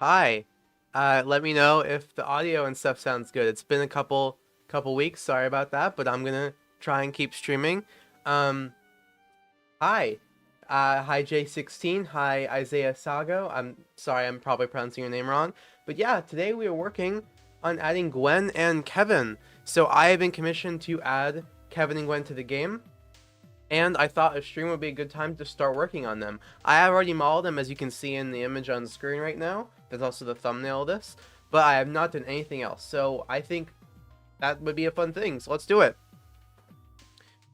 Hi. Let me know if the audio and stuff sounds good. It's been a couple weeks. Sorry about that, but I'm gonna try and keep streaming. Um, hi. Hi J16. Hi Isaiah Sago. I'm sorry, I'm probably pronouncing your name wrong. But yeah, today we are working on adding Gwen and Kevin. So I have been commissioned to add Kevin and Gwen to the game, and I thought a stream would be a good time to start working on them. I have already modeled them, as you can see in the image on the screen right now. There's also the thumbnail of this, but I have not done anything else, so I think that would be a fun thing, so let's do it.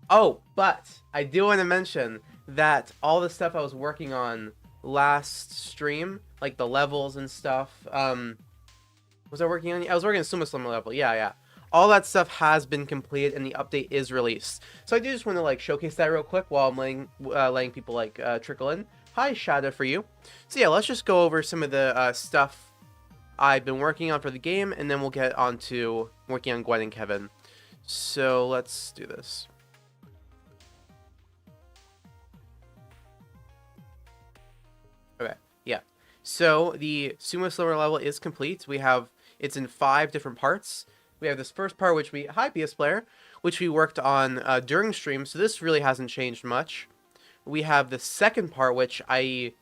Oh, but I do want to mention that all the stuff I was working on last stream, like the levels and stuff, was I working on? I was working on Sumo Slimmer level, yeah. All that stuff has been completed and the update is released. So I do just want to like showcase that real quick while I'm letting people like trickle in. Hi, Shadow for you. So yeah, let's just go over some of the stuff I've been working on for the game, and then we'll get on to working on Gwen and Kevin. So let's do this. Okay, yeah. So the Sumo Slimmer level is complete. It's in 5 different parts. We have this first part, hi PS Player, which we worked on during stream, so this really hasn't changed much. We have the second part, did I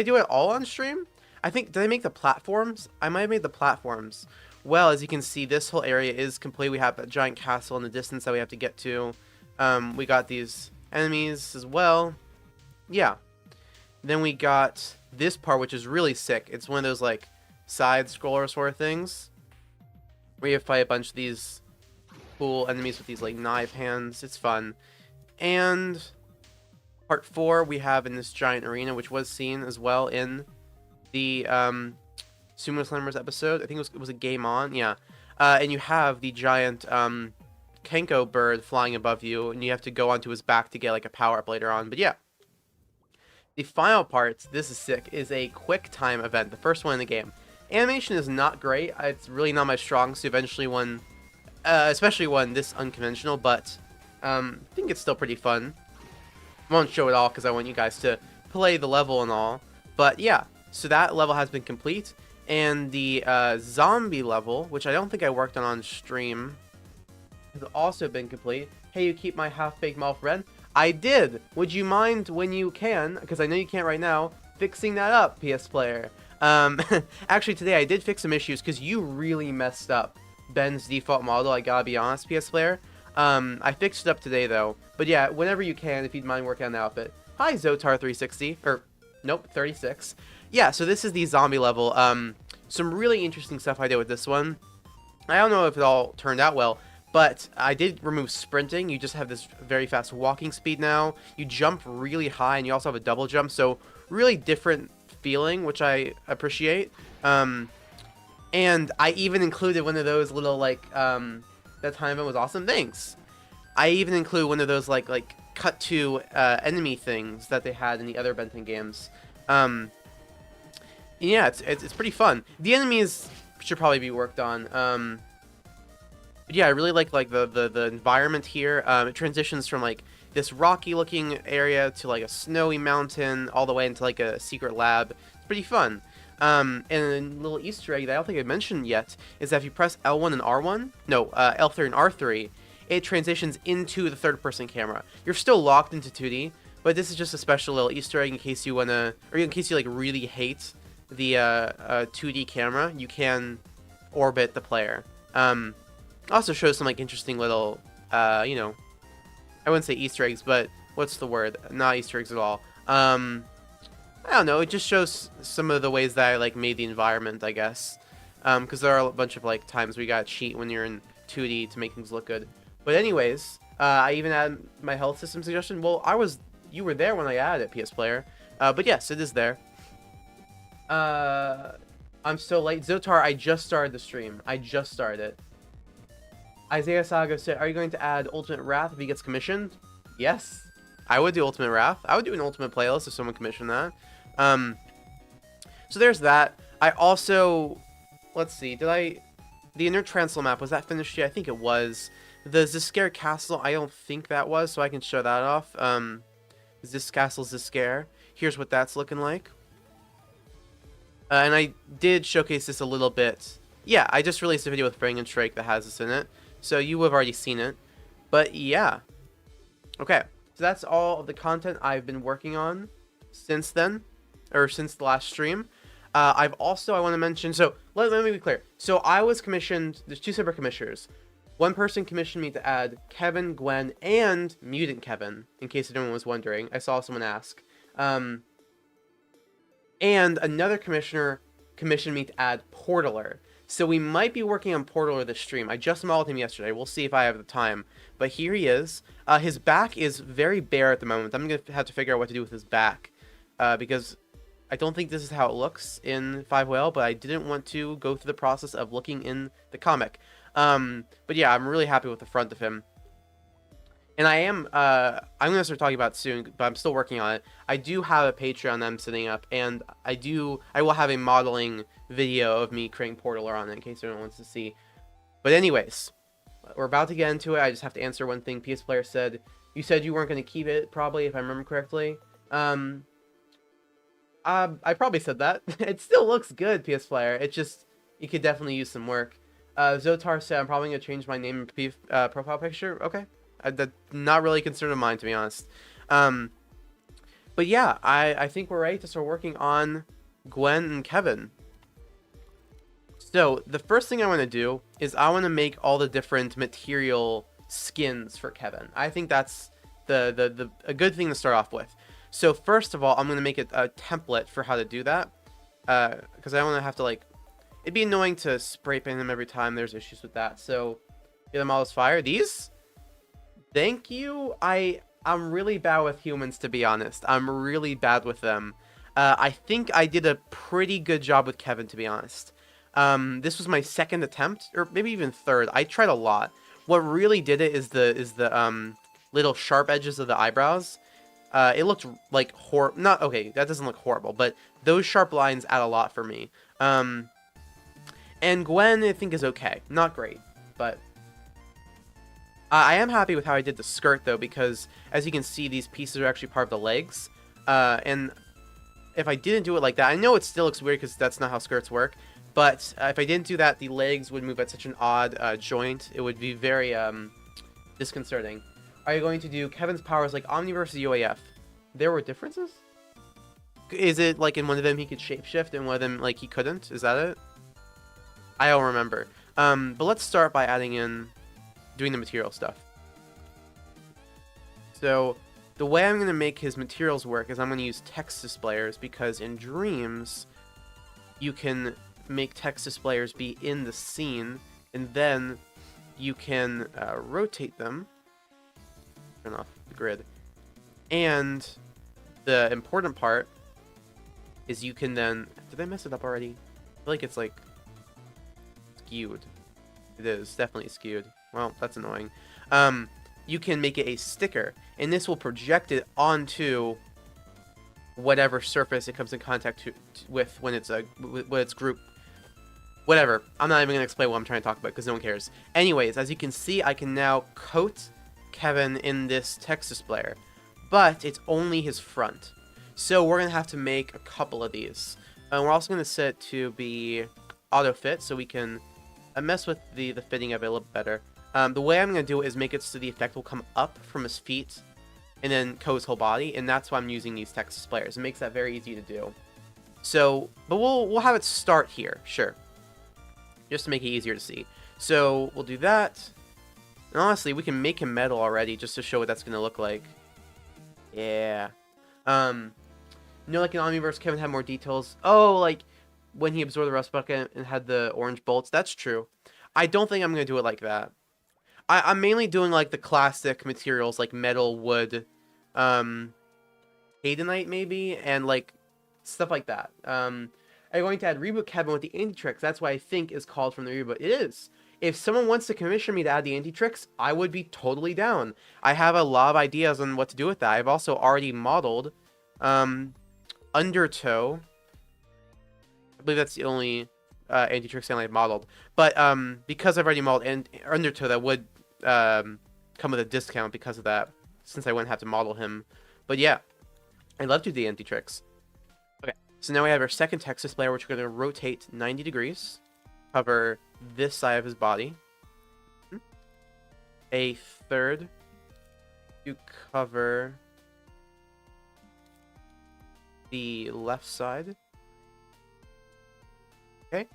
do it all on stream? I think, did I make the platforms? I might have made the platforms. Well, as you can see, this whole area is complete. We have a giant castle in the distance that we have to get to. We got these enemies as well. Yeah. Then we got this part, which is really sick. It's one of those, like, side-scroller sort of things. We have to fight a bunch of these cool enemies with these like knife hands. It's fun. And part 4 we have in this giant arena, which was seen as well in the Sumo Slammers episode. I think it was a game on, yeah. And you have the giant Kenko bird flying above you, and you have to go onto his back to get like a power up later on. But yeah, the final part, this is sick, is a quick time event, the first one in the game. Animation is not great. It's really not my strong suit. Eventually, especially one this unconventional, but I think it's still pretty fun. I won't show it all because I want you guys to play the level and all. But yeah, so that level has been complete, and the zombie level, which I don't think I worked on stream, has also been complete. Hey, you keep my half-baked mouth red? I did. Would you mind when you can, because I know you can't right now, fixing that up, PS Player? Actually today I did fix some issues because you really messed up Ben's default model, I gotta be honest, PS Player. I fixed it up today though. But yeah, whenever you can, if you'd mind working on the outfit. Hi Zotar360, or nope, 36. Yeah, so this is the zombie level. Some really interesting stuff I did with this one. I don't know if it all turned out well, but I did remove sprinting. You just have this very fast walking speed now. You jump really high, and you also have a double jump, so really different feeling, which I appreciate. And I even included one of those little like that time event was awesome. Thanks. I even include one of those like cut to enemy things that they had in the other Benton games. Yeah, it's pretty fun. The enemies should probably be worked on. But yeah, I really like the environment here. It transitions from like this rocky looking area to like a snowy mountain all the way into like a secret lab. It's pretty fun. And a little Easter egg that I don't think I mentioned yet is that if you press L1 and R1, no, L3 and R3, it transitions into the third person camera. You're still locked into 2D, but this is just a special little Easter egg in case you wanna, or in case you like really hate the 2D camera, you can orbit the player. Also shows some like interesting little, you know, I wouldn't say Easter eggs, but what's the word? Not Easter eggs at all. I don't know. It just shows some of the ways that I like made the environment, I guess. Because there are a bunch of like times where you gotta cheat when you're in 2D to make things look good. But anyways, I even added my health system suggestion. Well, you were there when I added it, PS Player. But yes, it is there. I'm so late. Zotar, I just started the stream. I just started it. Isaiah Saga said, are you going to add Ultimate Wrath if he gets commissioned? Yes. I would do Ultimate Wrath. I would do an Ultimate playlist if someone commissioned that. So there's that. I also... Let's see. The Inner Transl map, was that finished yet? I think it was. The Ziskare Castle, I don't think that was, so I can show that off. This Castle Ziskare. Here's what that's looking like. And I did showcase this a little bit. Yeah, I just released a video with Frang and Shrike that has this in it, so you have already seen it. But yeah, okay. So that's all of the content I've been working on since then, or since the last stream. I want to mention, so let me be clear. So I was commissioned, there's two separate commissioners. One person commissioned me to add Kevin, Gwen, and Mutant Kevin, in case anyone was wondering. I saw someone ask. And another commissioner commissioned me to add Portaler. So we might be working on Portaler this stream. I just modeled him yesterday. We'll see if I have the time. But here he is. His back is very bare at the moment. I'm going to have to figure out what to do with his back. Because I don't think this is how it looks in 5 Whale, but I didn't want to go through the process of looking in the comic. But yeah, I'm really happy with the front of him. And I'm going to start talking about it soon, but I'm still working on it. I do have a Patreon that I'm setting up, and I will have a modeling video of me creating Portaler on it in case anyone wants to see. But anyways, we're about to get into it. I just have to answer one thing. PS Player said, you said you weren't going to keep it, probably, if I remember correctly. I probably said that. It still looks good, PS Player. It just, you could definitely use some work. Zotar said, I'm probably going to change my name and profile picture. Okay. That's not really a concern of mine, to be honest. But yeah, I think we're ready to start working on Gwen and Kevin. So the first thing I want to do is I want to make all the different material skins for Kevin. I think that's a good thing to start off with. So first of all, I'm going to make a template for how to do that. Because I don't want to have to, like, it'd be annoying to spray paint them every time. There's issues with that. So get them all as fire. These? Thank you. I'm really bad with humans, to be honest. I'm really bad with them. I think I did a pretty good job with Kevin, to be honest. This was my second attempt, or maybe even third. I tried a lot. What really did it is the little sharp edges of the eyebrows. It looked like not okay. That doesn't look horrible, but those sharp lines add a lot for me. And Gwen, I think, is okay. Not great, but I am happy with how I did the skirt, though, because as you can see, these pieces are actually part of the legs. And if I didn't do it like that, I know it still looks weird because that's not how skirts work. But if I didn't do that, the legs would move at such an odd joint. It would be very disconcerting. Are you going to do Kevin's powers like Omni versus UAF? There were differences? Is it like in one of them he could shapeshift and one of them like he couldn't? Is that it? I don't remember. But let's start by doing the material stuff. So the way I'm going to make his materials work is I'm going to use text displayers, because in Dreams you can make text displayers be in the scene, and then you can rotate them. Turn off the grid. And the important part is you can then... Did I mess it up already? I feel like it's like skewed. It is definitely skewed. Well, that's annoying. You can make it a sticker, and this will project it onto whatever surface it comes in contact with when it's grouped. Whatever. I'm not even going to explain what I'm trying to talk about because no one cares. Anyways, as you can see, I can now coat Kevin in this text displayer, but it's only his front. So we're going to have to make a couple of these. And we're also going to set it to be auto fit so we can mess with the fitting of it a little better. The way I'm going to do it is make it so the effect will come up from his feet and then coat his whole body, and that's why I'm using these text displayers. It makes that very easy to do. So, but we'll have it start here, sure, just to make it easier to see. So we'll do that. And honestly, we can make him metal already just to show what that's going to look like. Yeah. Like in Omniverse, Kevin had more details. Oh, like when he absorbed the rust bucket and had the orange bolts. That's true. I don't think I'm going to do it like that. I'm mainly doing like the classic materials like metal, wood, Tadenite maybe, and like stuff like that. I'm going to add Reboot Kevin with the anti-tricks. That's what I think is called from the reboot. It is. If someone wants to commission me to add the anti-tricks, I would be totally down. I have a lot of ideas on what to do with that. I've also already modeled Undertow. I believe that's the only anti-trick stand I've modeled. But because I've already modeled Undertow, that would come with a discount because of that, since I wouldn't have to model him. But yeah, I love to do the anti-tricks. Okay, So now we have our second text display, which we're going to rotate 90 degrees, cover this side of his body. A third to cover the left side. Okay.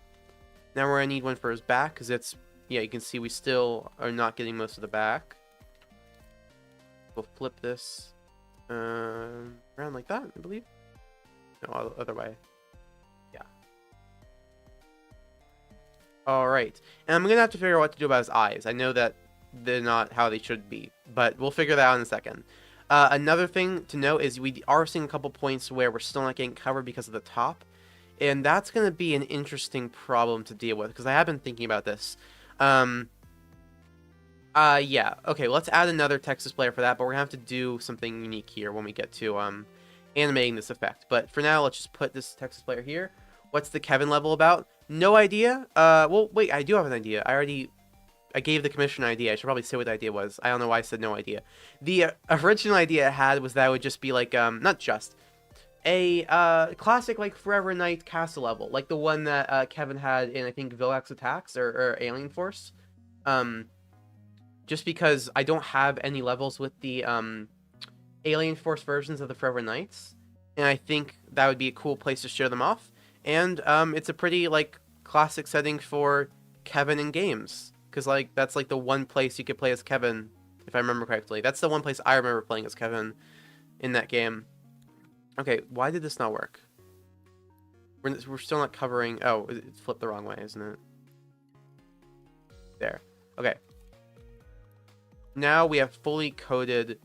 Now we're going to need one for his back, because it's, yeah, you can see we still are not getting most of the back. We'll flip this around like that, I believe. No, other way. Yeah. Alright. And I'm going to have to figure out what to do about his eyes. I know that they're not how they should be, but we'll figure that out in a second. Another thing to note is we are seeing a couple points where we're still not getting covered because of the top. And that's going to be an interesting problem to deal with, because I have been thinking about this. Yeah. Okay, let's add another text displayer for that, but we're going to have to do something unique here when we get to animating this effect. But for now, let's just put this text displayer here. What's the Kevin level about? No idea. Well, wait, I do have an idea. I gave the commission an idea. I should probably say what the idea was. I don't know why I said no idea. The original idea I had was that it would just be like, not just, a classic, like, Forever Knight castle level. Like the one that Kevin had in, I think, Villax Attacks or Alien Force. Just because I don't have any levels with the Alien Force versions of the Forever Knights. And I think that would be a cool place to show them off. And it's a pretty, like, classic setting for Kevin in games. Because, like, that's, like, the one place you could play as Kevin, if I remember correctly. That's the one place I remember playing as Kevin in that game. Okay, why did this not work? We're still not covering... Oh, it flipped the wrong way, isn't it? There. Okay. Now we have fully coded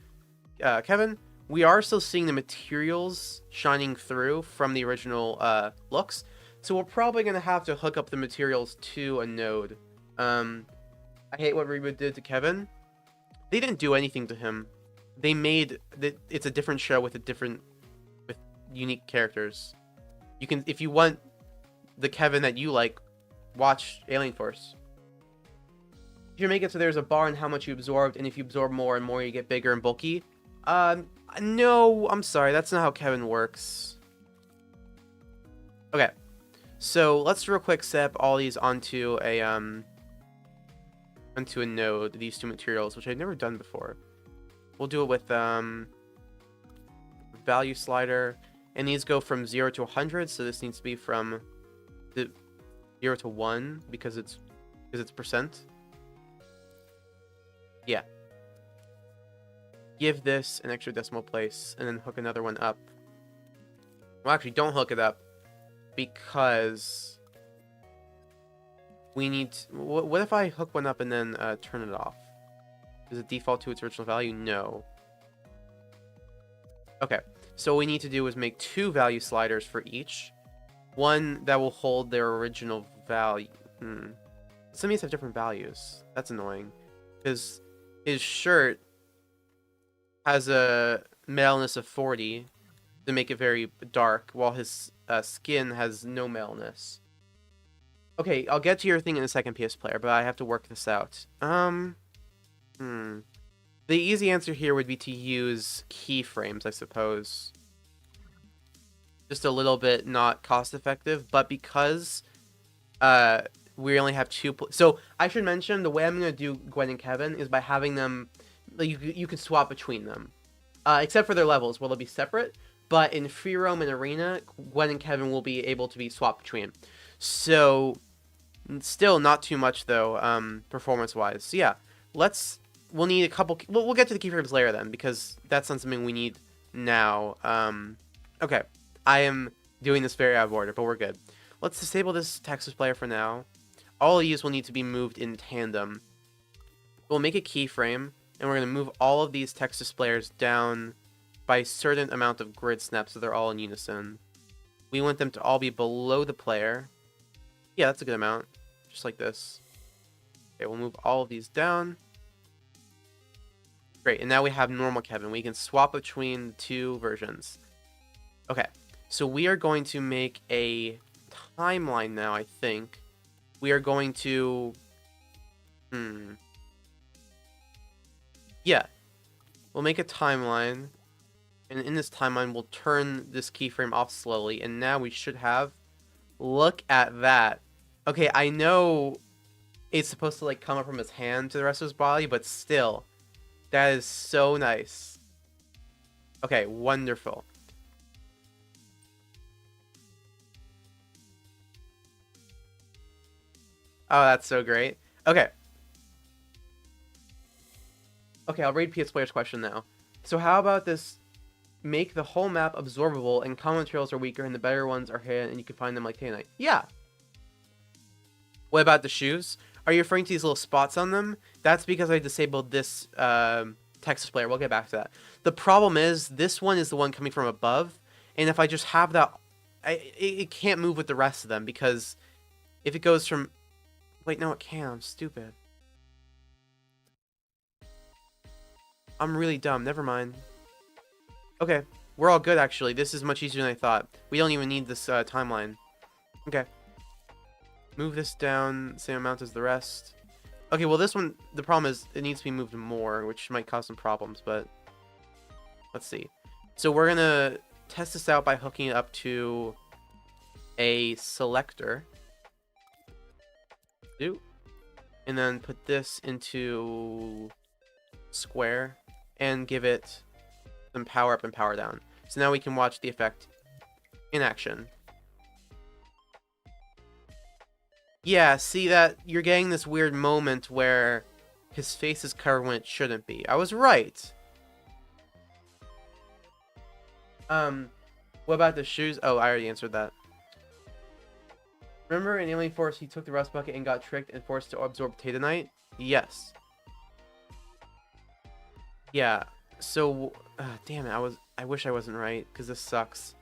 Kevin. We are still seeing the materials shining through from the original looks. So we're probably going to have to hook up the materials to a node. I hate what Reboot did to Kevin. They didn't do anything to him. They made... It's a different show with unique characters. You can, if you want the Kevin that you like, watch Alien Force. If you make it so there's a bar on how much you absorbed, and if you absorb more and more, you get bigger and bulky. No, I'm sorry, that's not how Kevin works. Okay, so let's real quick set up all these onto a node, these two materials, which I've never done before. We'll do it with value slider, and these go from 0 to 100, so this needs to be from the 0 to 1 because it's percent. Yeah. Give this an extra decimal place, and then hook another one up. Well, actually, don't hook it up, because we need... What if I hook one up and then turn it off? Does it default to its original value? No. Okay, so what we need to do is make 2 value sliders for each. One that will hold their original value. Some of these have different values. That's annoying. Because his shirt has a maleness of 40 to make it very dark, while his skin has no maleness. Okay, I'll get to your thing in a second, PS Player, but I have to work this out. The easy answer here would be to use keyframes, I suppose. Just a little bit not cost-effective, but because we only have 2... So, I should mention, the way I'm going to do Gwen and Kevin is by having them... You can swap between them. Except for their levels, where they'll be separate. But in Free Roam and Arena, Gwen and Kevin will be able to be swapped between. So, still not too much, though, performance-wise. So, yeah, we'll need a couple... We'll get to the keyframes later, then, because that's not something we need now. Okay, I am doing this very out of order, but we're good. Let's disable this text displayer for now. All of these will need to be moved in tandem. We'll make a keyframe, and we're going to move all of these text displayers down by a certain amount of grid snaps so they're all in unison. We want them to all be below the player. Yeah, that's a good amount. Just like this. Okay, we'll move all of these down. Great, and now we have normal Kevin. We can swap between the 2 versions. Okay, so we are going to make a timeline now, I think. We are going to... Yeah. We'll make a timeline. And in this timeline, we'll turn this keyframe off slowly. And now we should have... Look at that. Okay, I know it's supposed to, like, come up from his hand to the rest of his body, but still. That is so nice. Okay, wonderful. Oh, that's so great. Okay. Okay, I'll read PS Player's question now. So how about this... Make the whole map absorbable, and common materials are weaker, and the better ones are hidden, and you can find them like Tadenite. Yeah. What about the shoes? Are you referring to these little spots on them? That's because I disabled this text displayer. We'll get back to that. The problem is, this one is the one coming from above, and if I just have that... it can't move with the rest of them, because if it goes from... Wait, no, it can. I'm stupid. I'm really dumb. Never mind. Okay, we're all good, actually. This is much easier than I thought. We don't even need this timeline. Okay. Move this down, same amount as the rest. Okay, well, this one, the problem is it needs to be moved more, which might cause some problems, but let's see. So we're going to test this out by hooking it up to a selector. And then put this into square and give it some power up and power down. So now we can watch the effect in action. Yeah, see that you're getting this weird moment where his face is covered when it shouldn't be. I was right. What about the shoes? Oh, I already answered that. Remember in Alien Force he took the rust bucket and got tricked and forced to absorb Tadenite? Yes. Yeah. So, damn it, I wish I wasn't right, because this sucks.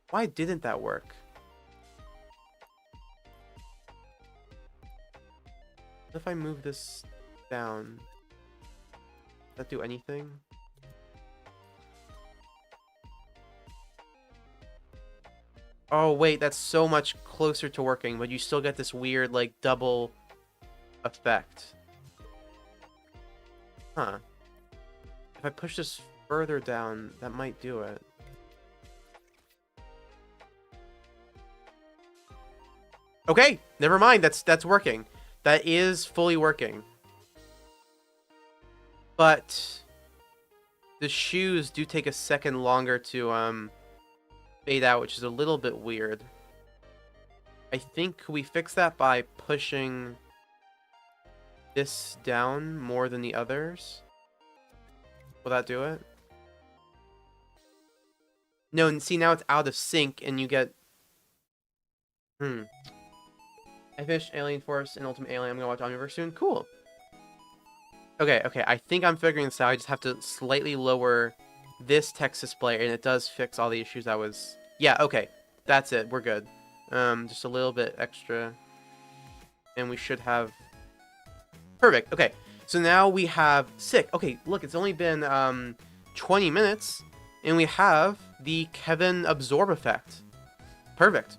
Why didn't that work? What if I move this down? Does that do anything? Oh, wait, that's so much closer to working, but you still get this weird, like, double effect. Huh. If I push this further down, that might do it. Okay, never mind. That's working. That is fully working. But the shoes do take a second longer to fade out, which is a little bit weird. I think we fix that by pushing this down more than the others. Will that do it? No, and see, now it's out of sync, and you get... I finished Alien Force and Ultimate Alien. I'm gonna watch Omniverse soon. Cool. Okay, I think I'm figuring this out. I just have to slightly lower this text display, and it does fix all the issues I was... Yeah, okay. That's it. We're good. Just a little bit extra. And we should have... Perfect. Okay. So now we have sick. Okay, look, it's only been 20 minutes, and we have the Kevin absorb effect. Perfect.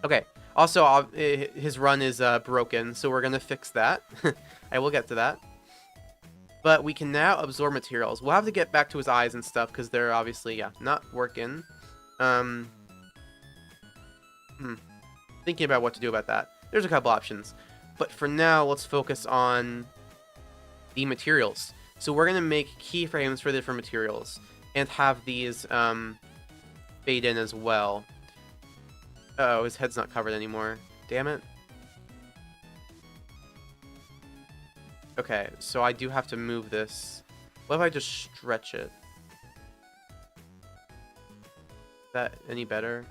Okay. Also, his run is broken, so we're going to fix that. I will get to that. But we can now absorb materials. We'll have to get back to his eyes and stuff, because they're obviously, yeah, not working. Thinking about what to do about that. There's a couple options. But for now, let's focus on the materials. So we're going to make keyframes for the different materials and have these fade in as well. Uh-oh, his head's not covered anymore. Damn it. Okay, so I do have to move this. What if I just stretch it? Is that any better?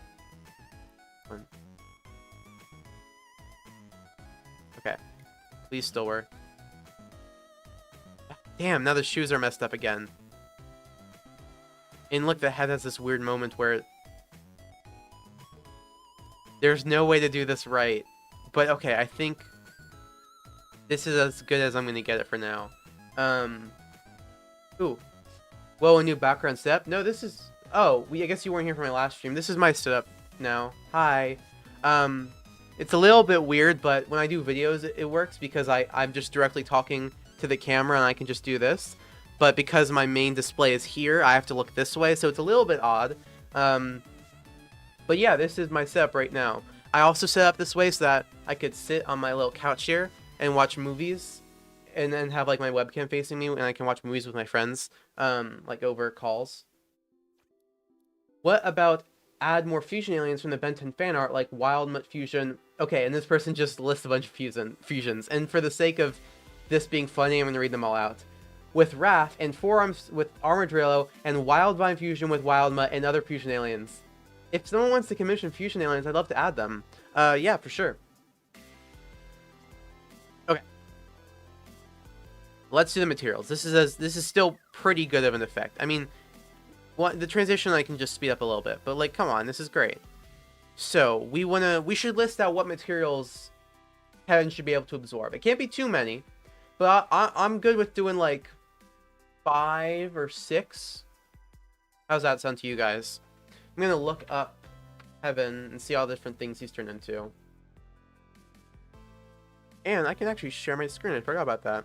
Okay. Please still work. Damn, now the shoes are messed up again. And look, the head has this weird moment where... There's no way to do this right. But okay, I think... This is as good as I'm going to get it for now. Ooh. Whoa, a new background setup? No, this is... Oh, I guess you weren't here for my last stream. This is my setup now. Hi. It's a little bit weird, but when I do videos, it works because I'm just directly talking to the camera and I can just do this. but because my main display is here, I have to look this way, so it's a little bit odd. But yeah, this is my setup right now. I also set up this way so that I could sit on my little couch here and watch movies, and then have like my webcam facing me, and I can watch movies with my friends, like over calls. What about add more fusion aliens from the Ben 10 fan art, like Wild Mutt Fusion? Okay, and this person just lists a bunch of fusions, and for the sake of this being funny, I'm going to read them all out. With Wrath, and Forearms with Armadillo, and Wild Vine Fusion with Wild Mutt, and other fusion aliens. If someone wants to commission fusion aliens, I'd love to add them. Yeah, for sure. Okay. Let's do the materials. This is still pretty good of an effect. I mean, the transition I can just speed up a little bit, but like, come on, this is great. So we should list out what materials Kevin should be able to absorb. It can't be too many, but I'm good with doing like 5 or 6. How's that sound to you guys? I'm gonna look up Kevin and see all the different things he's turned into. And I can actually share my screen. I forgot about that.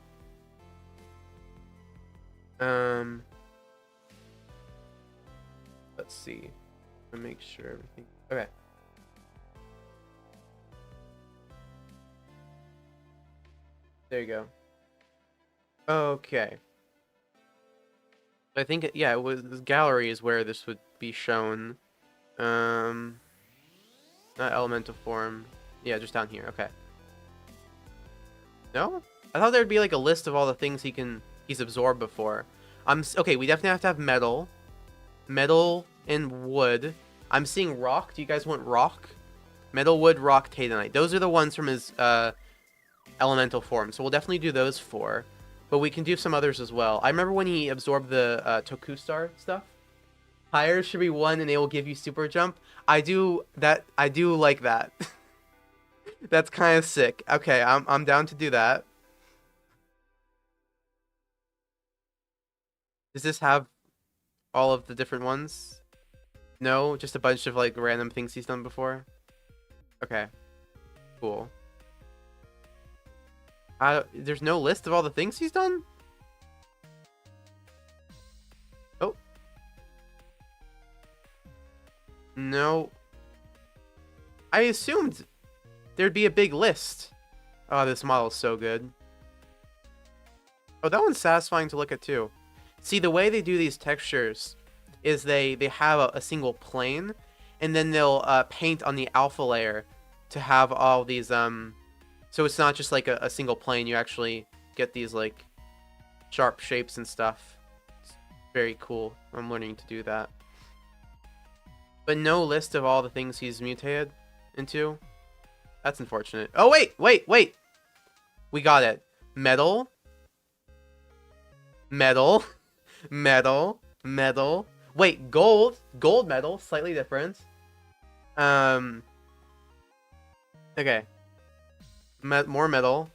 Let's see. Let me make sure everything. Okay. There you go. Okay. I think, yeah, it was this gallery is where this would be shown. Not elemental form. Yeah, just down here. Okay. No? I thought there'd be like a list of all the things he's absorbed before. Okay, we definitely have to have metal. Metal and wood. I'm seeing rock. Do you guys want rock? Metal, wood, rock, Tadenite. Those are the ones from his elemental form. So we'll definitely do those 4. But we can do some others as well. I remember when he absorbed the Tokustar stuff. Higher should be 1 and they will give you super jump. I do like that. That's kind of sick. Okay, I'm down to do that. Does this have all of the different ones? No, just a bunch of like random things he's done before. Okay, cool. There's no list of all the things he's done? Oh. No. I assumed there'd be a big list. Oh, this model's so good. Oh, that one's satisfying to look at too. See, the way they do these textures is they have a single plane, and then they'll paint on the alpha layer to have all these so it's not just like a single plane. You actually get these like sharp shapes and stuff. It's very cool. I'm learning to do that. But no list of all the things he's mutated into. That's unfortunate. Oh, wait. We got it. Metal. Metal. Metal. Metal. Wait, gold. Gold metal. Slightly different. Okay. More metal.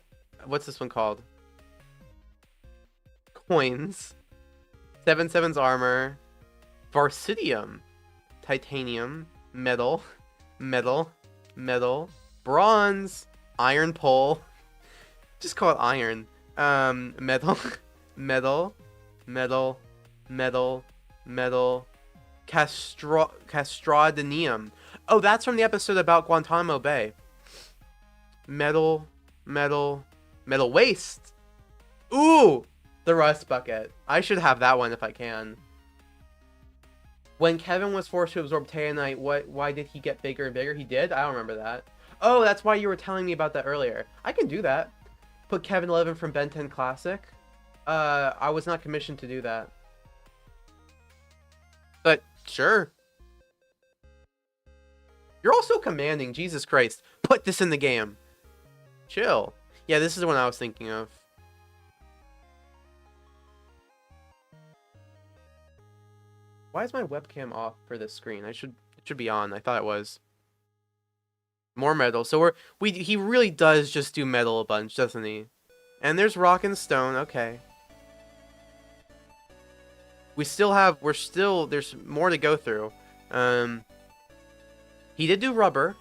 What's this one called? Coins. 7/7's armor. Varsidium. Titanium. Metal. Metal. Metal. Bronze. Iron pole. Just call it iron. Metal. Metal. Metal. Metal. Metal. Castradinium. Oh, that's from the episode about Guantanamo Bay. Metal. Metal. Metal waste. Ooh! The rust bucket. I should have that one if I can. When Kevin was forced to absorb Tadenite, why did he get bigger and bigger? He did? I don't remember that. Oh, that's why you were telling me about that earlier. I can do that. Put Kevin 11 from Ben 10 Classic. I was not commissioned to do that. But, sure. You're also commanding, Jesus Christ. Put this in the game. Chill. Yeah, this is the one I was thinking of. Why is my webcam off for this screen? It should be on. I thought it was. More metal. So he really does just do metal a bunch, doesn't he? And there's rock and stone. Okay. There's more to go through. He did do rubber.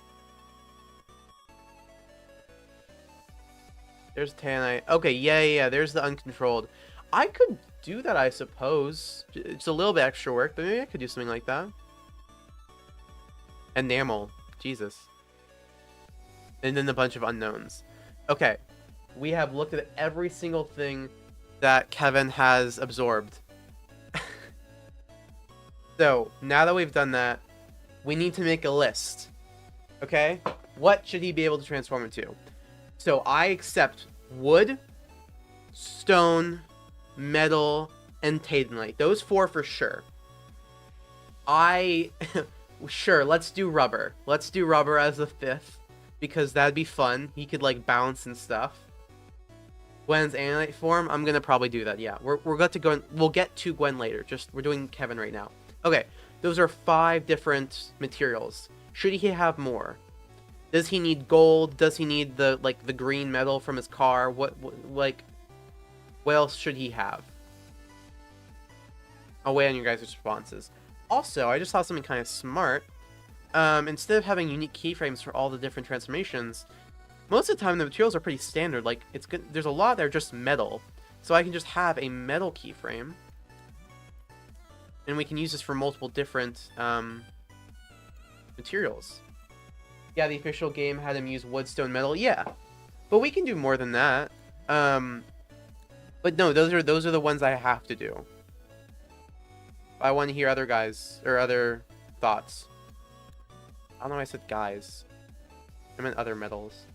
There's Tadenite. Okay, yeah. There's the uncontrolled. I could do that, I suppose. It's a little bit extra work, but maybe I could do something like that. Enamel. Jesus. And then a bunch of unknowns. Okay. We have looked at every single thing that Kevin has absorbed. So, now that we've done that, we need to make a list. Okay? What should he be able to transform into? So, I accept wood, stone, metal, and Tadenite. Those 4 for sure. Sure, let's do rubber. Let's do rubber as the 5th. Because that'd be fun. He could, like, bounce and stuff. Gwen's Anodite form, I'm gonna probably do that, yeah. We're going to go, we'll get to Gwen later. We're doing Kevin right now. Okay, those are 5 different materials. Should he have more? Does he need gold? Does he need the green metal from his car? What else should he have? I'll wait on your guys' responses. Also, I just saw something kind of smart. Instead of having unique keyframes for all the different transformations, most of the time the materials are pretty standard. Like, it's good. There's a lot that are just metal, so I can just have a metal keyframe, and we can use this for multiple different materials. Yeah, the official game had him use wood, stone, metal. Yeah, but we can do more than that. But no, those are the ones I have to do. I want to hear other guys or other thoughts. I don't know why I said guys. I meant other metals.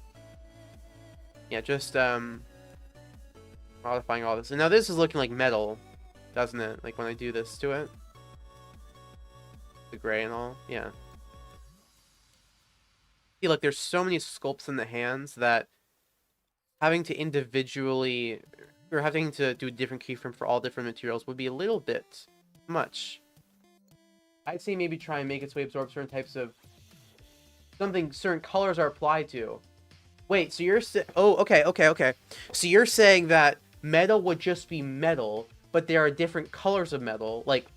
Yeah, just modifying all this. And now this is looking like metal, doesn't it? Like when I do this to it. The gray and all. Yeah. See, look, there's so many sculpts in the hands that having to individually or having to do a different keyframe for all different materials would be a little bit much. I'd say maybe try and make its way absorb certain types of something certain colors are applied to. Wait, so you're okay. So you're saying that metal would just be metal, but there are different colors of metal, like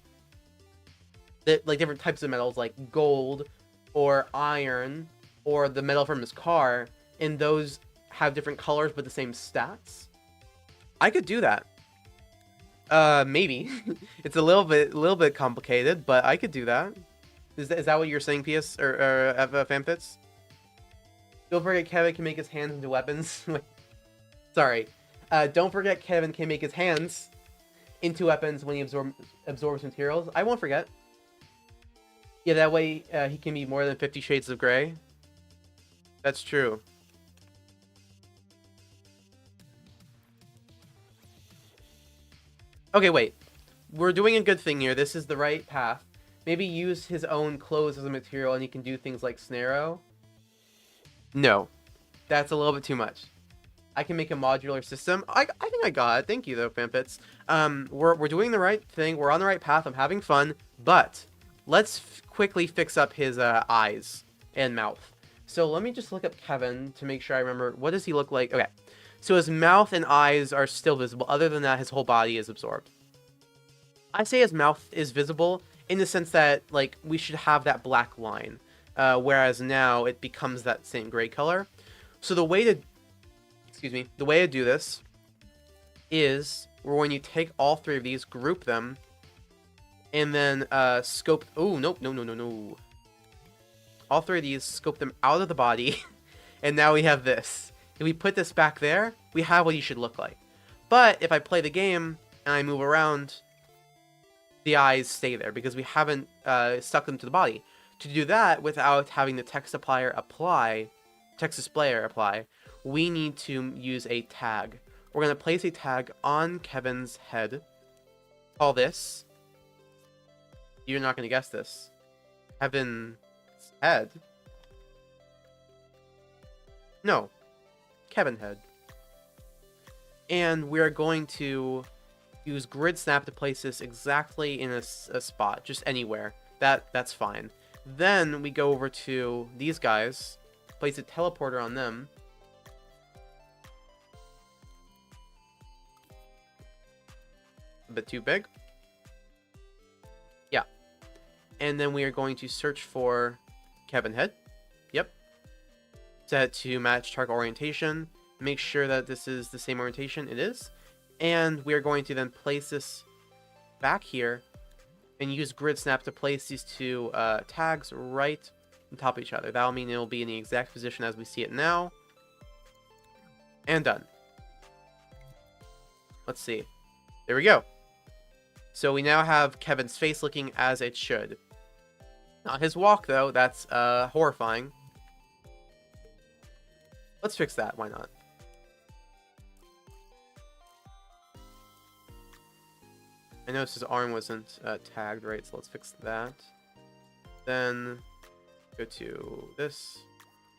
different types of metals, like gold or iron or the metal from his car, and those have different colors but the same stats? I could do that. Maybe. It's a little bit complicated, but I could do that. Is that what you're saying, PS or Fanfits? Don't forget Kevin can make his hands into weapons. Sorry. Don't forget Kevin can make his hands into weapons when he absorbs materials. I won't forget. Yeah, that way he can be more than 50 Shades of Grey. That's true. Okay, wait. We're doing a good thing here. This is the right path. Maybe use his own clothes as a material and he can do things like Snarrow. No. That's a little bit too much. I can make a modular system. I think I got it. Thank you, though, Fanfits. We're doing the right thing. We're on the right path. I'm having fun. But let's quickly fix up his eyes and mouth. So let me just look up Kevin to make sure I remember. What does he look like? Okay. So his mouth and eyes are still visible. Other than that, his whole body is absorbed. I say his mouth is visible in the sense that, like, we should have that black line. Whereas now it becomes that same gray color. So the way to do this is we're going to take all 3 of these, group them, and then scope. Oh, nope, no. All 3 of these, scope them out of the body, and now we have this. If we put this back there, we have what he should look like. But if I play the game and I move around, the eyes stay there because we haven't stuck them to the body. To do that without having the text displayer apply, we need to use a tag. We're going to place a tag on Kevin's head. Call this. You're not going to guess this. Kevin's head. No. Kevin head. And we're going to use grid snap to place this exactly in a spot, just anywhere. That's fine. Then we go over to these guys, place a teleporter on them. A bit too big. Yeah. And then we are going to search for Kevin head. Yep. Set to match target orientation. Make sure that this is the same orientation. It is. And we are going to then place this back here and use grid snap to place these two tags right on top of each other. That'll mean it'll be in the exact position as we see it now. And done. Let's see. There we go. So we now have Kevin's face looking as it should. Not his walk, though. That's horrifying. Let's fix that. Why not? I noticed his arm wasn't tagged right, so let's fix that. Then go to this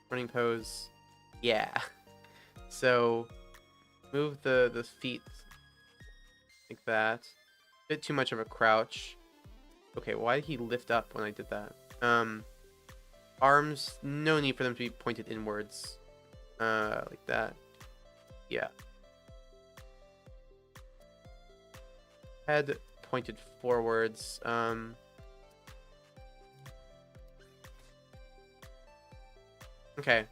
running pose. Yeah. So move the feet like that. Bit too much of a crouch. Okay, why did he lift up when I did that? Arms, no need for them to be pointed inwards. Like that. Yeah. Head pointed forwards. Okay.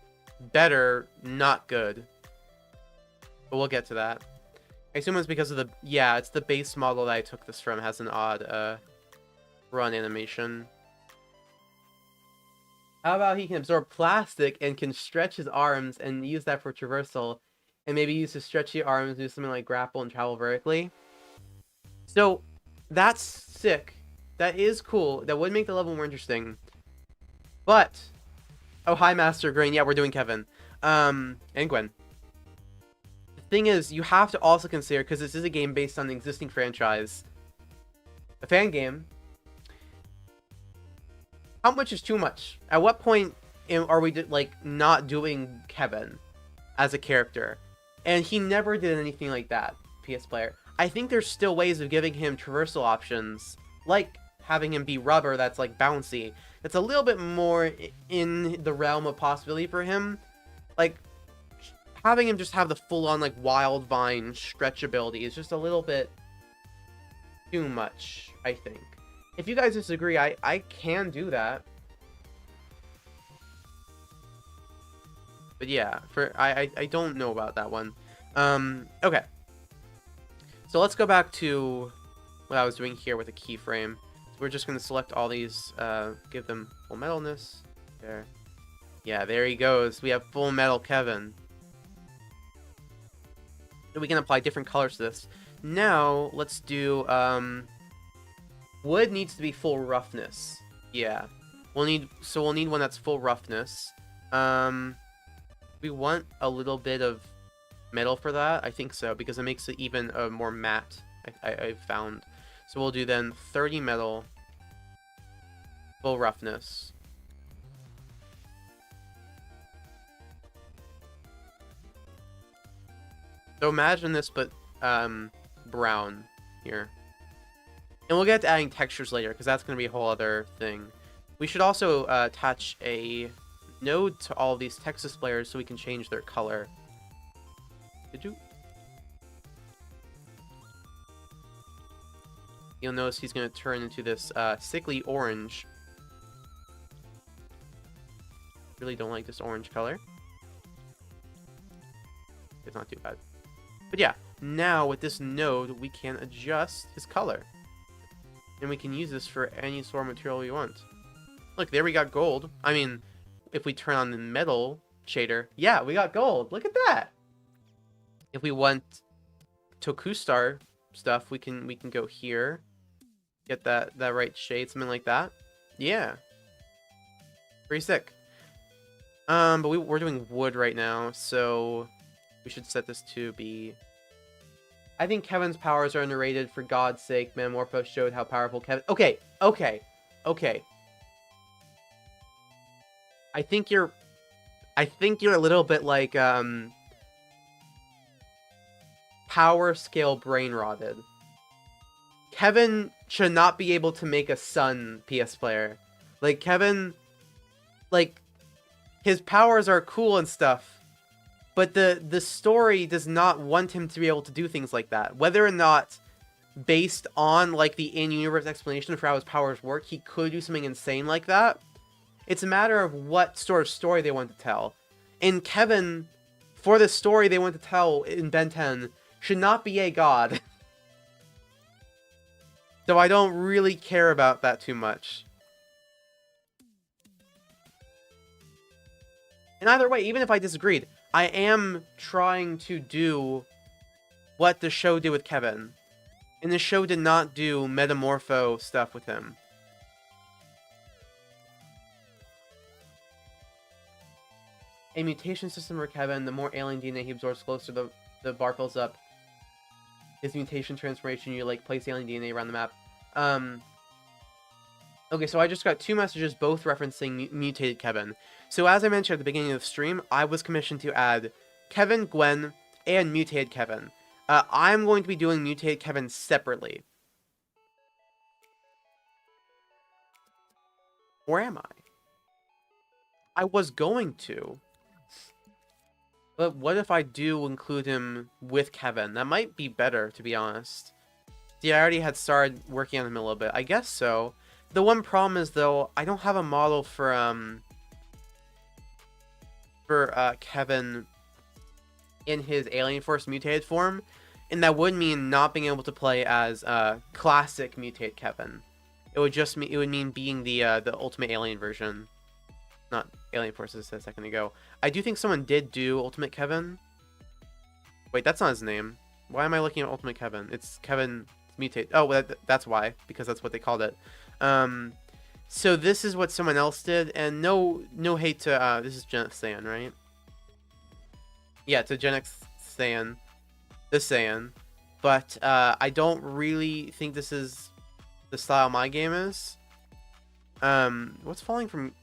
Better, not good. But we'll get to that. I assume it's because of the... Yeah, it's the base model that I took this from. It has an odd run animation. How about he can absorb plastic and can stretch his arms and use that for traversal, and maybe use his stretchy arms to do something like grapple and travel vertically? So, that's sick. That is cool. That would make the level more interesting. But... Oh, hi, Master Grain. Yeah, we're doing Kevin. And Gwen. The thing is, you have to also consider, because this is a game based on the existing franchise, a fan game, how much is too much? At what point are we, like, not doing Kevin as a character? And he never did anything like that, PS Player. I think there's still ways of giving him traversal options, like having him be rubber that's, like, bouncy. That's a little bit more in the realm of possibility for him. Like, having him just have the full-on, like, wild vine stretch ability is just a little bit too much, I think. If you guys disagree, I can do that. But yeah, I don't know about that one. Okay. So let's go back to what I was doing here with a keyframe. We're just going to select all these, give them full metalness. There. Yeah, there he goes. We have full metal Kevin. So we can apply different colors to this. Now, let's do, wood needs to be full roughness. Yeah. We'll need one that's full roughness. We want a little bit of metal for that. I think so, because it makes it even more matte, I've found. So we'll do then 30 metal, full roughness. So imagine this, but brown here. And we'll get to adding textures later, because that's going to be a whole other thing. We should also attach a node to all of these text displayers so we can change their color. Did you? You'll notice he's going to turn into this sickly orange. Really don't like this orange color. It's not too bad. But yeah, now with this node, we can adjust his color. And we can use this for any sort of material we want. Look, there we got gold. I mean, if we turn on the metal shader, yeah, we got gold. Look at that. If we want Tokustar stuff, we can go here. Get that right shade, something like that. Yeah. Pretty sick. But we're doing wood right now, so we should set this to be... I think Kevin's powers are underrated, for God's sake. Metamorpho showed how powerful Kevin... Okay. I think you're a little bit like, power scale brain rotted. Kevin should not be able to make a son, PS Player. Like, Kevin, like, his powers are cool and stuff, but the story does not want him to be able to do things like that. Whether or not, based on, like, the in-universe explanation for how his powers work, he could do something insane like that. It's a matter of what sort of story they want to tell. And Kevin, for the story they want to tell in Ben 10, should not be a god. So I don't really care about that too much. And either way, even if I disagreed, I am trying to do what the show did with Kevin. And the show did not do metamorpho stuff with him. A mutation system for Kevin, the more alien DNA he absorbs closer, the bar fills up. His mutation transformation, you like place alien DNA around the map. Okay, so I just got 2 messages, both referencing mutated Kevin. So as I mentioned at the beginning of the stream, I was commissioned to add Kevin, Gwen, and mutated Kevin. I'm going to be doing mutated Kevin separately. Where am I? I was going to. But what if I do include him with Kevin? That might be better, to be honest. See, I already had started working on him a little bit. I guess so. The one problem is, though, I don't have a model for Kevin in his Alien Force mutated form. And that would mean not being able to play as classic mutated Kevin. It would mean being the Ultimate Alien version. Not Alien Forces a second ago. I do think someone did do Ultimate Kevin. Wait, that's not his name. Why am I looking at Ultimate Kevin? It's Kevin Mutate. Oh, that's why. Because that's what they called it. So this is what someone else did. And no hate to... this is Gen X Saiyan, right? Yeah, to Gen X Saiyan. The Saiyan. But I don't really think this is the style my game is. What's falling from...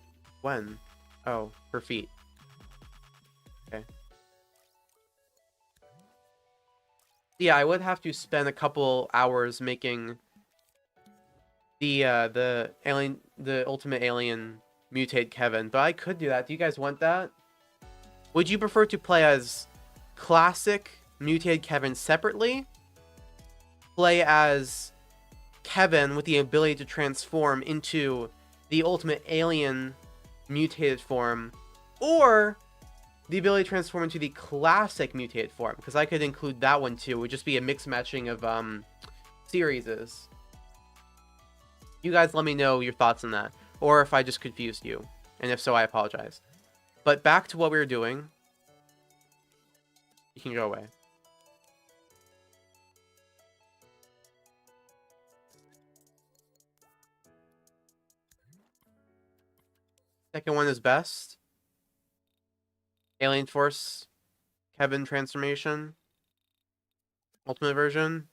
When? Oh, her feet. Okay. Yeah, I would have to spend a couple hours making the Ultimate Alien mutate Kevin, but I could do that. Do you guys want that? Would you prefer to play as classic mutated Kevin separately? Play as Kevin with the ability to transform into the Ultimate Alien mutated form, or the ability to transform into the classic mutated form, because I could include that one too. It would just be a mix matching of series. You guys let me know your thoughts on that, or if I just confused you, and if so, I apologize. But back to what we were doing. You can go away. Second one is best. Alien Force Kevin transformation. Ultimate version.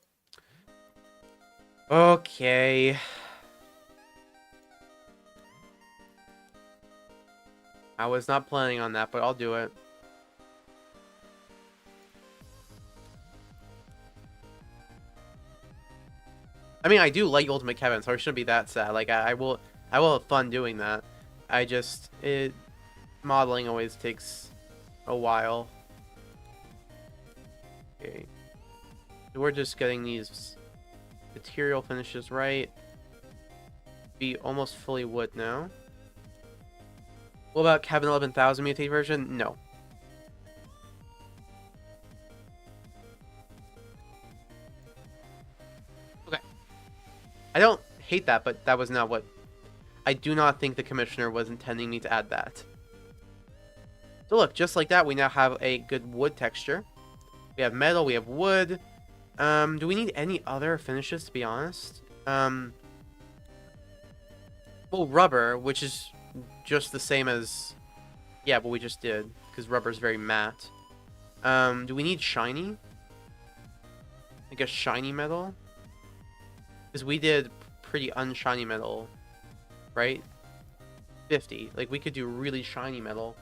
Okay. I was not planning on that, but I'll do it. I mean, I do like Ultimate Kevin, so I shouldn't be that sad. Like, I will have fun doing that. Modeling always takes a while. Okay. So we're just getting these material finishes right. Be almost fully wood now. What about Kevin 11,000 mutate version? No. Okay. I don't hate that, but that was not what... I do not think the commissioner was intending me to add that. So look, just like that, we now have a good wood texture. We have metal, we have wood. Do we need any other finishes, to be honest? Well, rubber, which is just the same as... Yeah, what we just did, because rubber is very matte. Do we need shiny? Like a shiny metal? Because we did pretty unshiny metal, right? 50. Like, we could do really shiny metal.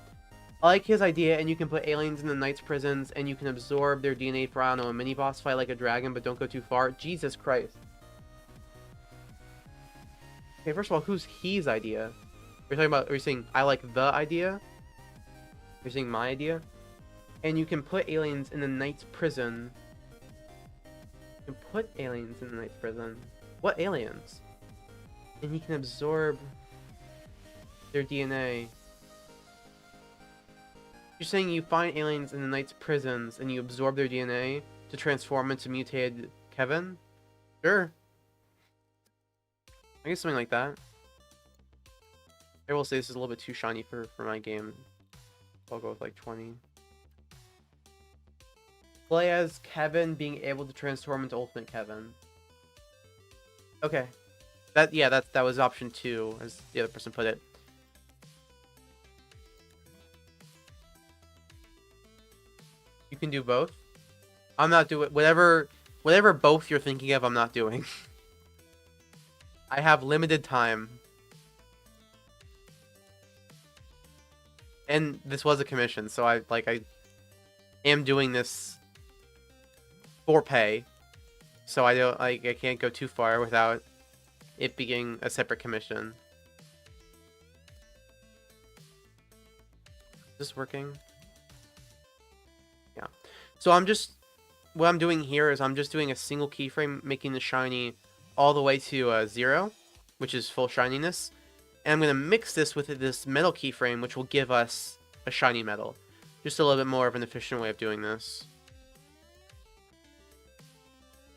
I like his idea, and you can put aliens in the Knight's prisons, and you can absorb their DNA for, I don't know, a mini-boss fight like a dragon, but don't go too far. Jesus Christ. Okay, first of all, who's he's idea? We're talking about, are you saying I like the idea? You're saying my idea? And you can put aliens in the Knight's prison. You can put aliens in the Knight's prison. What aliens? And he can absorb their DNA. You're saying you find aliens in the Knight's prisons and you absorb their DNA to transform into mutated Kevin? Sure. I guess something like that. I will say this is a little bit too shiny for my game. I'll go with like 20. Play as Kevin being able to transform into Ultimate Kevin. Okay. That was option 2, as the other person put it. You can do both. I'm not doing whatever both you're thinking of. I'm not doing. I have limited time, and this was a commission, so I am doing this for pay. So I can't go too far without it being a separate commission. Is this working? Yeah. So what I'm doing here is I'm just doing a single keyframe, making the shiny all the way to 0, which is full shininess. And I'm going to mix this with this metal keyframe, which will give us a shiny metal. Just a little bit more of an efficient way of doing this.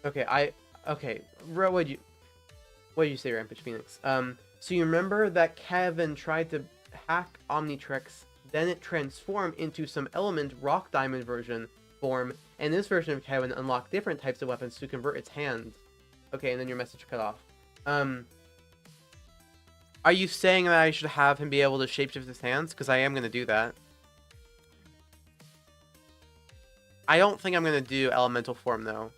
Okay, what did you say, Rampage Phoenix? So you remember that Kevin tried to hack Omnitrix, then it transformed into some element rock diamond version form, and this version of Kevin unlocked different types of weapons to convert its hands. Okay, and then your message cut off. Are you saying that I should have him be able to shapeshift his hands? Because I am going to do that. I don't think I'm going to do elemental form, though.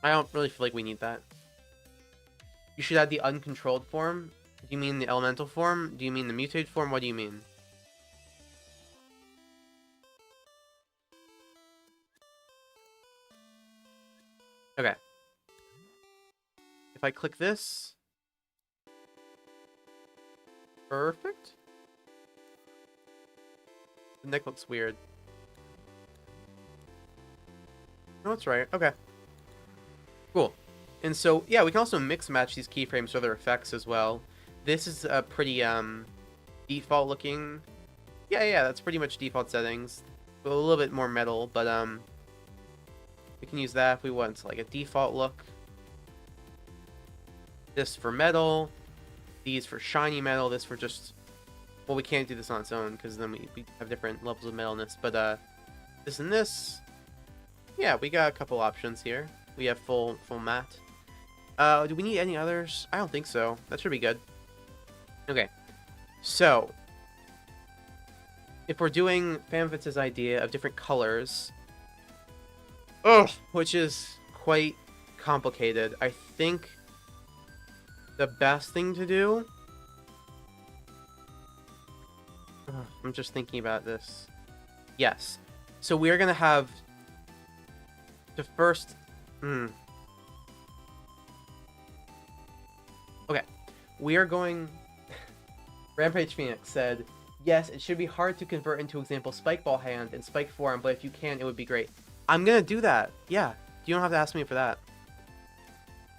I don't really feel like we need that. You should add the uncontrolled form. Do you mean the elemental form? Do you mean the mutated form? What do you mean? Okay. If I click this... Perfect. The neck looks weird. No, that's right. Okay. Cool. And so, yeah, we can also mix match these keyframes for other effects as well. This is a pretty, default looking... Yeah, that's pretty much default settings. A little bit more metal, but, we can use that if we want, like, a default look. This for metal. These for shiny metal. This for just... Well, we can't do this on its own, because then we have different levels of metalness. But, this and this... Yeah, we got a couple options here. We have full matte. Do we need any others? I don't think so. That should be good. Okay. So, if we're doing Fanfitz's idea of different colors, which is quite complicated, I think the best thing to do... I'm just thinking about this. Yes. So we're going to have the first... Okay. We are going... Rampage Phoenix said, yes, it should be hard to convert into example Spike Ball hand in Spike form, but if you can, it would be great. I'm going to do that. Yeah. You don't have to ask me for that.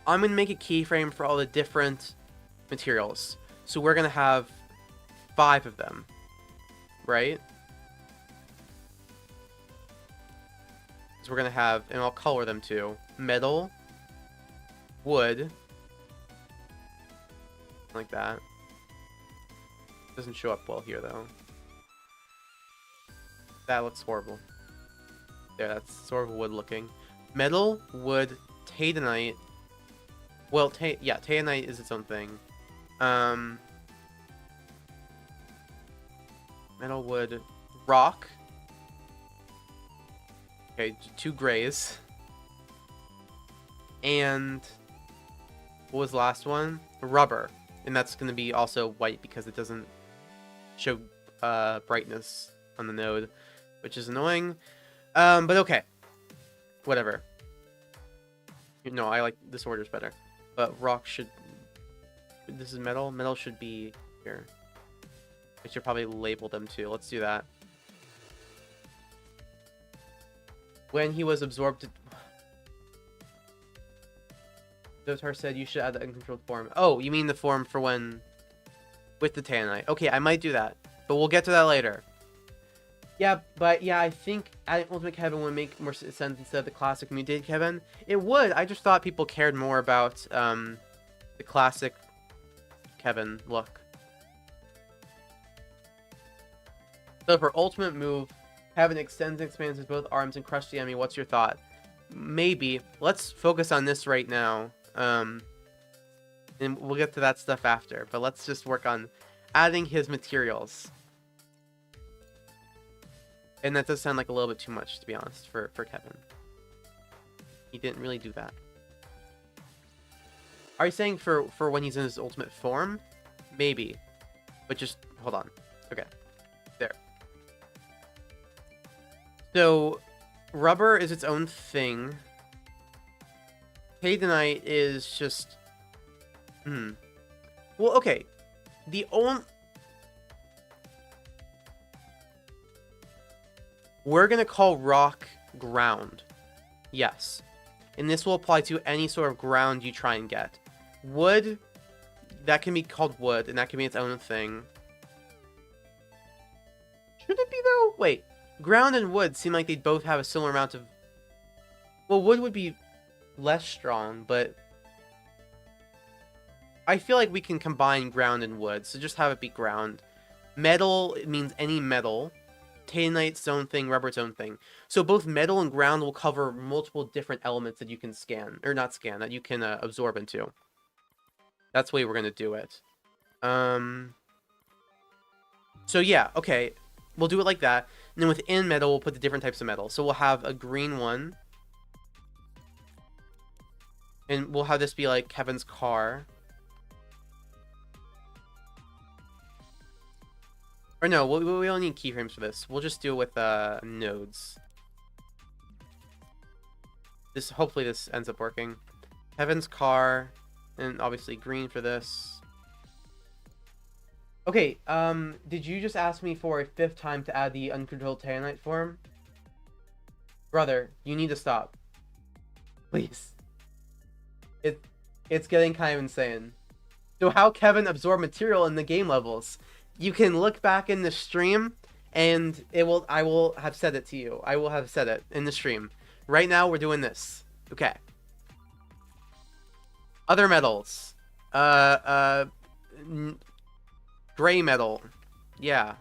I'm going to make a keyframe for all the different materials. So we're going to have 5 of them. Right? So we're going to have, and I'll color them too, metal, wood, like that. Doesn't show up well here though. That looks horrible. There, that's sort of wood looking. Metal, wood, Tadenite. Well, yeah, Tadenite is its own thing. Metal, wood, rock. Okay, 2 grays. And what was the last one? Rubber. And that's going to be also white because it doesn't show brightness on the node, which is annoying. But okay. Whatever. No, I like this order's better. But rock should... This is metal. Metal should be here. I should probably label them too. Let's do that. When he was absorbed... Zotar said you should add the uncontrolled form. Oh, you mean the form for when... With the Tadenite. Okay, I might do that. But we'll get to that later. Yeah, but yeah, I think adding Ultimate Kevin would make more sense instead of the classic mutated Kevin. It would. I just thought people cared more about the classic Kevin look. So for ultimate move, Kevin extends and expands his both arms and crush the enemy. What's your thought? Maybe. Let's focus on this right now. And we'll get to that stuff after. But let's just work on adding his materials. And that does sound like a little bit too much, to be honest, for Kevin. He didn't really do that. Are you saying for when he's in his ultimate form? Maybe. But just, hold on. Okay. There. So, rubber is its own thing. Tadenite is just... Well, okay. The only... We're going to call rock ground. Yes. And this will apply to any sort of ground you try and get. Wood, that can be called wood, and that can be its own thing. Should it be, though? Wait. Ground and wood seem like they'd both have a similar amount of... Well, wood would be less strong, but... I feel like we can combine ground and wood, so just have it be ground. Metal, it means any metal. Tadenite's own thing, rubber its own thing. So both metal and ground will cover multiple different elements that you can scan, or not scan, that you can absorb into. That's the way we're going to do it. So yeah, okay. We'll do it like that. And then within metal, we'll put the different types of metal. So we'll have a green one. And we'll have this be like Kevin's car. Or no, we don't need keyframes for this. We'll just do it with nodes. Hopefully this ends up working. Kevin's car, and obviously green for this. Okay, did you just ask me for a 5th time to add the uncontrolled Tadenite form? Brother, you need to stop. Please. It's getting kind of insane. So how Kevin absorbed material in the game levels? You can look back in the stream, and I will have said it to you. I will have said it in the stream. Right now, we're doing this. Okay. Other metals. Gray metal. Yeah.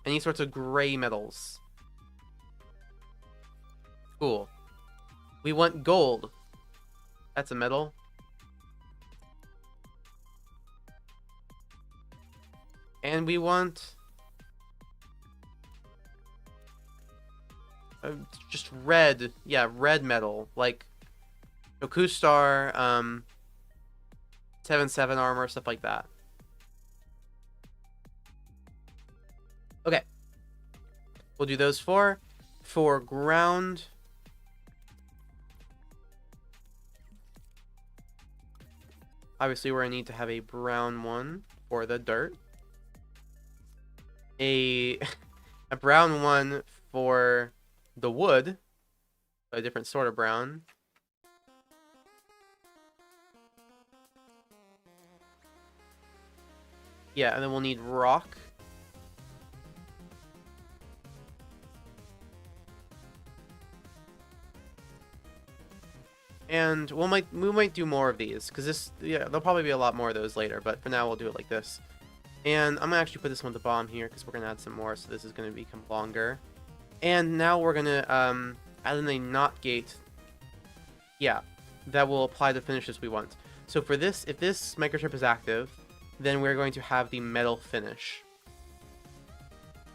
Any sorts of gray metals. Cool. We want gold. That's a metal. And we want... just red. Yeah, red metal. Like Okustar, 7/7 armor, stuff like that. Okay. We'll do those four. For ground... Obviously, we're going to need to have a brown one for the dirt. A brown one for the wood. A different sort of brown. Yeah, and then we'll need rock. And we might do more of these, because this, yeah, there'll probably be a lot more of those later, but for now we'll do it like this. And I'm going to actually put this one at the bottom here, because we're going to add some more, so this is going to become longer. And now we're going to add in a not gate. Yeah, that will apply the finishes we want. So for this, if this microchip is active, then we're going to have the metal finish.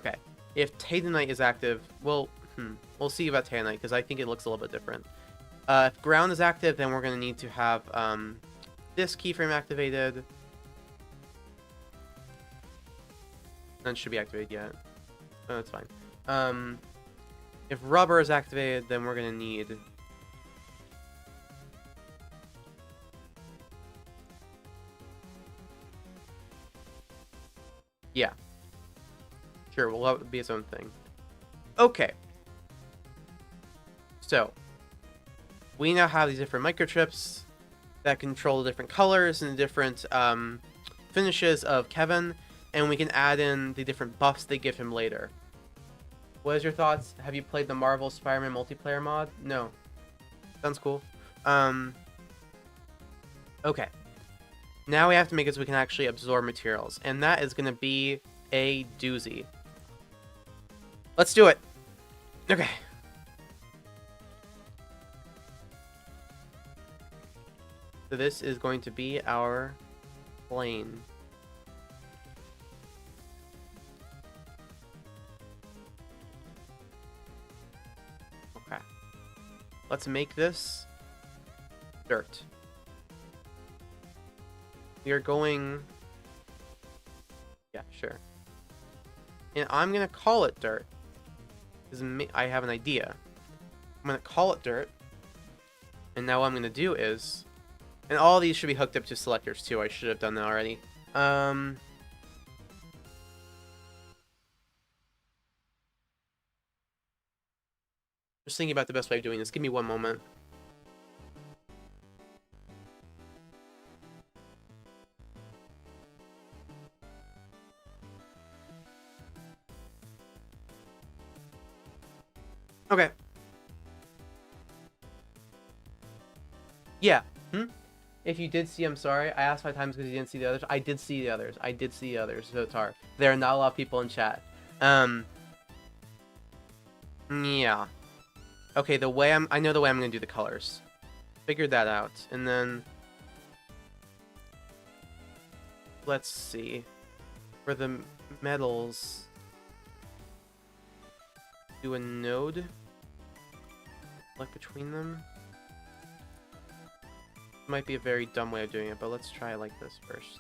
Okay, if Tadenite is active, well, we'll see about Tadenite, because I think it looks a little bit different. If ground is active, then we're going to need to have this keyframe activated. None should be activated yet. Oh, that's fine. If rubber is activated, then we're going to need... Yeah. Sure, we'll let it be its own thing. Okay. So... we now have these different microchips that control the different colors and the different finishes of Kevin, and we can add in the different buffs they give him later. What is your thoughts? Have you played the Marvel Spider-Man multiplayer mod? No. Sounds cool. Okay. Now we have to make it so we can actually absorb materials. And that is going to be a doozy. Let's do it. Okay. So this is going to be our plane. Okay. Let's make this dirt. We are going... Yeah, sure. And I'm going to call it dirt. Because I have an idea. I'm going to call it dirt. And now what I'm going to do is... And all these should be hooked up to selectors too. I should have done that already. Just thinking about the best way of doing this. Give me one moment. Okay. Yeah. If you did see, I'm sorry. I asked 5 times because you didn't see the others. I did see the others. I did see the others. So it's hard. There are not a lot of people in chat. Yeah. Okay, I know the way I'm gonna do the colors. Figured that out. And then let's see. For the metals, do a node. Like between them. Might be a very dumb way of doing it, but let's try it like this first.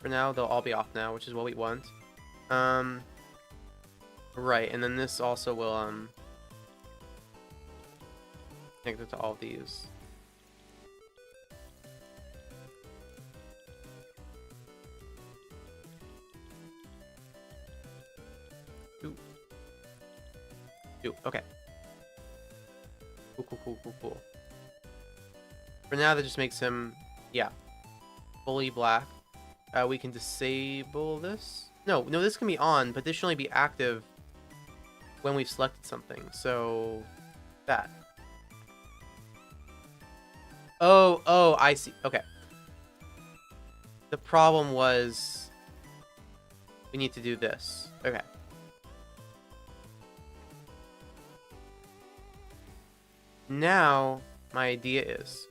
For now, they'll all be off now, which is what we want. Right, and then this also will connect it to all of these. Okay. Cool. For now, that just makes him, yeah, fully black. We can disable this. No, this can be on, but this should only be active when we've selected something. So, that. Oh, I see. Okay. The problem was we need to do this. Okay. Now, my idea is,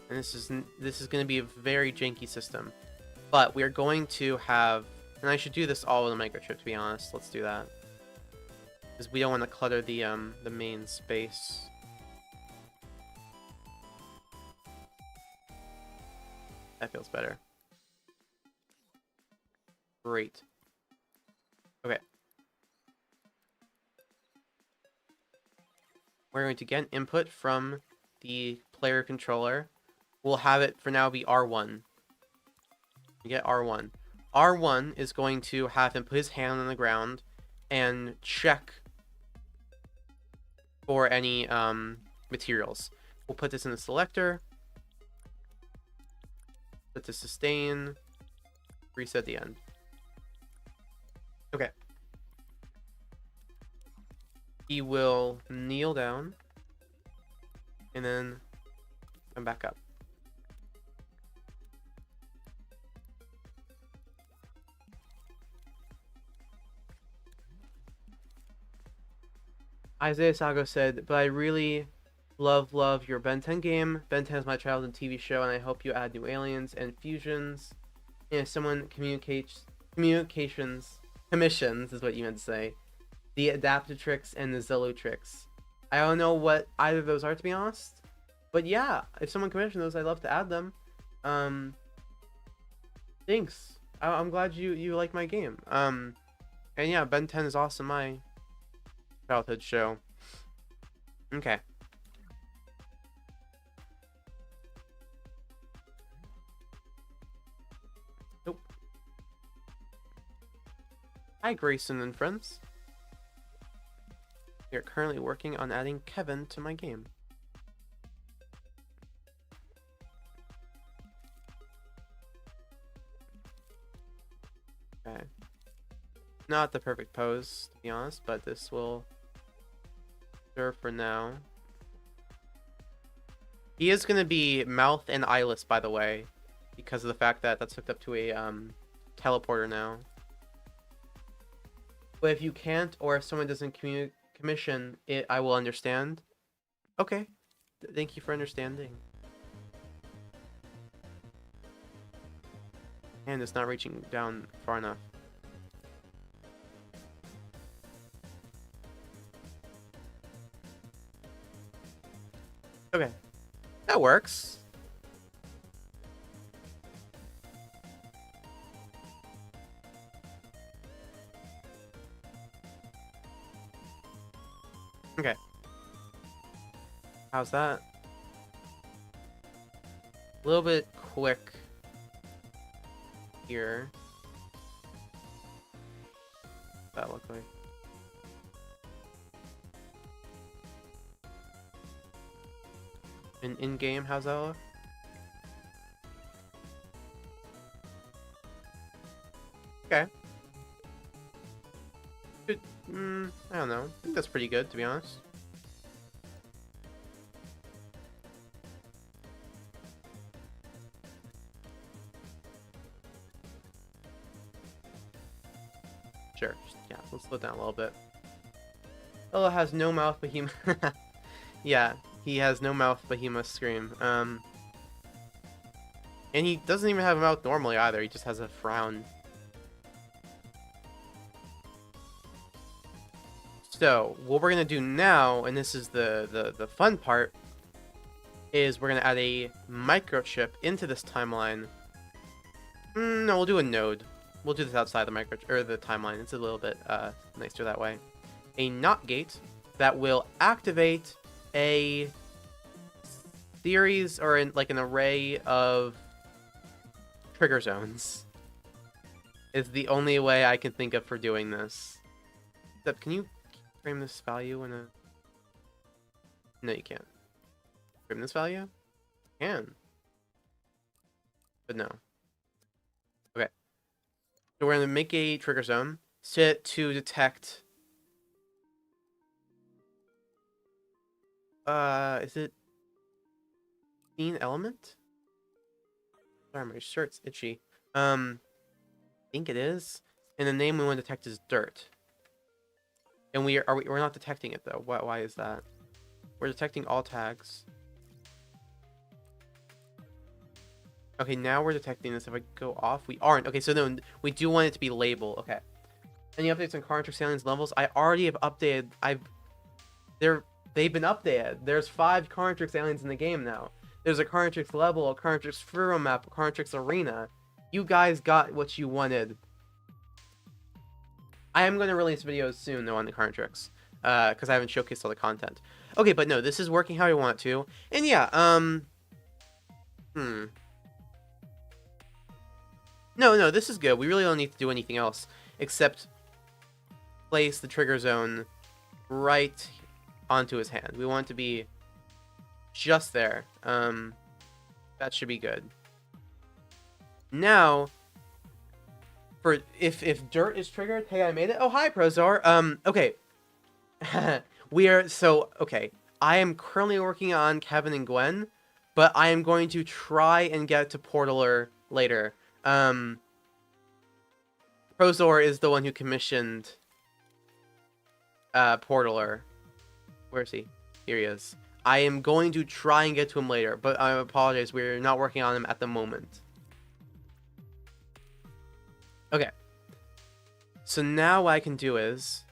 and this is going to be a very janky system, but we're going to have, and I should do this all with a microchip, to be honest. Let's do that, because we don't want to clutter the main space. That feels better. Great. Okay. We're going to get input from the player controller. We'll have it for now be R1. We get R1. R1 is going to have him put his hand on the ground and check for any materials. We'll put this in the selector. Set to sustain. Reset the end. Okay. He will kneel down and then come back up. Isaiah Sago said, but I really love your Ben 10 game. Ben 10 is my childhood TV show, and I hope you add new aliens and fusions. And if someone commissions is what you meant to say. The Adaptatrix and the Zelotrix. I don't know what either of those are, to be honest. But yeah, if someone commissioned those, I'd love to add them. Thanks. I'm glad you like my game. And yeah, Ben 10 is also my childhood show. Okay. Nope. Hi, Grayson and friends. We are currently working on adding Kevin to my game. Okay. Not the perfect pose, to be honest, but this will serve for now. He is going to be mouth and eyeless, by the way, because of the fact that that's hooked up to a teleporter now. But if you can't, or if someone doesn't commission it, I will understand. Okay. Thank you for understanding. And it's not reaching down far enough. Okay. That works. Okay. How's that? A little bit quick here. What's that look like? And in-game, how's that look? Okay. Good. I don't know. I think that's pretty good, to be honest. Sure. Yeah, let's slow down a little bit. Ella has no mouth, but he... yeah, he has no mouth, but he must scream. And he doesn't even have a mouth normally either. He just has a frown. So, what we're going to do now, and this is the fun part, is we're going to add a microchip into this timeline. No, we'll do a node. We'll do this outside the the timeline. It's a little bit nicer that way. A NOT gate that will activate a series or like an array of trigger zones. Is the only way I can think of for doing this. Except, can you frame this value in a... No, you can't. Frame this value? You can. But no. Okay. So we're going to make a trigger zone. Set to detect... is it... Scene element? Sorry, my shirt's itchy. I think it is. And the name we want to detect is dirt. And we're not detecting it though. Why is that? We're detecting all tags. Okay, now we're detecting this. If I go off, we aren't. Okay, so then we do want it to be labeled. Okay. Any updates on Carnatrix aliens levels? I already have updated. They've been updated. There's 5 Carnatrix aliens in the game now. There's a Carnatrix level, a Carnatrix Furo map, a Carnatrix arena. You guys got what you wanted. I am going to release videos soon, though, on the Carnatrix. Because I haven't showcased all the content. Okay, but no, this is working how I want it to. And yeah, No, this is good. We really don't need to do anything else. Except place the trigger zone right onto his hand. We want it to be just there. That should be good. Now... For if dirt is triggered, hey, I made it. Oh, hi, Prozor. Okay. Okay. I am currently working on Kevin and Gwen, but I am going to try and get to Portaler later. Prozor is the one who commissioned Portaler. Where is he? Here he is. I am going to try and get to him later, but I apologize. We're not working on him at the moment. Okay. So now what I can do is...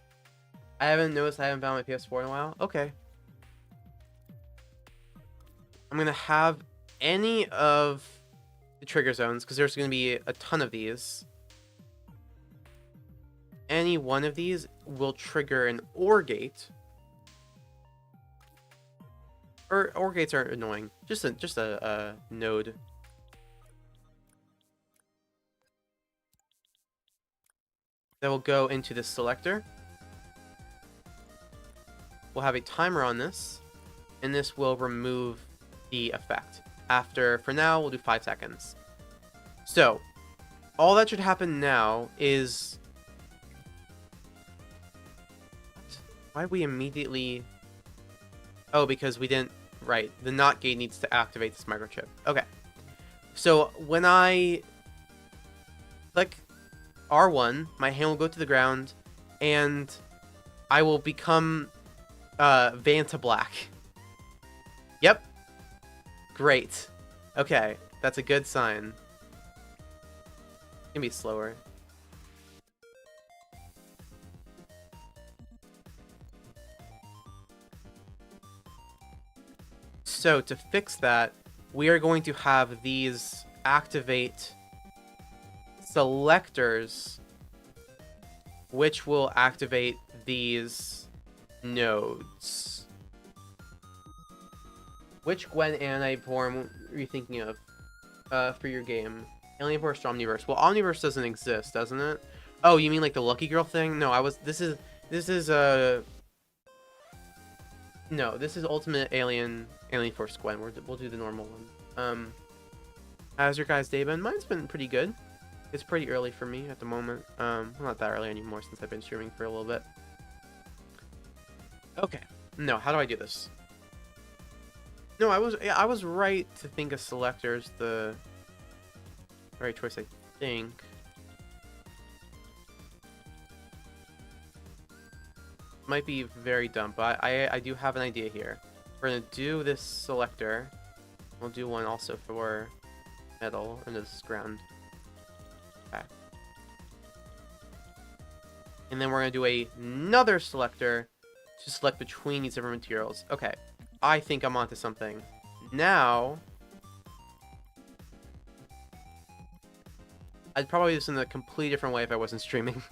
I haven't noticed I haven't found my PS4 in a while. Okay. I'm going to have any of the trigger zones, because there's going to be a ton of these. Any one of these will trigger an OR gate. OR gates are annoying. Just a node. That will go into this selector. We'll have a timer on this, and this will remove the effect. For now, we'll do 5 seconds. So, all that should happen now is Why we immediately... Oh, because we didn't... Right, the NOT gate needs to activate this microchip. Okay. So, when I click R1, my hand will go to the ground, and I will become Vanta Black. Yep. Great. Okay, that's a good sign. It's gonna be slower. So, to fix that, we are going to have these activate selectors, which will activate these nodes. Which Gwen Anodite form are you thinking of for your game? Alien Force or Omniverse? Well, Omniverse doesn't exist, doesn't it? Oh, you mean like the Lucky Girl thing? No, this is no, this is Ultimate Alien Force Gwen. We'll do the normal one. How's your guys' day been? Mine's been pretty good. It's pretty early for me at the moment. Well, not that early anymore since I've been streaming for a little bit. Okay. No, how do I do this? No, I was right to think a selector is the right choice, I think. Might be very dumb, but I do have an idea here. We're gonna do this selector. We'll do one also for metal and this ground. Okay. And then we're gonna do another selector to select between these different materials. Okay. I think I'm onto something. Now, I'd probably do this in a completely different way if I wasn't streaming.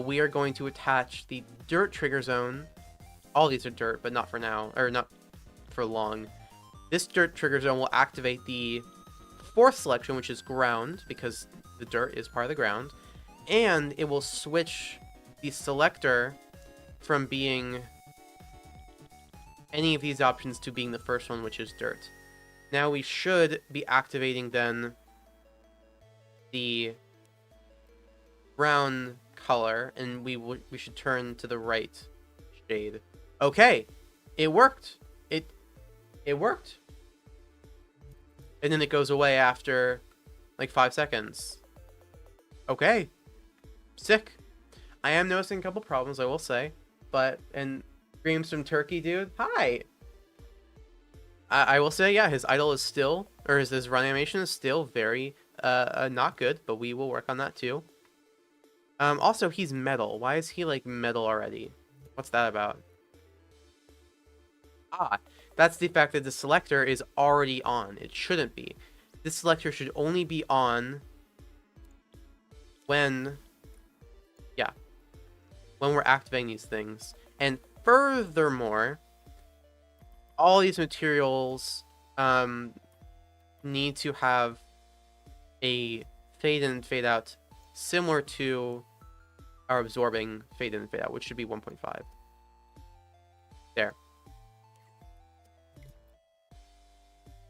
We are going to attach the dirt trigger zone. All these are dirt, but not for now, or not for long. This dirt trigger zone will activate the fourth selection, which is ground, because the dirt is part of the ground. And it will switch the selector from being any of these options to being the first one, which is dirt. Now we should be activating then the brown color, and we should turn to the right shade. Okay, it worked. It worked. And then it goes away after like 5 seconds. Okay, sick. I am noticing a couple problems, I will say, but and Dreams from Turkey, dude. Hi. I will say, yeah, his idle is still, or his run animation is still very not good, but we will work on that too. Also, he's metal. Why is he like metal already? What's that about? Ah, that's the fact that the selector is already on. It shouldn't be. This selector should only be on when, yeah, when we're activating these things. And furthermore, all these materials need to have a fade in and fade out similar to our absorbing fade in and fade out, which should be 1.5. There.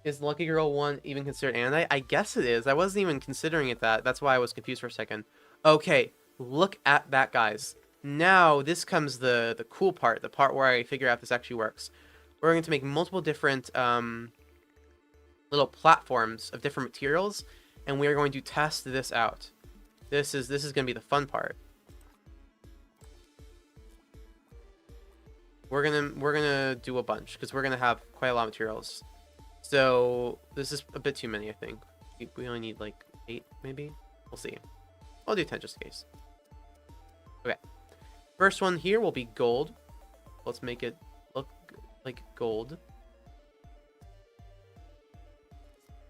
Is Lucky Girl 1 even considered Anodite? I guess it is. I wasn't even considering it that. That's why I was confused for a second. Okay, look at that, guys. Now, this comes the cool part, the part where I figure out if this actually works. We're going to make multiple different little platforms of different materials, and we are going to test this out. This is going to be the fun part. We're gonna do a bunch because we're gonna have quite a lot of materials. So this is a bit too many, I think. We only need like 8, maybe. We'll see. I'll do 10 just in case. Okay. First one here will be gold. Let's make it look like gold.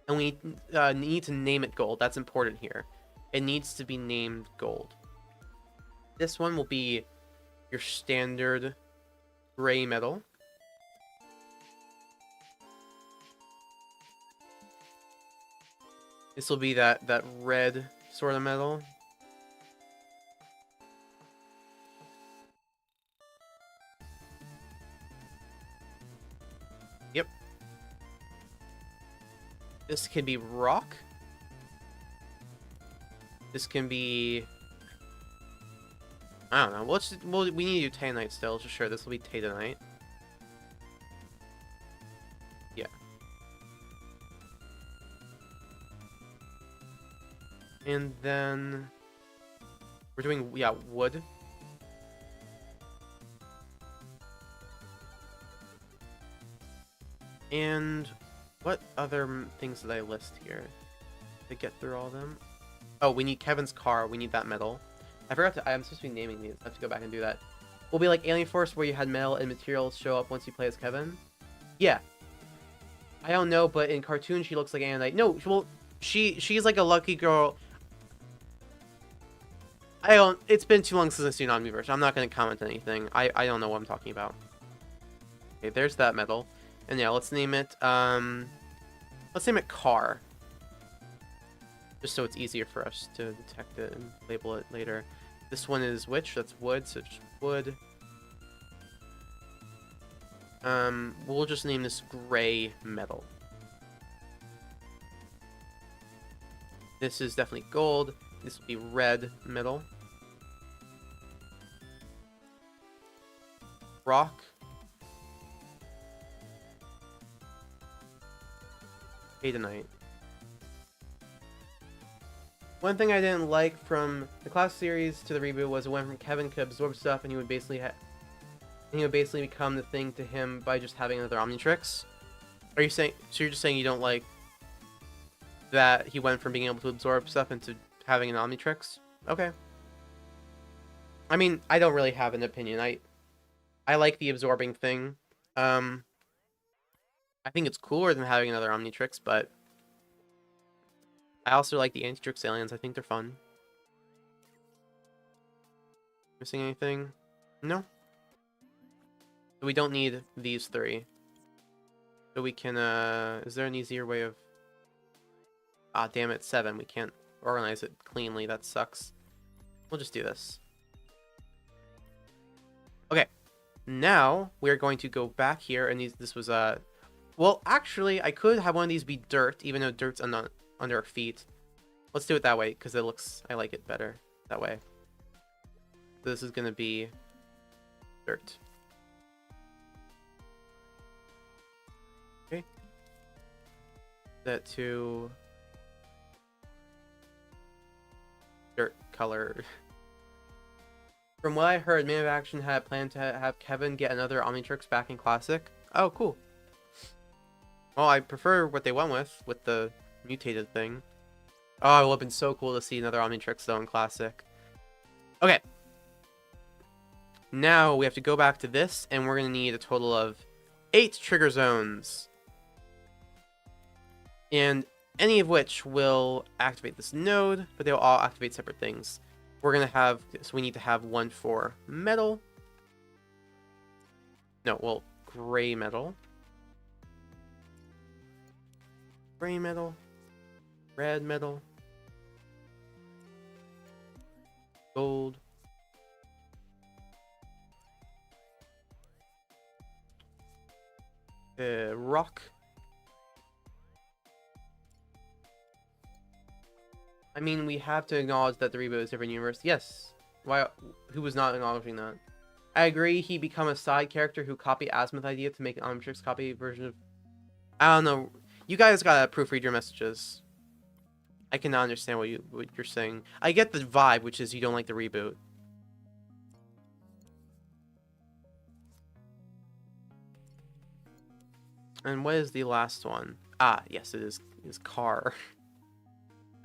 And we need to name it gold. That's important here. It needs to be named gold. This one will be your standard gray metal. This will be that red sort of metal. Yep. This can be rock. This can be I don't know. We need to do Tadenite still. Just sure, this will be Tadenite. Yeah. And then we're doing, yeah, wood. And what other things did I list here to get through all of them? Oh, we need Kevin's car. We need that metal. I forgot to. I'm supposed to be naming these. I have to go back and do that. Will be like Alien Force, where you had metal and materials show up once you play as Kevin. Yeah. I don't know, but in cartoon she looks like Anodite. No, well, she's like a lucky girl. I don't. It's been too long since I've seen Omniverse. I'm not going to comment on anything. I don't know what I'm talking about. Okay, there's that metal. And yeah, let's name it, let's name it car. Just so it's easier for us to detect it and label it later. This one is which? That's wood, so just wood. We'll just name this gray metal. This is definitely gold. This will be red metal. Rock. Tadenite. One thing I didn't like from the class series to the reboot was it went from Kevin could absorb stuff and he would basically become the thing to him by just having another Omnitrix. Are you saying, so you're just saying you don't like that he went from being able to absorb stuff into having an Omnitrix? Okay. I mean, I don't really have an opinion. I like the absorbing thing. I think it's cooler than having another Omnitrix, but I also like the Antitrix aliens. I think they're fun. Missing anything? No? So we don't need these three. So we can, is there an easier way of... Ah, damn it, 7. We can't organize it cleanly. That sucks. We'll just do this. Okay. Now, we're going to go back here, and this was, well, actually, I could have one of these be dirt, even though dirt's under our feet. Let's do it that way, because I like it better that way. So this is going to be dirt. Okay. That to dirt color. From what I heard, Man of Action had planned to have Kevin get another Omnitrix back in Classic. Oh, cool. Well, I prefer what they went with the mutated thing. Oh, it would have been so cool to see another Omnitrix though in Classic. Okay. Now we have to go back to this, and we're going to need a total of 8 trigger zones. And any of which will activate this node, but they'll all activate separate things. We're going to have, so we need to have one for metal. No, well, gray metal. Gray metal. Red metal. Gold. Rock. I mean, we have to acknowledge that the reboot is a different universe. Yes. Why? Who was not acknowledging that? I agree. He become a side character who copied Azimuth idea to make an Omnitrix copy version of. I don't know. You guys gotta proofread your messages. I cannot understand what you're saying. I get the vibe, which is you don't like the reboot. And what is the last one? Ah, yes, it is car.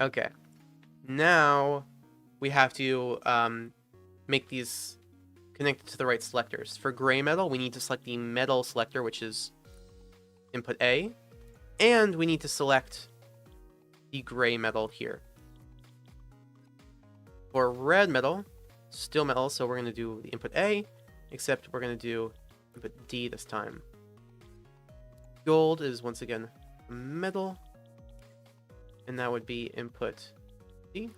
Okay. Now we have to make these connected to the right selectors. For gray metal, we need to select the metal selector, which is input A, and we need to select the gray metal here. For red metal, still metal, so we're going to do the input A, except we're going to do input D this time. Gold is once again metal, and that would be input D.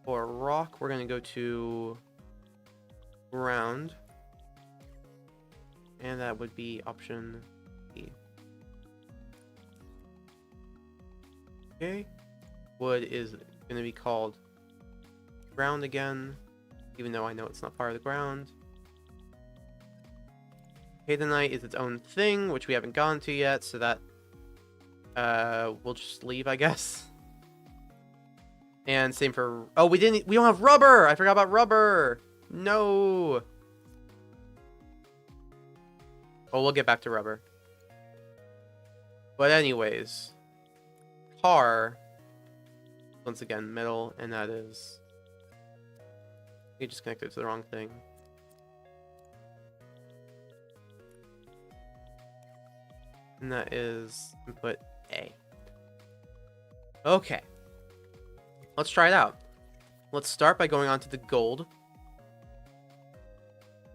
For rock, we're going to go to ground, and that would be option E. Okay, wood is going to be called ground again, even though I know it's not part of the ground. Tadenite is its own thing, which we haven't gone to yet, so that we'll just leave, I guess. And same for... Oh, we don't have rubber! I forgot about rubber! No! Well, we'll get back to rubber. But anyways, car, once again, metal, and that is... You just connected to the wrong thing. And that is input A. Okay. Let's try it out. Let's start by going on to the gold.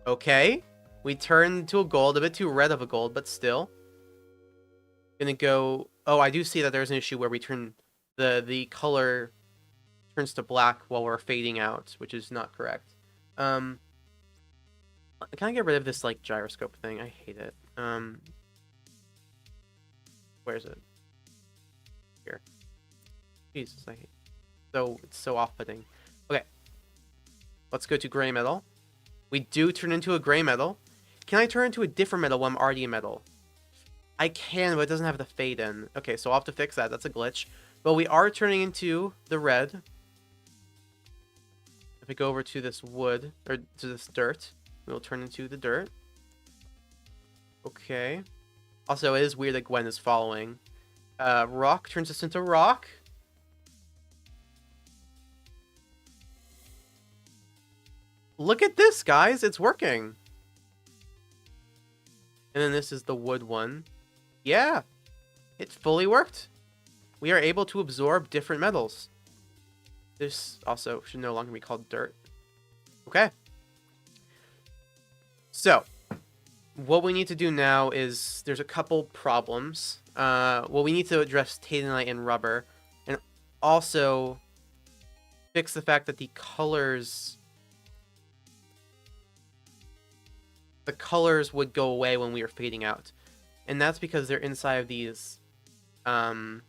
Okay. We turned to a gold, a bit too red of a gold, but still. Gonna go... Oh, I do see that there's an issue where we turn... The color turns to black while we're fading out, which is not correct. Can I get rid of this, like, gyroscope thing? I hate it. Where is it? Here. Jesus, I hate it. So, it's so off-putting. Okay. Let's go to gray metal. We do turn into a gray metal. Can I turn into a different metal when I'm already a metal? I can, but it doesn't have the fade in. Okay, so I'll have to fix that. That's a glitch. But we are turning into the red. If we go over to this wood, or to this dirt, we'll turn into the dirt. Okay. Also, it is weird that Gwen is following. Rock turns us into rock. Look at this, guys. It's working. And then this is the wood one. Yeah. It fully worked. We are able to absorb different metals. This also should no longer be called dirt. Okay. So, what we need to do now is, there's a couple problems. Well, we need to address Tadenite and rubber, and also fix the fact that the colors would go away when we were fading out. And that's because they're inside of these keyframes,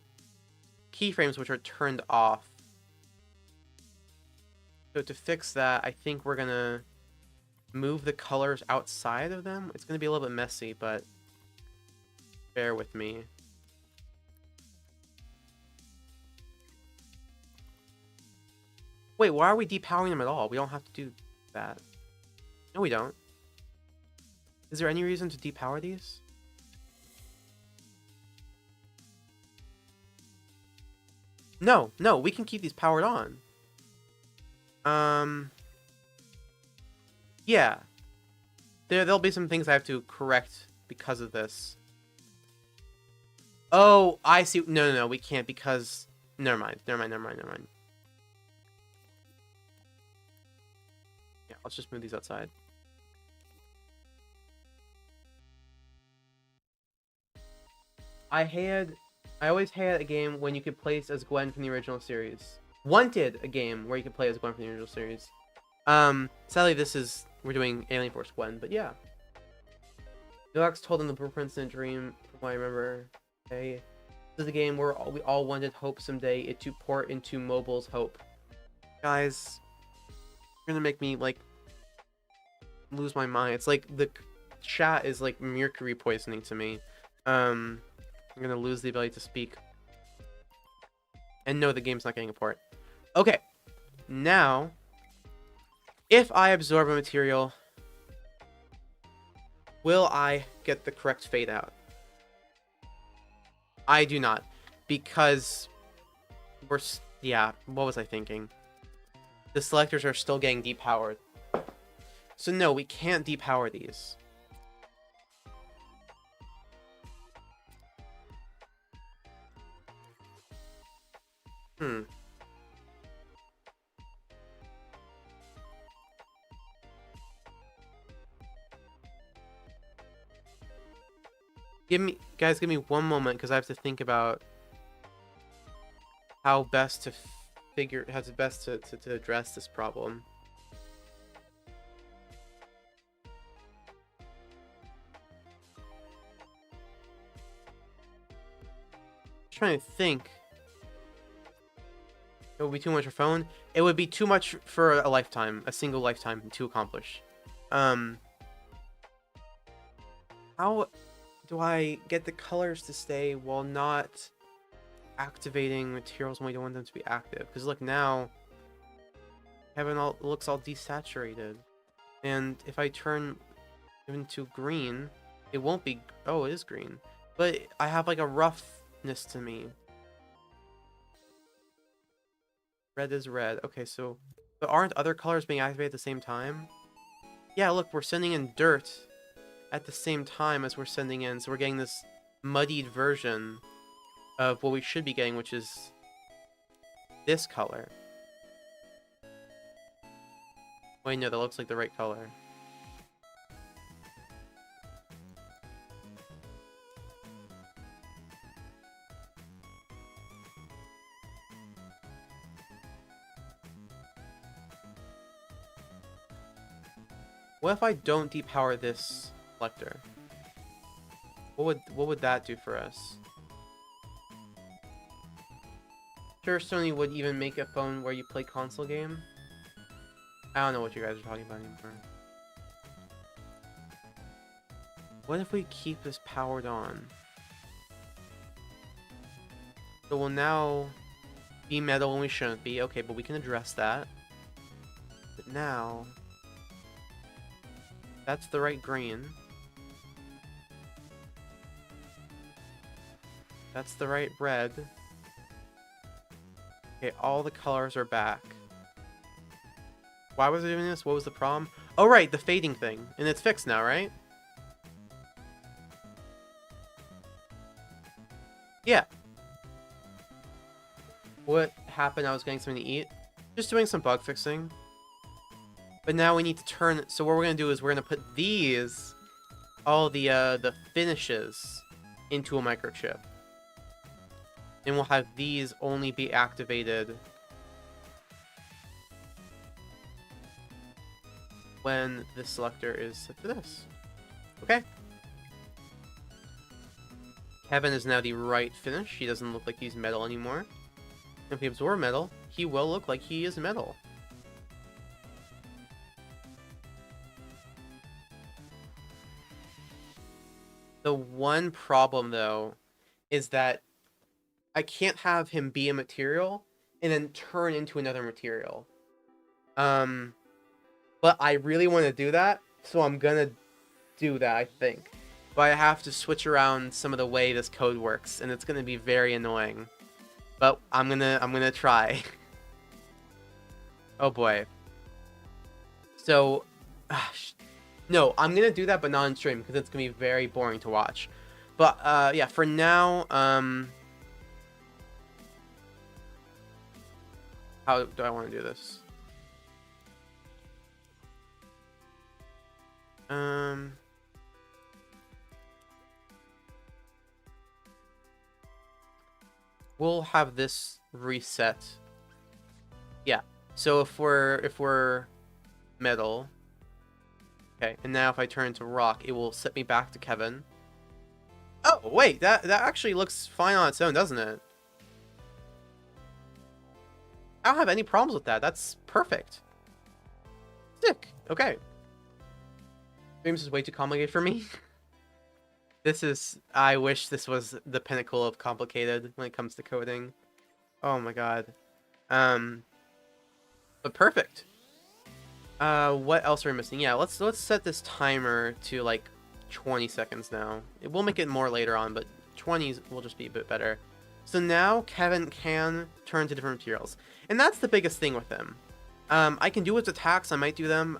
which are turned off. So to fix that, I think we're going to move the colors outside of them. It's going to be a little bit messy, but bear with me. Wait, why are we depowering them at all? We don't have to do that. No, we don't. Is there any reason to depower these? No, we can keep these powered on. Yeah. There'll be some things I have to correct because of this. Oh, I see. No, we can't because... Never mind. Yeah, let's just move these outside. I always had a game when you could play as Gwen from the original series. Wanted a game where you could play as Gwen from the original series. Sadly, we're doing Alien Force Gwen, but yeah. Deluxe told him the blueprints in a dream, from what I remember. Okay. This is a game where we all wanted hope someday it to port into mobile's hope. Guys, you're gonna make me, like, lose my mind. It's like the chat is like mercury poisoning to me. I'm gonna lose the ability to speak. And no, the game's not getting a port. Okay. Now, if I absorb a material, will I get the correct fade out? I do not. Because yeah, what was I thinking? The selectors are still getting depowered. So no, we can't depower these. Guys, give me one moment because I have to think about how best to address this problem. Trying to think. It would be too much for phone. It would be too much for a lifetime, a single lifetime to accomplish. Um, how do I get the colors to stay while not activating materials when we don't want them to be active? Because look, now heaven all looks all desaturated, and if I turn into green, it won't be. Oh, it is green, but I have like a roughness to me. Red is red. Okay, so but aren't other colors being activated at the same time? Yeah, look, we're sending in dirt at the same time as we're sending in, so we're getting this muddied version of what we should be getting, which is this color. Wait, no, that looks like the right color. What if I don't depower this selector? What would that do for us? Sure, Sony would even make a phone where you play console game. I don't know what you guys are talking about anymore. What if we keep this powered on? So we'll now be metal when we shouldn't be. Okay, but we can address that. But now, that's the right green. That's the right red. Okay, all the colors are back. Why was I doing this? What was the problem? Oh, right, the fading thing. And it's fixed now, right? Yeah. What happened? I was getting something to eat. Just doing some bug fixing. But now we need to turn... So what we're going to do is we're going to put these... all the finishes into a microchip. And we'll have these only be activated when the selector is set for this. Okay. Kevin is now the right finish. He doesn't look like he's metal anymore. If we absorb metal, he will look like he is metal. The one problem, though, is that I can't have him be a material and then turn into another material. But I really want to do that, so I'm gonna do that, I think. But I have to switch around some of the way this code works, and it's gonna be very annoying. But I'm gonna try. Oh boy. So, no, I'm gonna do that, but not on stream because it's gonna be very boring to watch. But yeah, for now, how do I want to do this? We'll have this reset. Yeah. So if we're metal, okay, and now if I turn into rock, it will set me back to Kevin. Oh wait, that actually looks fine on its own, doesn't it? I don't have any problems with that. That's perfect. Sick. Okay. Maybe this is way too complicated for me. This is... I wish this was the pinnacle of complicated when it comes to coding. Oh my god. But perfect. What else are we missing? Yeah, let's set this timer to like 20 seconds now. It will make it more later on, but 20 will just be a bit better. So now Kevin can turn to different materials. And that's the biggest thing with him. I can do his attacks, I might do them.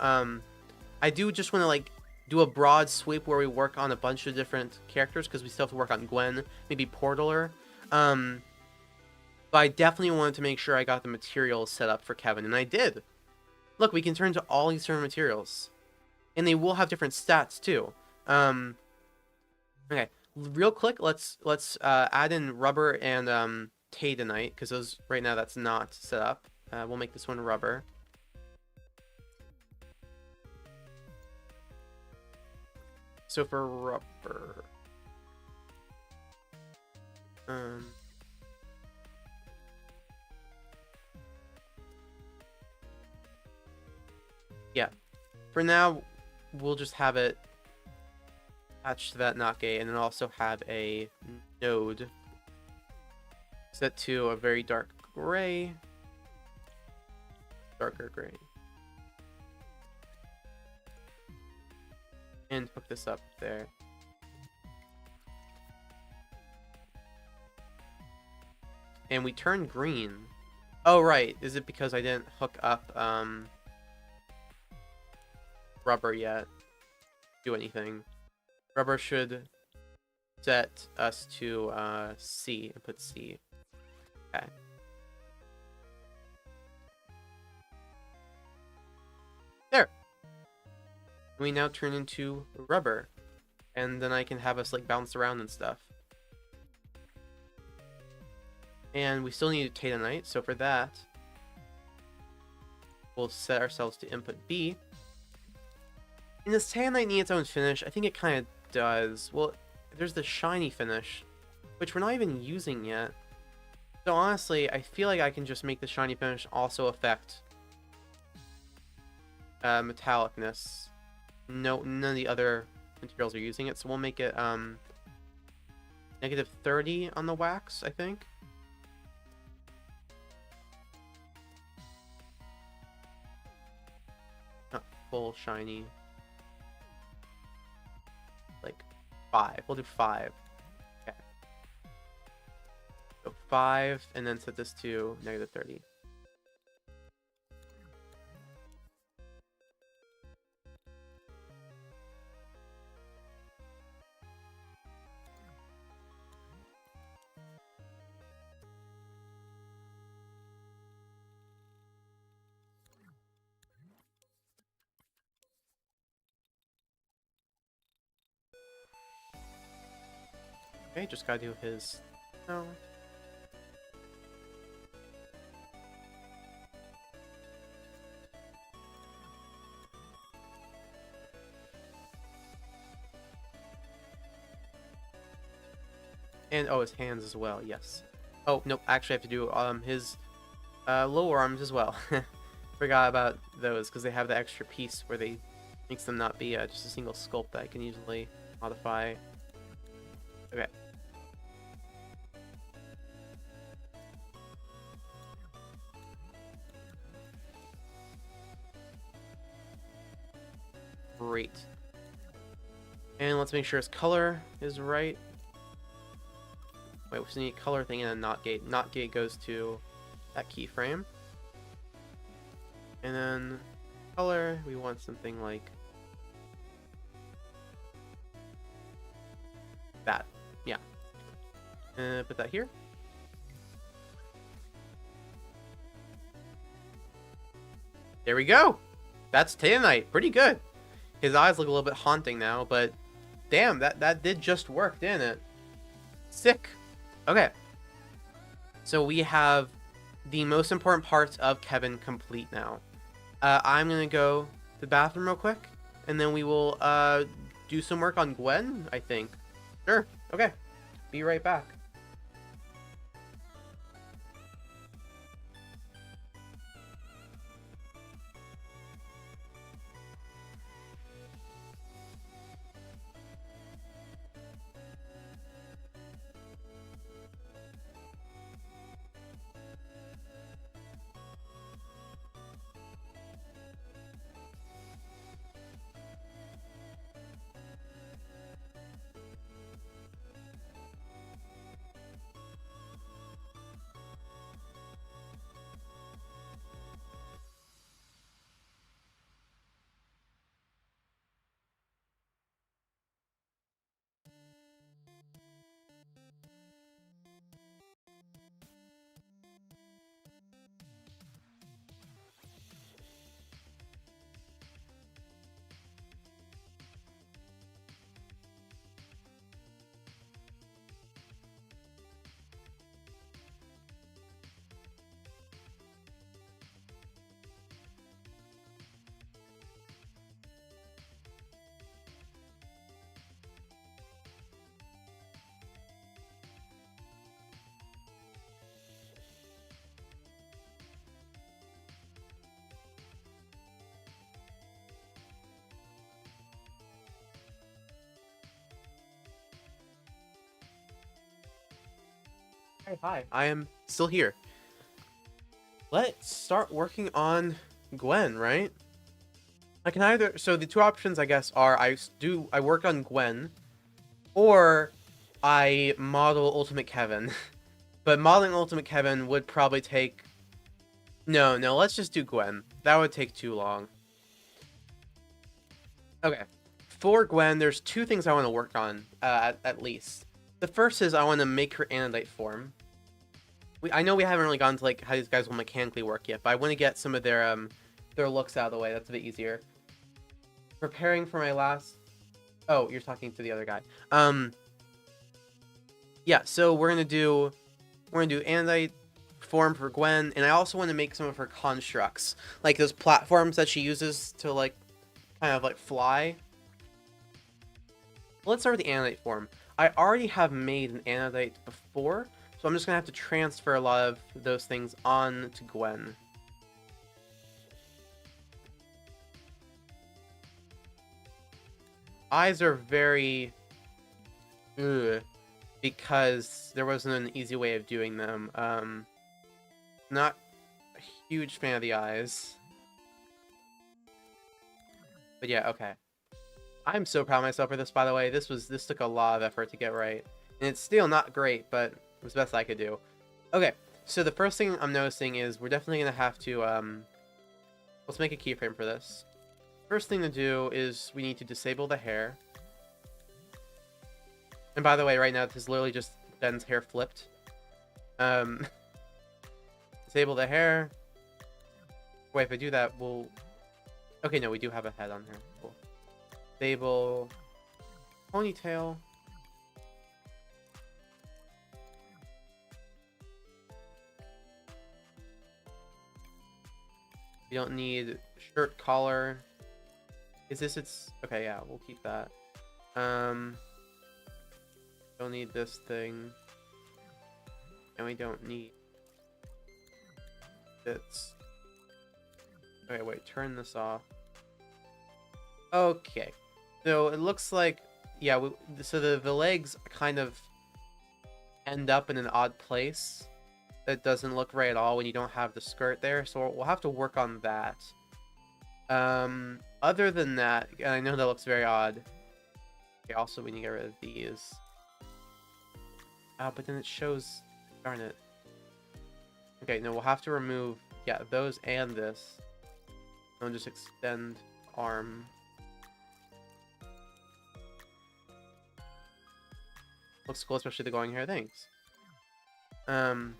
I do just want to like do a broad sweep where we work on a bunch of different characters, because we still have to work on Gwen, maybe Portaler. But I definitely wanted to make sure I got the materials set up for Kevin, and I did. Look, we can turn to all these different materials. And they will have different stats, too. Okay, real quick, let's add in rubber and Tadenite, because those, right now, that's not set up. We'll make this one rubber. So for rubber, Yeah. For now, we'll just have it attached to that NOT gate, and then also have a node set to a very dark gray. Darker gray. And hook this up there. And we turn green. Oh, right. Is it because I didn't hook up rubber yet? Do anything. Rubber should set us to C and put C. Okay. There. We now turn into rubber. And then I can have us like bounce around and stuff. And we still need Tadenite, so for that, we'll set ourselves to input B. And does Tadenite need its own finish? I think it kind of does. Well, there's the shiny finish, which we're not even using yet. So honestly, I feel like I can just make the shiny finish also affect metallicness. No, none of the other materials are using it, so we'll make it negative 30 on the wax, I think. Not full shiny. Like 5. We'll do 5. Okay. So 5, and then set this to negative 30. Okay, just gotta do his... No. And, oh, his hands as well, yes. Oh, nope, actually I have to do his lower arms as well. Forgot about those, because they have the extra piece where they... makes them not be just a single sculpt that I can easily modify. Okay. Great. And let's make sure his color is right. Wait, we still need a color thing and a NOT gate. NOT gate goes to that keyframe. And then color, we want something like that. Yeah. Put that here. There we go. That's Tadenite. Pretty good. His eyes look a little bit haunting now, but damn, that did just work, didn't it? Sick. Okay. So we have the most important parts of Kevin complete now. I'm going to go to the bathroom real quick, and then we will do some work on Gwen, I think. Sure. Okay. Be right back. Hi, I am still here. Let's start working on Gwen, right? I can either, so the two options I guess are I work on Gwen, or I model Ultimate Kevin. But modeling Ultimate Kevin would probably take, no, let's just do Gwen. That would take too long. Okay, for Gwen, there's two things I want to work on, at least. The first is I want to make her Anodite form. I know we haven't really gotten to like how these guys will mechanically work yet, but I want to get some of their looks out of the way. That's a bit easier. Preparing for my last. Oh, you're talking to the other guy. Yeah. So we're gonna do Anodite form for Gwen, and I also want to make some of her constructs, like those platforms that she uses to like kind of like fly. Let's start with the Anodite form. I already have made an Anodite before, so I'm just gonna have to transfer a lot of those things on to Gwen. Eyes are very... Ugh, because there wasn't an easy way of doing them. Not a huge fan of the eyes. But yeah, okay. I'm so proud of myself for this, by the way. This took a lot of effort to get right. And it's still not great, but it was the best I could do. Okay, so the first thing I'm noticing is we're definitely going to have to... let's make a keyframe for this. First thing to do is we need to disable the hair. And by the way, right now, this is literally just Ben's hair flipped. Disable the hair. Wait, if I do that, we'll... Okay, no, we do have a head on here. Cool. Disable... Ponytail. We don't need shirt collar. Is this its... Okay, yeah, we'll keep that. Don't need this thing. And we don't need this. Okay, wait, turn this off. Okay. So it looks like, yeah, so the legs kind of end up in an odd place. That doesn't look right at all when you don't have the skirt there. So we'll have to work on that. Other than that, and I know that looks very odd. Okay, also we need to get rid of these. But then it shows, darn it. Okay, no, we'll have to remove, yeah, those and this. And just extend arm. Looks cool, especially the glowing hair. Thanks. And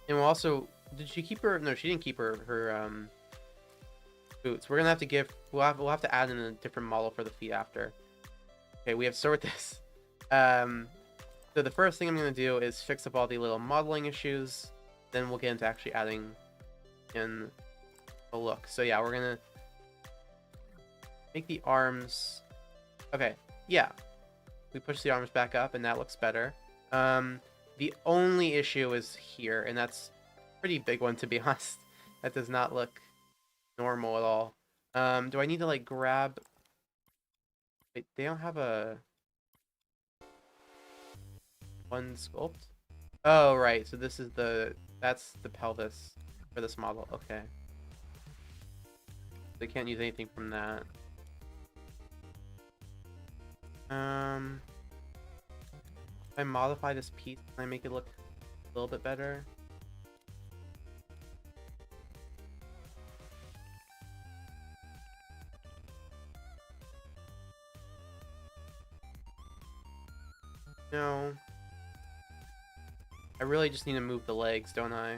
we'll also, did she keep her? No, she didn't keep her boots. We're gonna have to give. We'll have to add in a different model for the feet after. Okay, we have to sort this. So the first thing I'm gonna do is fix up all the little modeling issues. Then we'll get into actually adding in a look. So yeah, we're gonna make the arms. Okay, yeah. We push the arms back up, and that looks better. The only issue is here, and that's a pretty big one, to be honest. That does not look normal at all. Do I need to, like, grab... Wait, they don't have a... one sculpt? Oh, right, so this is the... That's the pelvis for this model. Okay. They can't use anything from that. If I modify this piece, can I make it look a little bit better? No. I really just need to move the legs, don't I?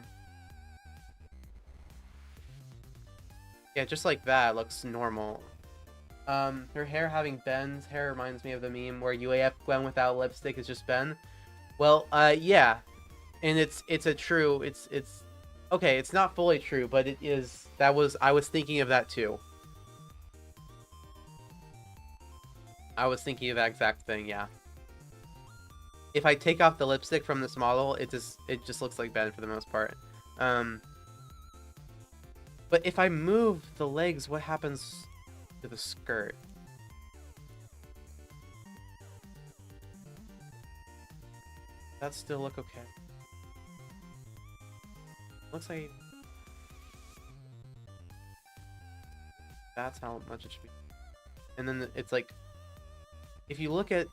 Yeah, just like that looks normal. Her hair having Ben's hair reminds me of the meme where UAF Gwen without lipstick is just Ben. Well, yeah. And it's a true, it's okay, it's not fully true, but it is, I was thinking of that too. I was thinking of that exact thing, yeah. If I take off the lipstick from this model, it just looks like Ben for the most part. But if I move the legs, what happens to the skirt? That still look okay? Looks like that's how much it should be. And then it's like, if you look at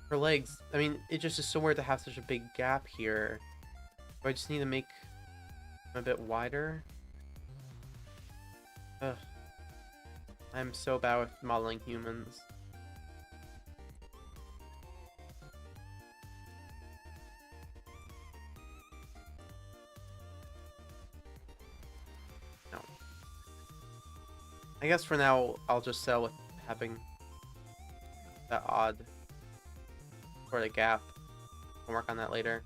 her legs, I mean, it just is so weird to have such a big gap here. Do I just need to make them a bit wider? Ugh. I'm so bad with modeling humans. No. I guess for now, I'll just settle with having that odd sort of gap. I'll work on that later.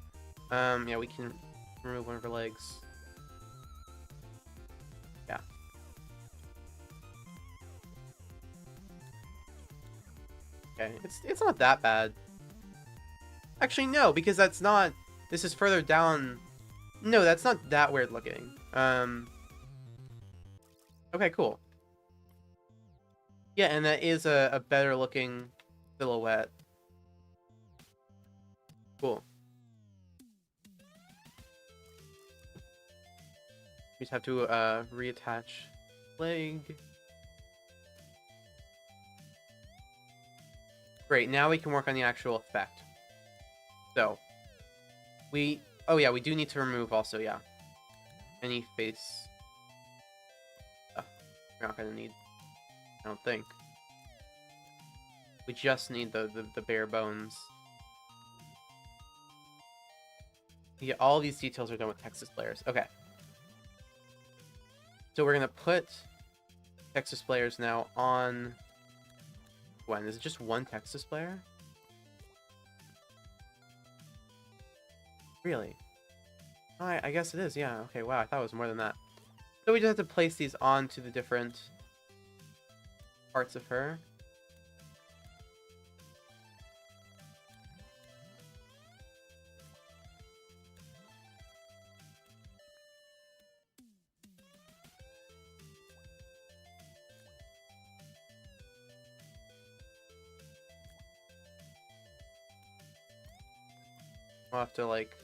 Yeah, we can remove one of her legs. Yeah. Okay, it's not that bad. Actually, no, because that's not... This is further down... No, that's not that weird looking. Okay, cool. Yeah, and that is a better looking silhouette. Cool. We just have to reattach leg. Great, now we can work on the actual effect. So, oh yeah, we do need to remove also, yeah, any face stuff. We're not gonna need, I don't think. We just need the bare bones. Yeah, all these details are done with text displayers. Okay. So we're gonna put text displayers now on Gwen. Is it just one text displayer? Really? Oh, I guess it is, yeah. Okay, wow, I thought it was more than that. So we just have to place these onto the different parts of her. I'll have to, like,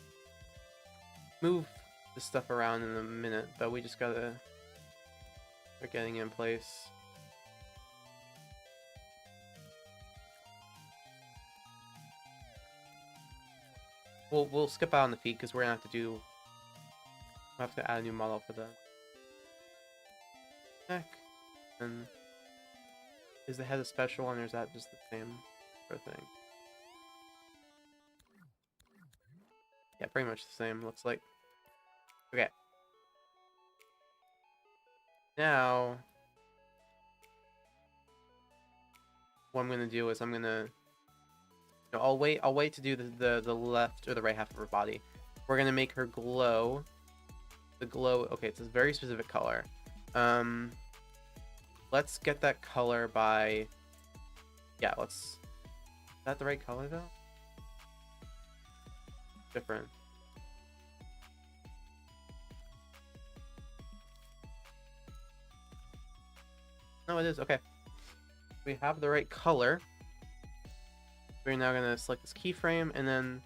move this stuff around in a minute, but we just gotta start getting it in place. We'll skip out on the feet because we're gonna we'll have to add a new model for the neck. And is the head a special one, or is that just the same sort of thing? Yeah, pretty much the same, looks like. Okay. Now, what I'm gonna do is I'm gonna... No, I'll wait to do the left or the right half of her body. We're gonna make her glow. The glow... Okay, it's a very specific color. Let's get that color by... Yeah, let's... Is that the right color, though? Different. No, it is. Okay. We have the right color. We're now going to select this keyframe and then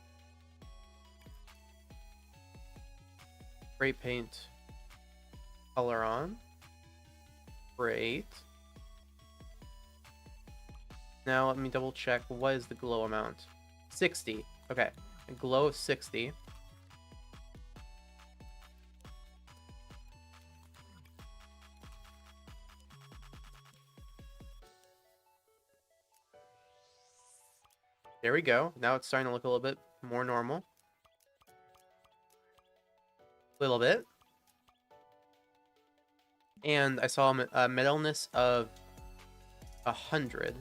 spray paint color on. Great. Now let me double check. What is the glow amount? 60. Okay. A glow of 60. There we go. Now it's starting to look a little bit more normal. A little bit. And I saw a metalness of 100.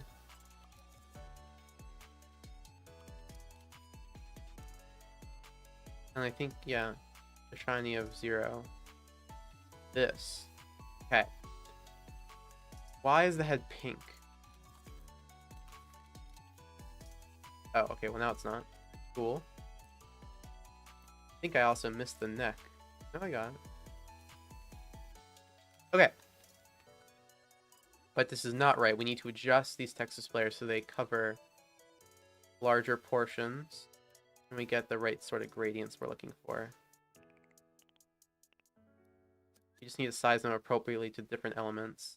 And I think, yeah, a shiny of 0. This. Okay. Why is the head pink? Oh, okay, well now it's not. Cool. I think I also missed the neck. No, I got it. Okay. But this is not right. We need to adjust these text displayers so they cover larger portions. And we get the right sort of gradients we're looking for. You just need to size them appropriately to different elements.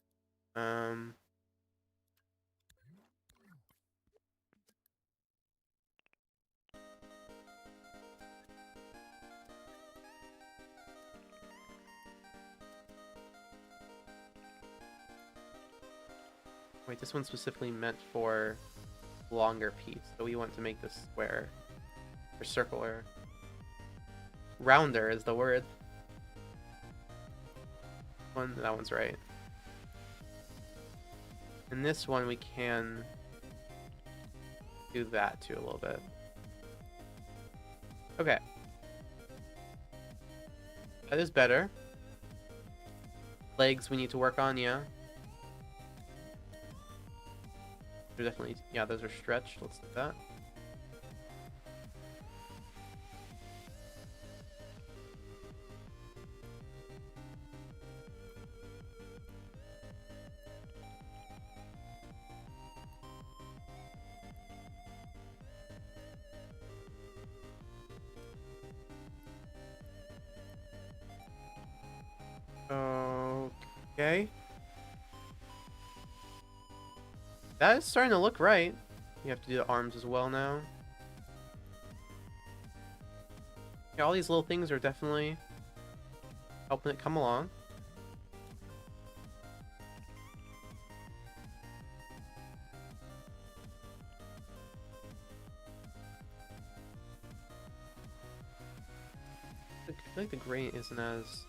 Wait, this one's specifically meant for longer piece, so we want to make this square or circular. Rounder is the word. That one's right. And this one we can do that too a little bit. Okay. That is better. Legs we need to work on, yeah. They're definitely, yeah, those are stretched. Let's do that. Okay. That is starting to look right. You have to do the arms as well now. Yeah, all these little things are definitely helping it come along. I feel like the gradient isn't as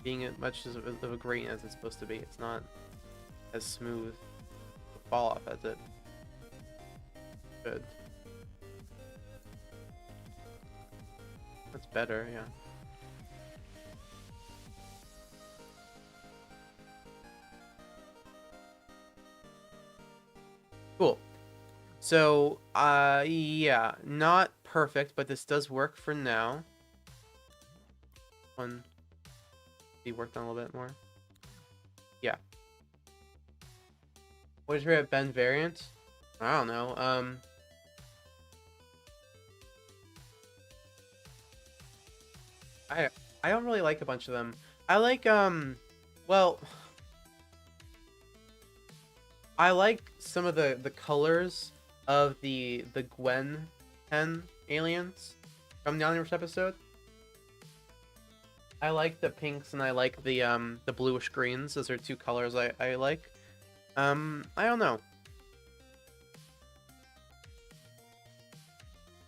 being as much of a gradient as it's supposed to be. It's not as smooth to fall off as it should. That's better, yeah. Cool. So, yeah, not perfect, but this does work for now. One be worked on a little bit more. Yeah. What is your favorite bend variant? I don't know. I don't really like a bunch of them. I like well, I like some of the colors of the Gwen 10 aliens from the Omniverse episode. I like the pinks and I like the bluish greens. Those are two colors I like. I don't know.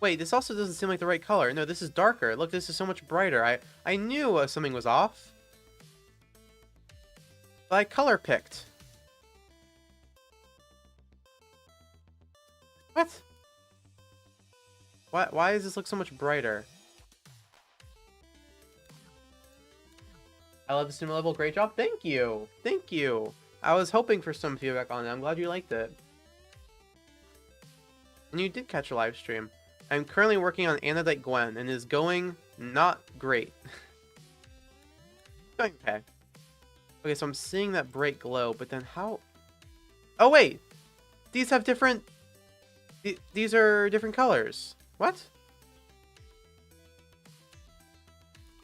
Wait, this also doesn't seem like the right color. No, this is darker. Look, this is so much brighter. I knew something was off. But I color picked. What? Why does this look so much brighter? I love the Sumo level. Great job. Thank you. Thank you. I was hoping for some feedback on it. I'm glad you liked it. And you did catch a live stream. I'm currently working on Anodite Gwen and is going not great. Going okay. Okay, so I'm seeing that bright glow, but then how... Oh, wait! These have different... These are different colors. What?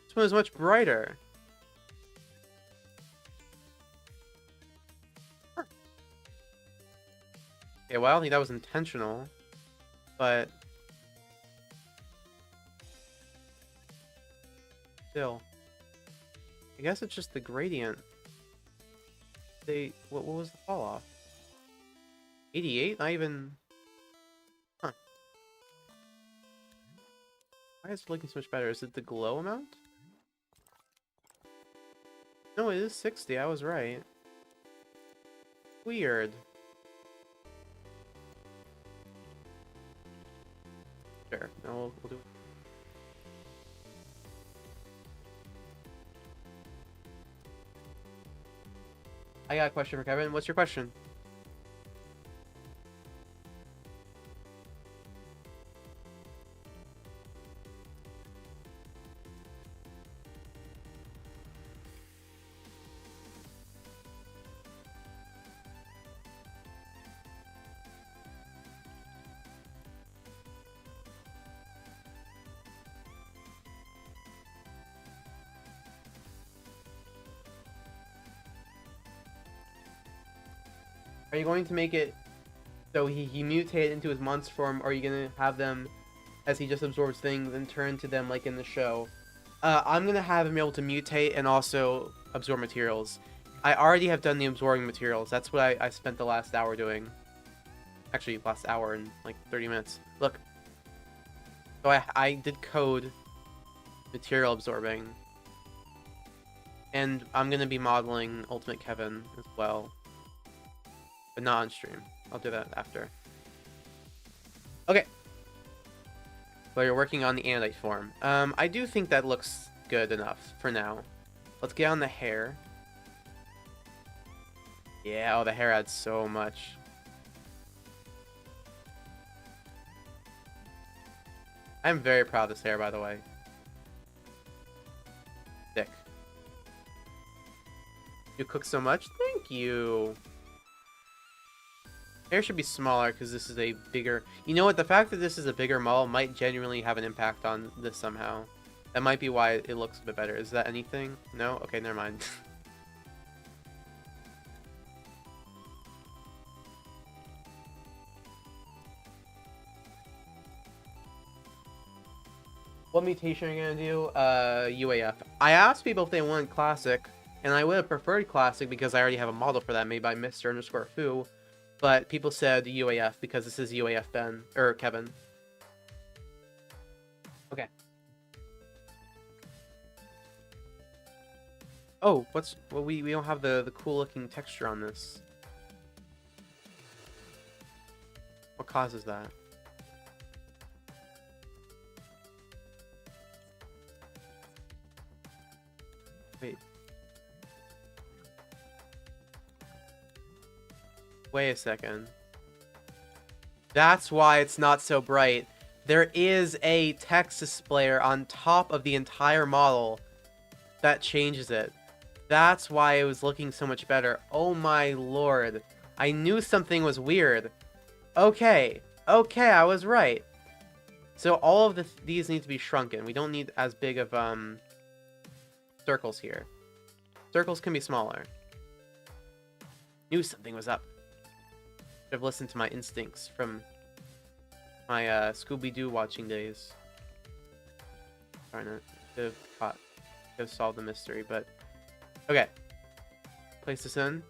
This one is much brighter. Okay, well, I don't think that was intentional, but... Still. I guess it's just the gradient. What was the fall off? 88? Not even... Huh. Why is it looking so much better? Is it the glow amount? No, it is 60. I was right. Weird. Sure. No, we'll do it. I got a question for Kevin. What's your question? Are you going to make it so he mutated into his monster form, or are you going to have them as he just absorbs things and turn to them like in the show? I'm going to have him able to mutate and also absorb materials. I already have done the absorbing materials. That's what I spent the last hour doing. Actually, last hour and like 30 minutes. Look. So I did code material absorbing. And I'm going to be modeling Ultimate Kevin as well. But not on stream. I'll do that after. Okay. But you're working on the Anodite form. I do think that looks good enough for now. Let's get on the hair. Yeah, oh, the hair adds so much. I'm very proud of this hair, by the way. Thick. You cook so much? Thank you. Hair should be smaller because this is a bigger... You know what? The fact that this is a bigger model might genuinely have an impact on this somehow. That might be why it looks a bit better. Is that anything? No? Okay, never mind. What mutation are you going to do? UAF. I asked people if they wanted Classic, and I would have preferred Classic because I already have a model for that made by Mr_Foo. But people said UAF because this is UAF Ben, or Kevin. Okay. Oh, well, we don't have the cool looking texture on this. What causes that? Wait. Wait a second. That's why it's not so bright. There is a text displayer on top of the entire model that changes it. That's why it was looking so much better. Oh my lord. I knew something was weird. Okay. Okay, I was right. So all of these need to be shrunken. We don't need as big of circles here. Circles can be smaller. Knew something was up. Should have listened to my instincts from my Scooby-Doo watching days. Darn it. Could have solved the mystery, but okay. Place this in.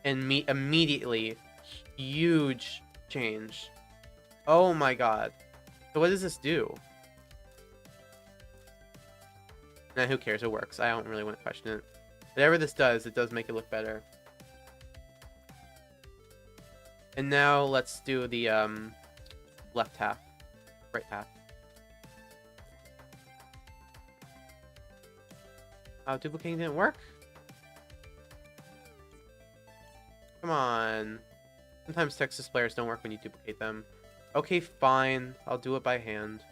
And immediately huge change. Oh my god. So what does this do? Nah, who cares? It works. I don't really want to question it. Whatever this does, it does make it look better. And now let's do the left half. Right half. Oh, duplicating didn't work? Come on. Sometimes text displayers don't work when you duplicate them. Okay, fine. I'll do it by hand.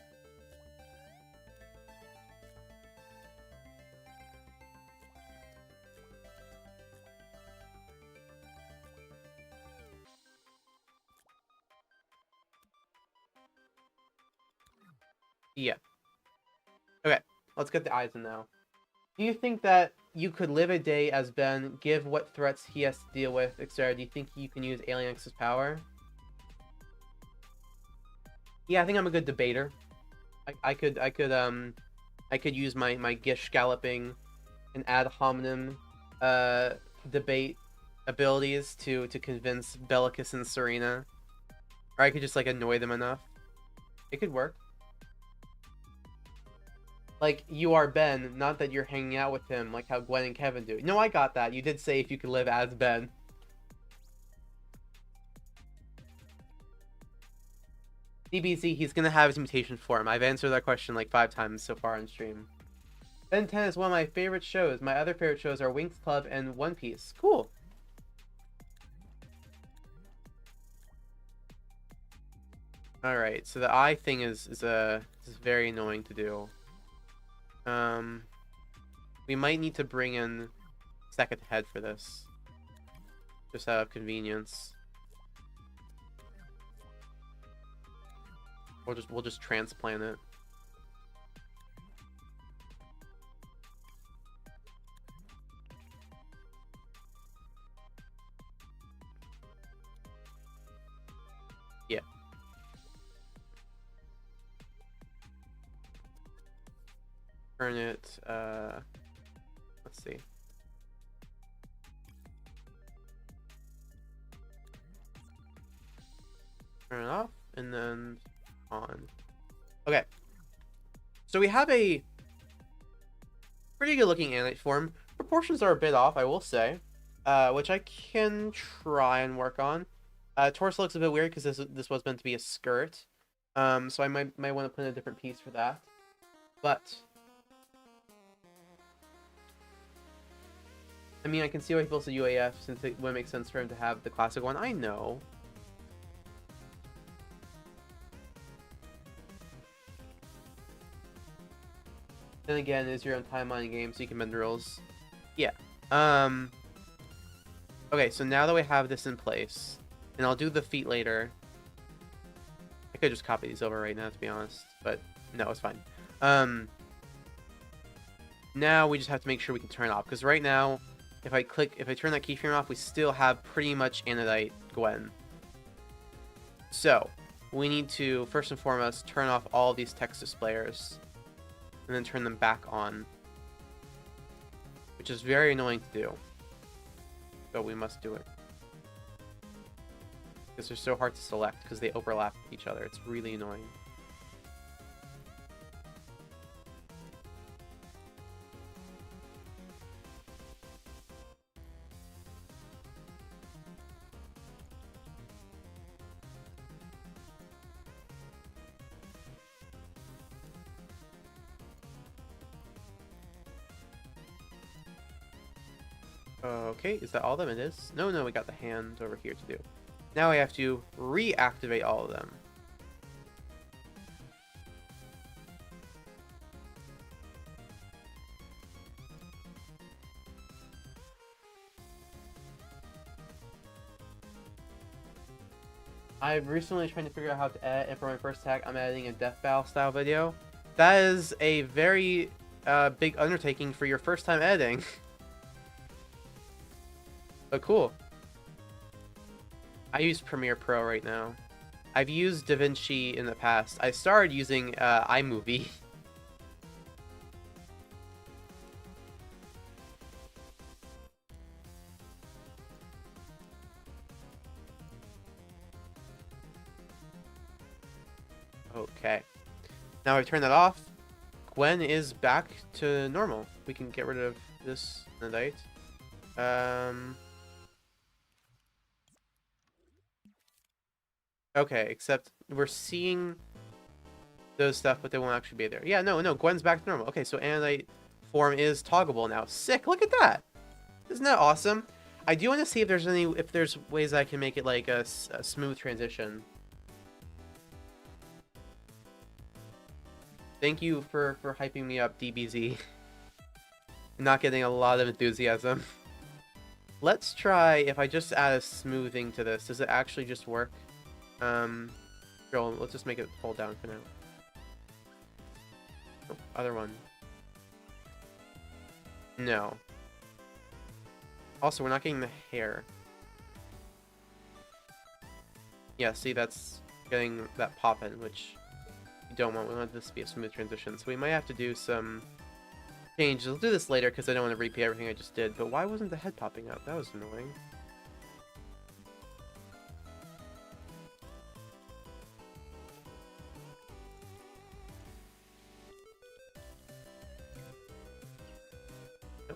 Yeah. Okay, let's get the eyes in now. Do you think that you could live a day as Ben, give what threats he has to deal with, etc.? Do you think you can use Alien X's power? Yeah, I think I'm a good debater. I could use my Gish galloping and ad hominem debate abilities to convince Bellicus and Serena. Or I could just like annoy them enough. It could work. Like, you are Ben, not that you're hanging out with him, like how Gwen and Kevin do. No, I got that. You did say if you could live as Ben. DBZ, he's gonna have his mutation form. I've answered that question like 5 times so far on stream. Ben 10 is one of my favorite shows. My other favorite shows are Winx Club and One Piece. Cool. Alright, so the eye thing is very annoying to do. We might need to bring in second head for this. Just out of convenience. We'll just transplant it. Yeah. Turn it, let's see. Turn it off, and then on. Okay. So we have a pretty good looking Anodite form. Proportions are a bit off, I will say, which I can try and work on. Torso looks a bit weird because this was meant to be a skirt, so I might want to put in a different piece for that. But I mean, I can see why he builds a UAF since it would make sense for him to have the classic one. I know. Then again, it is your own timeline game, so you can bend the rules. Yeah. Okay, so now that we have this in place, and I'll do the feet later. I could just copy these over right now, to be honest, but no, it's fine. Now we just have to make sure we can turn it off, because right now, if I turn that keyframe off, we still have pretty much Anodite Gwen. So, we need to, first and foremost, turn off all these text displayers, and then turn them back on, which is very annoying to do. So we must do it. Because they're so hard to select, because they overlap each other. It's really annoying. Okay, is that all of them? It is? No, we got the hand over here to do. Now I have to reactivate all of them. I've recently trying to figure out how to edit, and for my first tag, I'm editing a Death Battle style video. That is a very big undertaking for your first time editing. But cool. I use Premiere Pro right now. I've used DaVinci in the past. I started using iMovie. Okay. Now I've turned that off. Gwen is back to normal. We can get rid of this Anodite. Okay, except we're seeing those stuff, but they won't actually be there. Yeah, no, Gwen's back to normal. Okay, so Anodite form is toggleable now. Sick, look at that! Isn't that awesome? I do want to see if there's ways I can make it like a smooth transition. Thank you for hyping me up, DBZ. Not getting a lot of enthusiasm. Let's try if I just add a smoothing to this. Does it actually just work? Let's just make it pull down for now. Oh, other one. No. Also, we're not getting the hair. Yeah, see, that's getting that pop in, which we don't want. We want this to be a smooth transition. So we might have to do some changes. I'll do this later because I don't want to repeat everything I just did. But why wasn't the head popping up? That was annoying.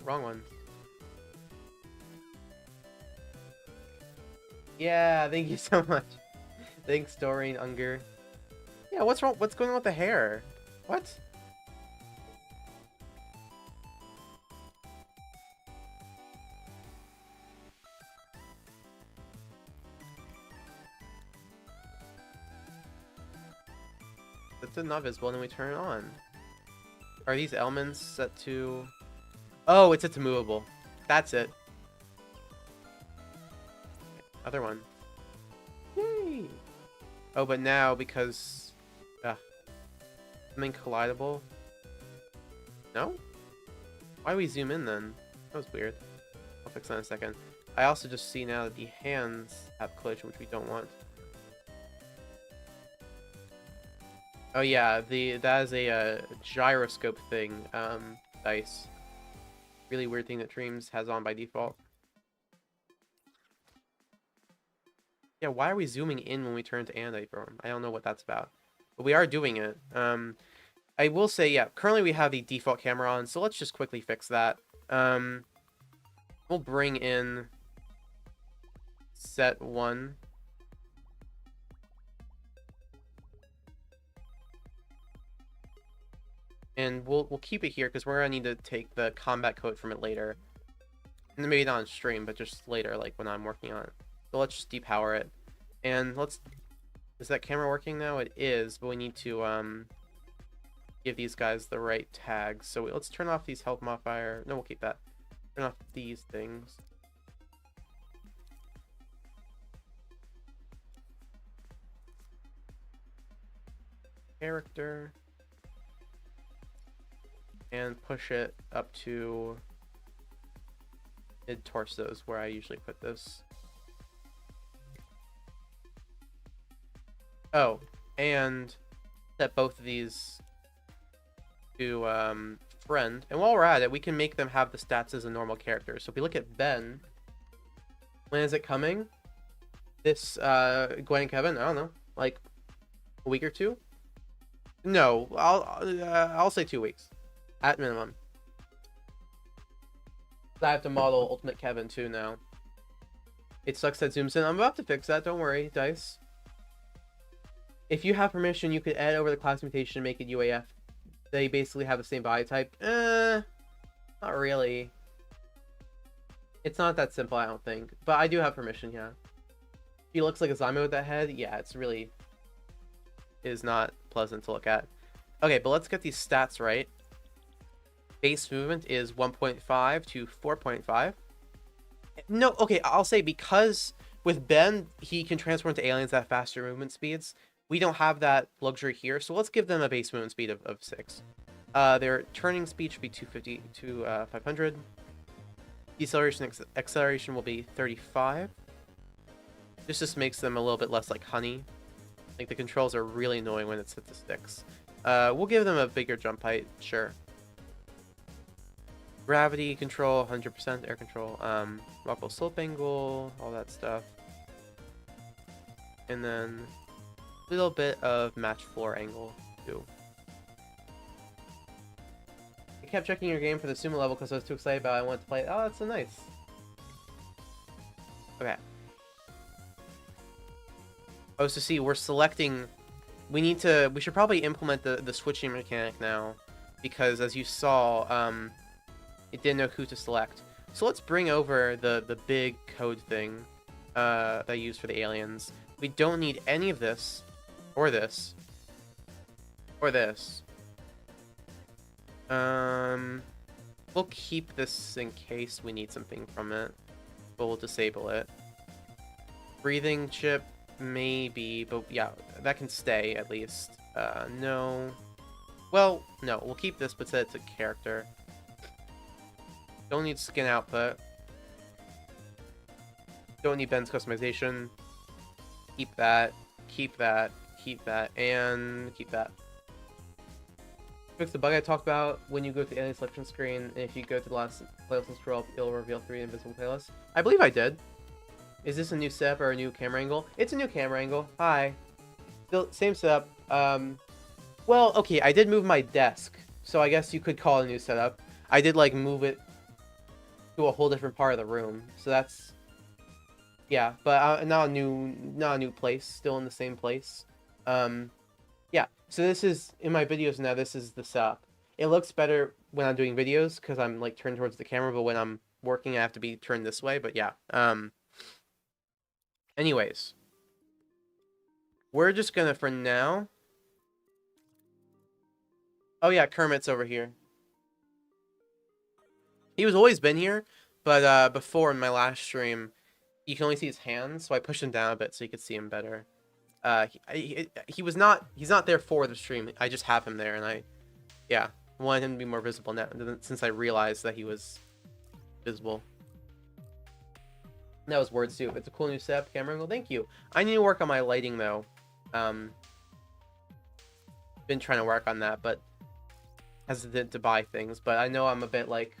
Wrong one. Yeah, thank you so much. Thanks, Doreen Unger. Yeah, what's wrong? What's going on with the hair? What? That's not visible, and then we turn it on. Are these elements set to... Oh, it's set to movable. That's it. Other one. Yay! Oh, but now, because... something collidable? No? Why do we zoom in, then? That was weird. I'll fix that in a second. I also just see now that the hands have collision, which we don't want. Oh yeah, that is a gyroscope thing. Dice. Really weird thing that Dreams has on by default. Yeah, why are we zooming in when we turn to Anodite form? I don't know what that's about. But we are doing it. I will say, yeah, currently we have the default camera on, so let's just quickly fix that. We'll bring in set 1. And we'll keep it here because we're gonna need to take the combat code from it later. And maybe not on stream, but just later, like when I'm working on it. So let's just depower it. And let's... Is that camera working now? It is, but we need to give these guys the right tags. So let's turn off these health modifier. No, we'll keep that. Turn off these things. Character. And push it up to mid torsos where I usually put this. Oh, and set both of these to friend. And while we're at it, we can make them have the stats as a normal character. So if we look at Ben, when is it coming? This Gwen and Kevin, I don't know, like a week or two? No, I'll say 2 weeks at minimum. I have to model Ultimate Kevin too now. It sucks that zooms in. I'm about to fix that. Don't worry, Dice. If you have permission, you could edit over the class mutation and make it UAF. They basically have the same body type. Not really. It's not that simple, I don't think. But I do have permission, yeah. He looks like a zombie with that head. Yeah, it's really... is not pleasant to look at. Okay, but let's get these stats right. Base movement is 1.5 to 4.5. No, okay, I'll say because with Ben, he can transform into aliens at faster movement speeds. We don't have that luxury here, so let's give them a base movement speed of 6. Their turning speed should be 250 to 500. Deceleration acceleration will be 35. This just makes them a little bit less like honey. Like, the controls are really annoying when it's hit the sticks. We'll give them a bigger jump height, sure. Gravity control, 100% air control. Rockable slope angle, all that stuff. And then a little bit of match floor angle, too. I kept checking your game for the Sumo level because I was too excited about it. I wanted to play it. Oh, that's so nice. Okay. Oh, so see, we're selecting... We should probably implement the switching mechanic now. Because, as you saw, it didn't know who to select. So let's bring over the big code thing that I used for the aliens. We don't need any of this, or this, or this. We'll keep this in case we need something from it, but we'll disable it. Breathing chip, maybe, but yeah, that can stay at least. No. Well, no, we'll keep this, but set it to character. Don't need skin output. Don't need Ben's customization. Keep that, keep that, keep that, and keep that. Fix the bug I talked about when you go to the alien selection screen, and if you go to the last playlist and scroll up, it'll reveal 3 invisible playlists. I believe I did. Is this a new setup or a new camera angle? It's a new camera angle. Hi. Still, same setup. Well, okay, I did move my desk, so I guess you could call it a new setup. I did, like, move it to a whole different part of the room, so that's... Yeah, but not a new place, still in the same place. Yeah, so this is, in my videos now, this is the setup. It looks better when I'm doing videos, because I'm, like, turned towards the camera, but when I'm working, I have to be turned this way, but yeah. Anyways. We're just gonna, for now... Oh yeah, Kermit's over here. He was always been here, but before in my last stream, you can only see his hands, so I pushed him down a bit so you could see him better. He's not there for the stream. I just have him there, and I wanted him to be more visible now, since I realized that he was visible. That was word soup. It's a cool new setup, camera angle. Thank you. I need to work on my lighting though. been trying to work on that, but hesitant to buy things. But I know I'm a bit like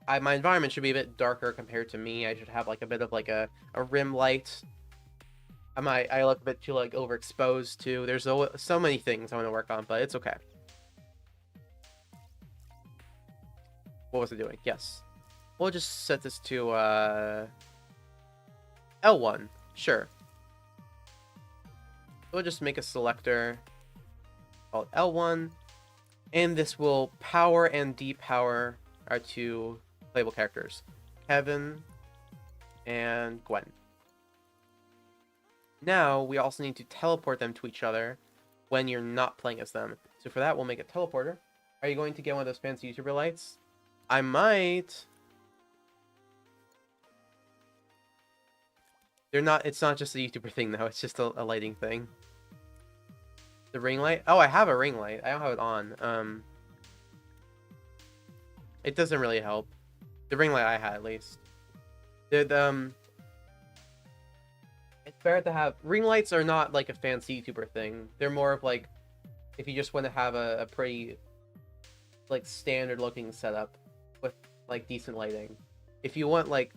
my environment should be a bit darker compared to me. I should have like a bit of like a rim light. I look a bit too like overexposed too. There's so many things I want to work on, but it's okay. What was I doing? Yes. We'll just set this to L1. Sure. We'll just make a selector called L1. And this will power and depower our two playable characters, Kevin and Gwen. Now, we also need to teleport them to each other when you're not playing as them. So for that, we'll make a teleporter. Are you going to get one of those fancy YouTuber lights? I might. They're not. It's not just a YouTuber thing, though. It's just a lighting thing. The ring light? Oh, I have a ring light. I don't have it on. It doesn't really help. The ring light I had, at least. It's better to have... Ring lights are not, like, a fancy YouTuber thing. They're more of, like, if you just want to have a pretty, like, standard-looking setup with, like, decent lighting. If you want, like,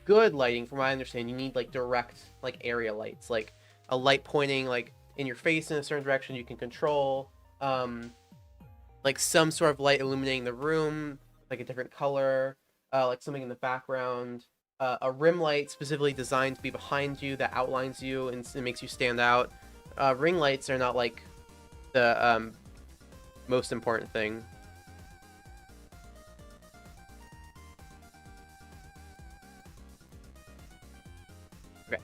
good lighting, from what I understand, you need, like, direct, like, area lights. Like, a light pointing, like, in your face in a certain direction you can control. Like, some sort of light illuminating the room, like a different color. Like, something in the background. A rim light specifically designed to be behind you that outlines you and it makes you stand out. Ring lights are not, like, the most important thing. Okay.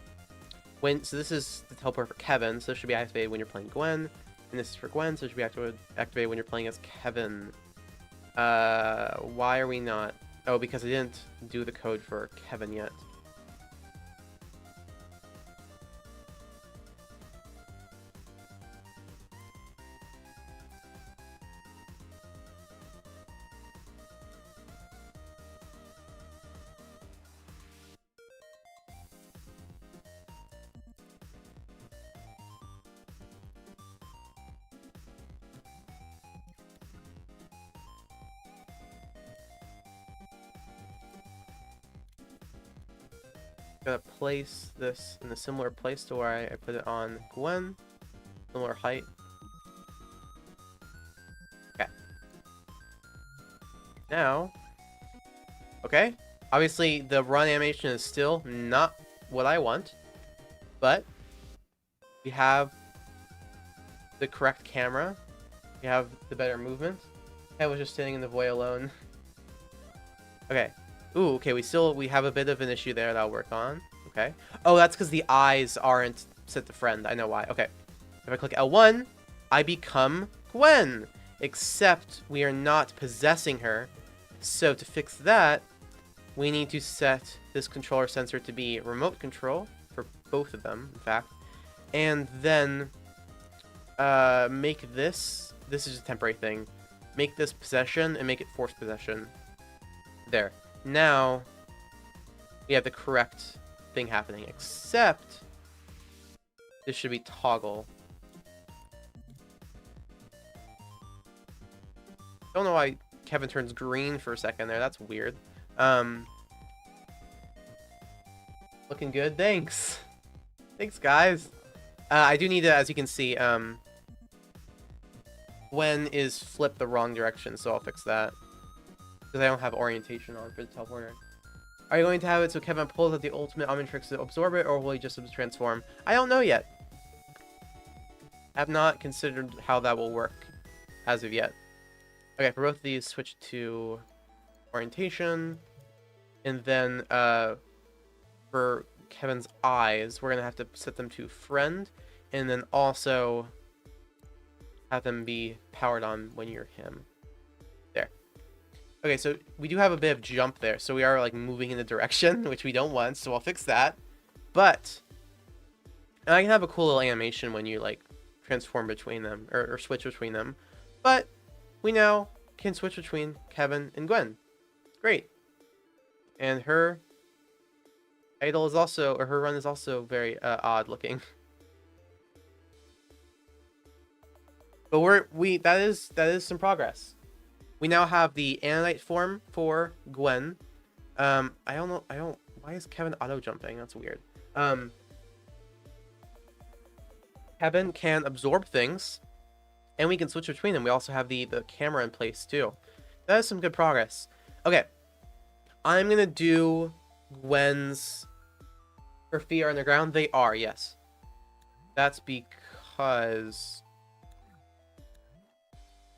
So this is the teleport for Kevin, so this should be activated when you're playing Gwen. And this is for Gwen, so it should be activated when you're playing as Kevin. Why are we not... Oh, because I didn't do the code for Kevin yet. Gonna place this in a similar place to where I put it on Gwen. Similar height. Okay. Now, okay. Obviously, the run animation is still not what I want, but we have the correct camera. We have the better movement. I was just sitting in the void alone. Okay. Ooh, okay, we have a bit of an issue there that I'll work on. Okay. Oh, that's because the eyes aren't set to friend. I know why. Okay. If I click L1, I become Gwen. Except we are not possessing her. So to fix that, we need to set this controller sensor to be remote control for both of them, in fact. And then make this is a temporary thing. Make this possession and make it forced possession. There. Now, we have the correct thing happening, except this should be toggle. Don't know why Kevin turns green for a second there. That's weird. Looking good. Thanks. Thanks, guys. I do need to, as you can see, Gwen is flipped the wrong direction, so I'll fix that. Because I don't have orientation on for the teleporter. Are you going to have it so Kevin pulls out the ultimate Omnitrix to absorb it, or will he just transform? I don't know yet. I have not considered how that will work as of yet. Okay, for both of these, switch to orientation. And then for Kevin's eyes, we're going to have to set them to friend. And then also have them be powered on when you're him. There. Okay, so we do have a bit of jump there. So we are like moving in the direction, which we don't want. So I'll fix that. But and I can have a cool little animation when you like transform between them or switch between them. But we now can switch between Kevin and Gwen. Great. And her idol is also, or her run is also very odd looking. But that is some progress. We now have the Anodite form for Gwen. I don't know. Why is Kevin auto jumping? That's weird. Kevin can absorb things, and we can switch between them. We also have the camera in place too. That is some good progress. Okay, I'm gonna do Gwen's. Her feet are on the ground. They are, yes. That's because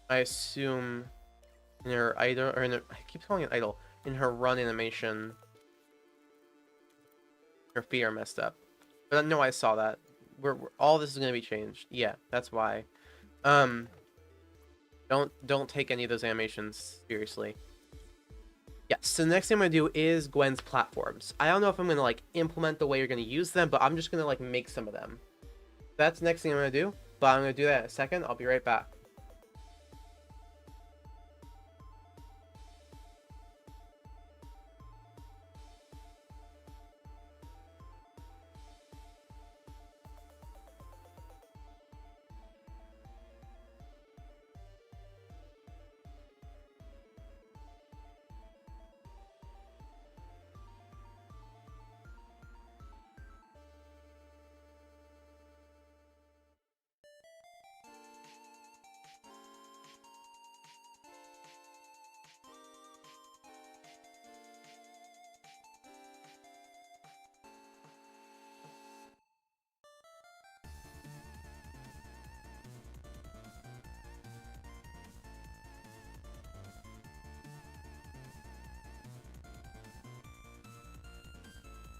I assume in her idle, or in her, I keep calling it idle, in her run animation, her feet are messed up. But no, I saw that. All this is gonna be changed. Yeah, that's why. Don't take any of those animations seriously. Yeah, so the next thing I'm gonna do is Gwen's platforms. I don't know if I'm gonna like implement the way you're gonna use them, but I'm just gonna like make some of them. That's the next thing I'm gonna do, but I'm gonna do that in a second. I'll be right back.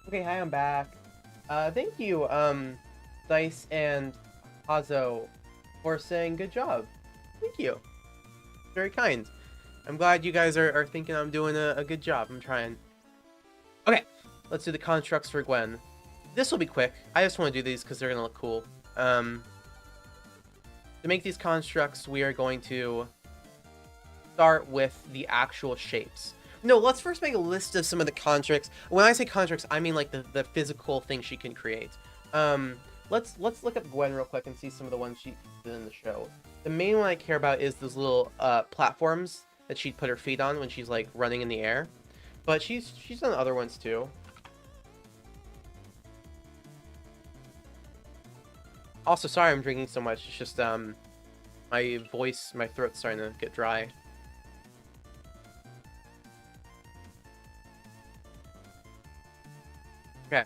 Okay, hi, I'm back. Thank you, Dice and Hazo, for saying good job. Thank you. Very kind. I'm glad you guys are thinking I'm doing a good job. I'm trying. Okay, let's do the constructs for Gwen. This will be quick. I just want to do these because they're going to look cool. To make these constructs, we are going to start with the actual shapes. No, let's first make a list of some of the constructs. When I say constructs, I mean like the physical things she can create. Let's look up Gwen real quick and see some of the ones she did in the show. The main one I care about is those little platforms that she'd put her feet on when she's like running in the air. But she's done other ones too. Also, sorry I'm drinking so much. It's just my voice, my throat's starting to get dry. Okay.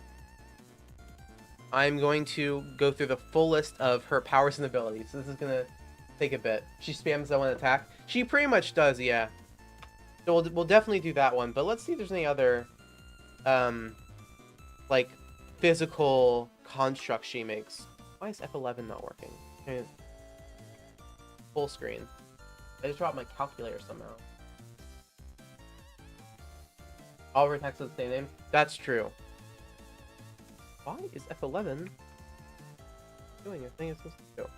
I'm going to go through the full list of her powers and abilities. So this is gonna take a bit. She spams that one attack. She pretty much does, yeah. So we'll definitely do that one. But let's see if there's any other, like, physical constructs she makes. Why is F11 not working? Okay. Full screen. I just dropped my calculator somehow. All of her attacks have the same name? That's true. Why is F11 doing a thing it's supposed to do?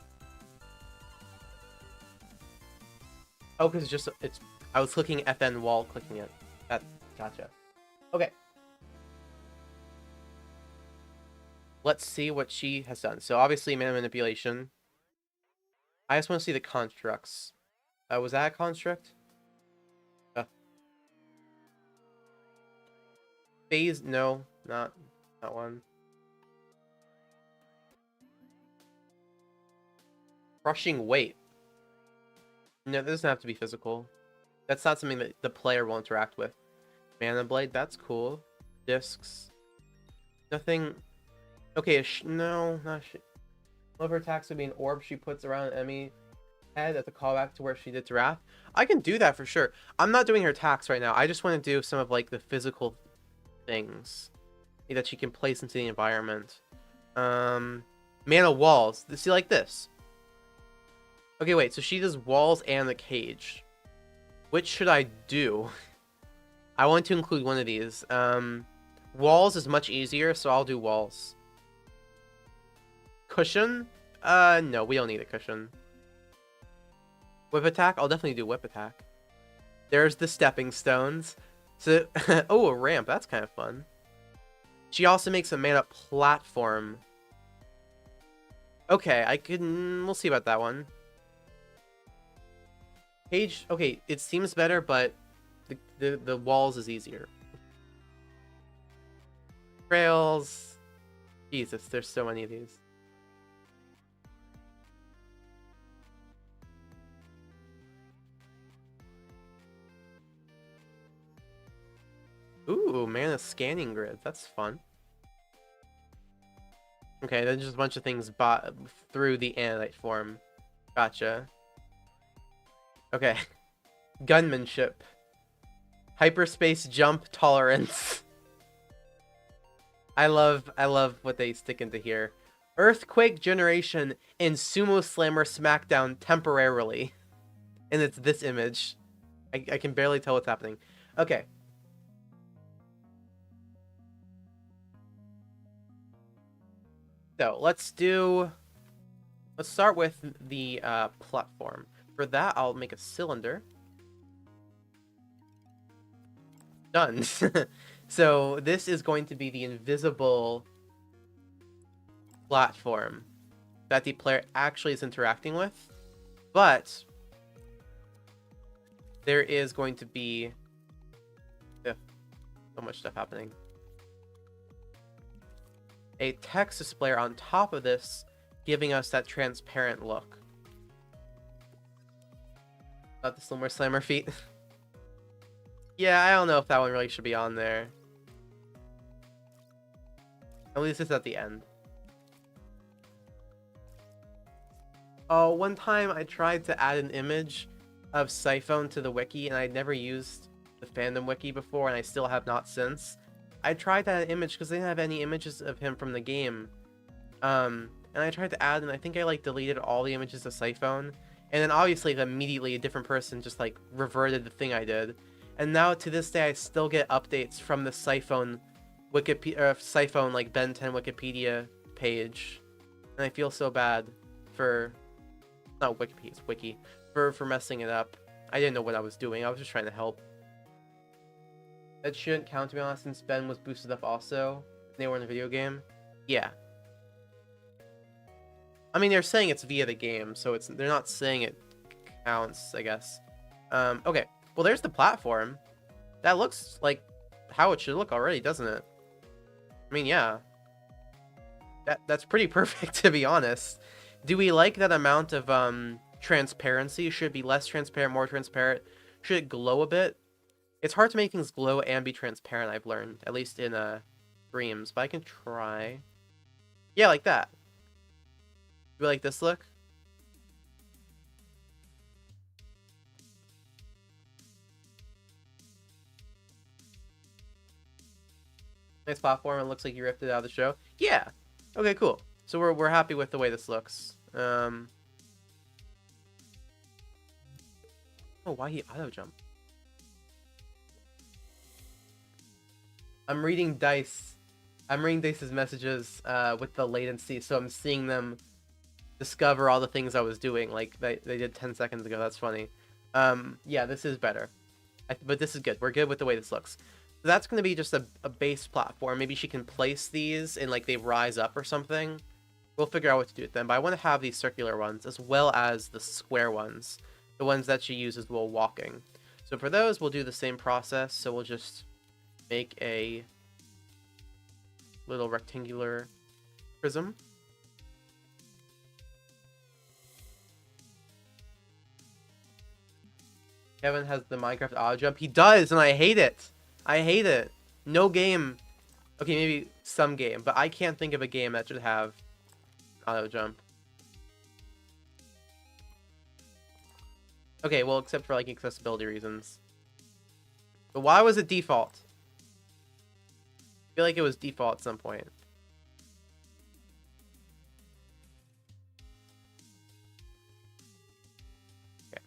Oh, because it's I was clicking FN while clicking it. Gotcha. Okay. Let's see what she has done. So obviously mana manipulation. I just want to see the constructs. Was that a construct? Phase? No, not one. Crushing weight. No, this doesn't have to be physical. That's not something that the player will interact with. Mana blade, that's cool. Discs. Nothing. Okay, no, not shit. One of her attacks would be an orb she puts around an enemy head as a callback to where she did to Wrath. I can do that for sure. I'm not doing her attacks right now. I just want to do some of like the physical things that she can place into the environment. Mana walls. See, like this. Okay, wait, so she does walls and the cage. Which should I do? I want to include one of these. Walls is much easier, so I'll do walls. Cushion? No, we don't need a cushion. Whip attack? I'll definitely do whip attack. There's the stepping stones. So, oh, a ramp. That's kind of fun. She also makes a mana platform. Okay, we'll see about that one. Page, okay, it seems better, but the walls is easier. Trails. Jesus, there's so many of these. Ooh, man, a scanning grid. That's fun. Okay, then just a bunch of things bought through the Anodite form. Gotcha. Okay. Gunmanship. Hyperspace jump tolerance. I love what they stick into here. Earthquake generation and Sumo Slammer Smackdown temporarily. And it's this image. I can barely tell what's happening. Okay. So let's start with the platform. For that, I'll make a cylinder. Done. So this is going to be the invisible platform that the player actually is interacting with. But there is going to be so much stuff happening. A text display on top of this, giving us that transparent look. Not the Slimmer Slammer feet. Yeah, I don't know if that one really should be on there. At least it's at the end. Oh, one time I tried to add an image of Siphon to the wiki, and I'd never used the fandom wiki before, and I still have not since. I tried that image because they didn't have any images of him from the game. And I tried to add, and I think I like deleted all the images of Siphon. And then obviously immediately a different person just like reverted the thing I did. And now to this day I still get updates from the Siphon Wikipedia, Siphon like Ben 10 Wikipedia page. And I feel so bad for, not Wikipedia, it's Wiki, for messing it up. I didn't know what I was doing. I was just trying to help. That shouldn't count, to be honest, since Ben was boosted up also. They were in the video game. Yeah. I mean, they're saying it's via the game, so they're not saying it counts, I guess. Okay. Well, there's the platform. That looks like how it should look already, doesn't it? I mean, yeah. That's pretty perfect, to be honest. Do we like that amount of transparency? Should it be less transparent, more transparent? Should it glow a bit? It's hard to make things glow and be transparent, I've learned. At least in streams. But I can try. Yeah, like that. Do we like this look? Nice platform. It looks like you ripped it out of the show. Yeah. Okay, cool. So we're happy with the way this looks. Oh, why he auto jump? I'm reading Dice. I'm reading Dice's messages with the latency, so I'm seeing them discover all the things I was doing, like they did 10 seconds ago. That's funny. Yeah, this is better. But this is good. We're good with the way this looks. So that's going to be just a base platform. Maybe she can place these and like they rise up or something. We'll figure out what to do with them. But I want to have these circular ones as well as the square ones. The ones that she uses while walking. So for those, we'll do the same process. So we'll just make a little rectangular prism. Kevin has the Minecraft auto jump. He does, and I hate it. I hate it. No game. Okay, maybe some game, but I can't think of a game that should have auto jump. Okay, well, except for like accessibility reasons. But why was it default? I feel like it was default at some point. Okay.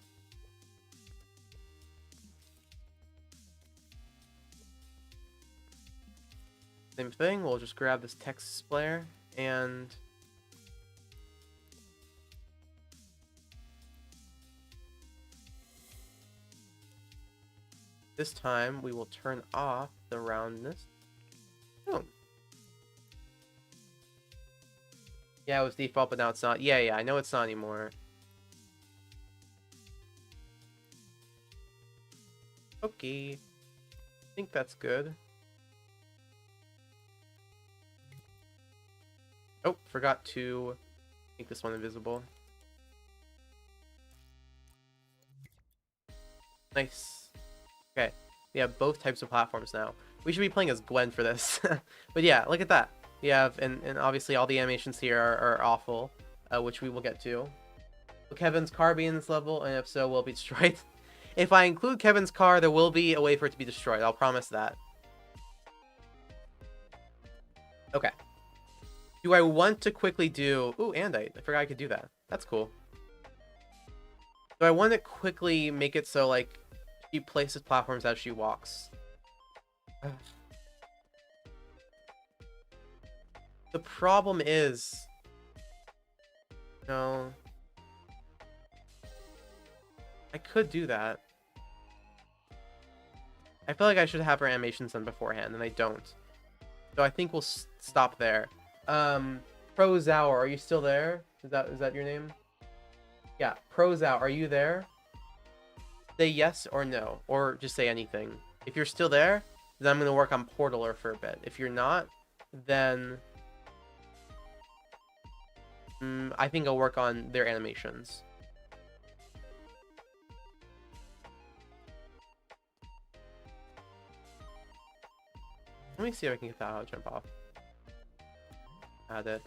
Same thing, we'll just grab this text displayer and this time we will turn off the roundness. Oh. Yeah, it was default, but now it's not. Yeah, I know it's not anymore. Okay. I think that's good. Oh, forgot to make this one invisible. Nice. Okay. We have both types of platforms now. We should be playing as Gwen for this. But yeah, look at that. We have, and obviously all the animations here are awful, which we will get to. Will Kevin's car be in this level? And if so, will it be destroyed? If I include Kevin's car, there will be a way for it to be destroyed. I'll promise that. Okay. Do I want to quickly do... Ooh, Anodite. I forgot I could do that. That's cool. Do I want to quickly make it so, like, she places platforms as she walks? Ugh. The problem is... No. I could do that. I feel like I should have her animations done beforehand, and I don't. So I think we'll stop there. Prozao, are you still there? Is that your name? Yeah, Prozao, are you there? Say yes or no, or just say anything. If you're still there, then I'm going to work on Portaler for a bit. If you're not, then I think I'll work on their animations. Let me see if I can get that out, jump off. Add it.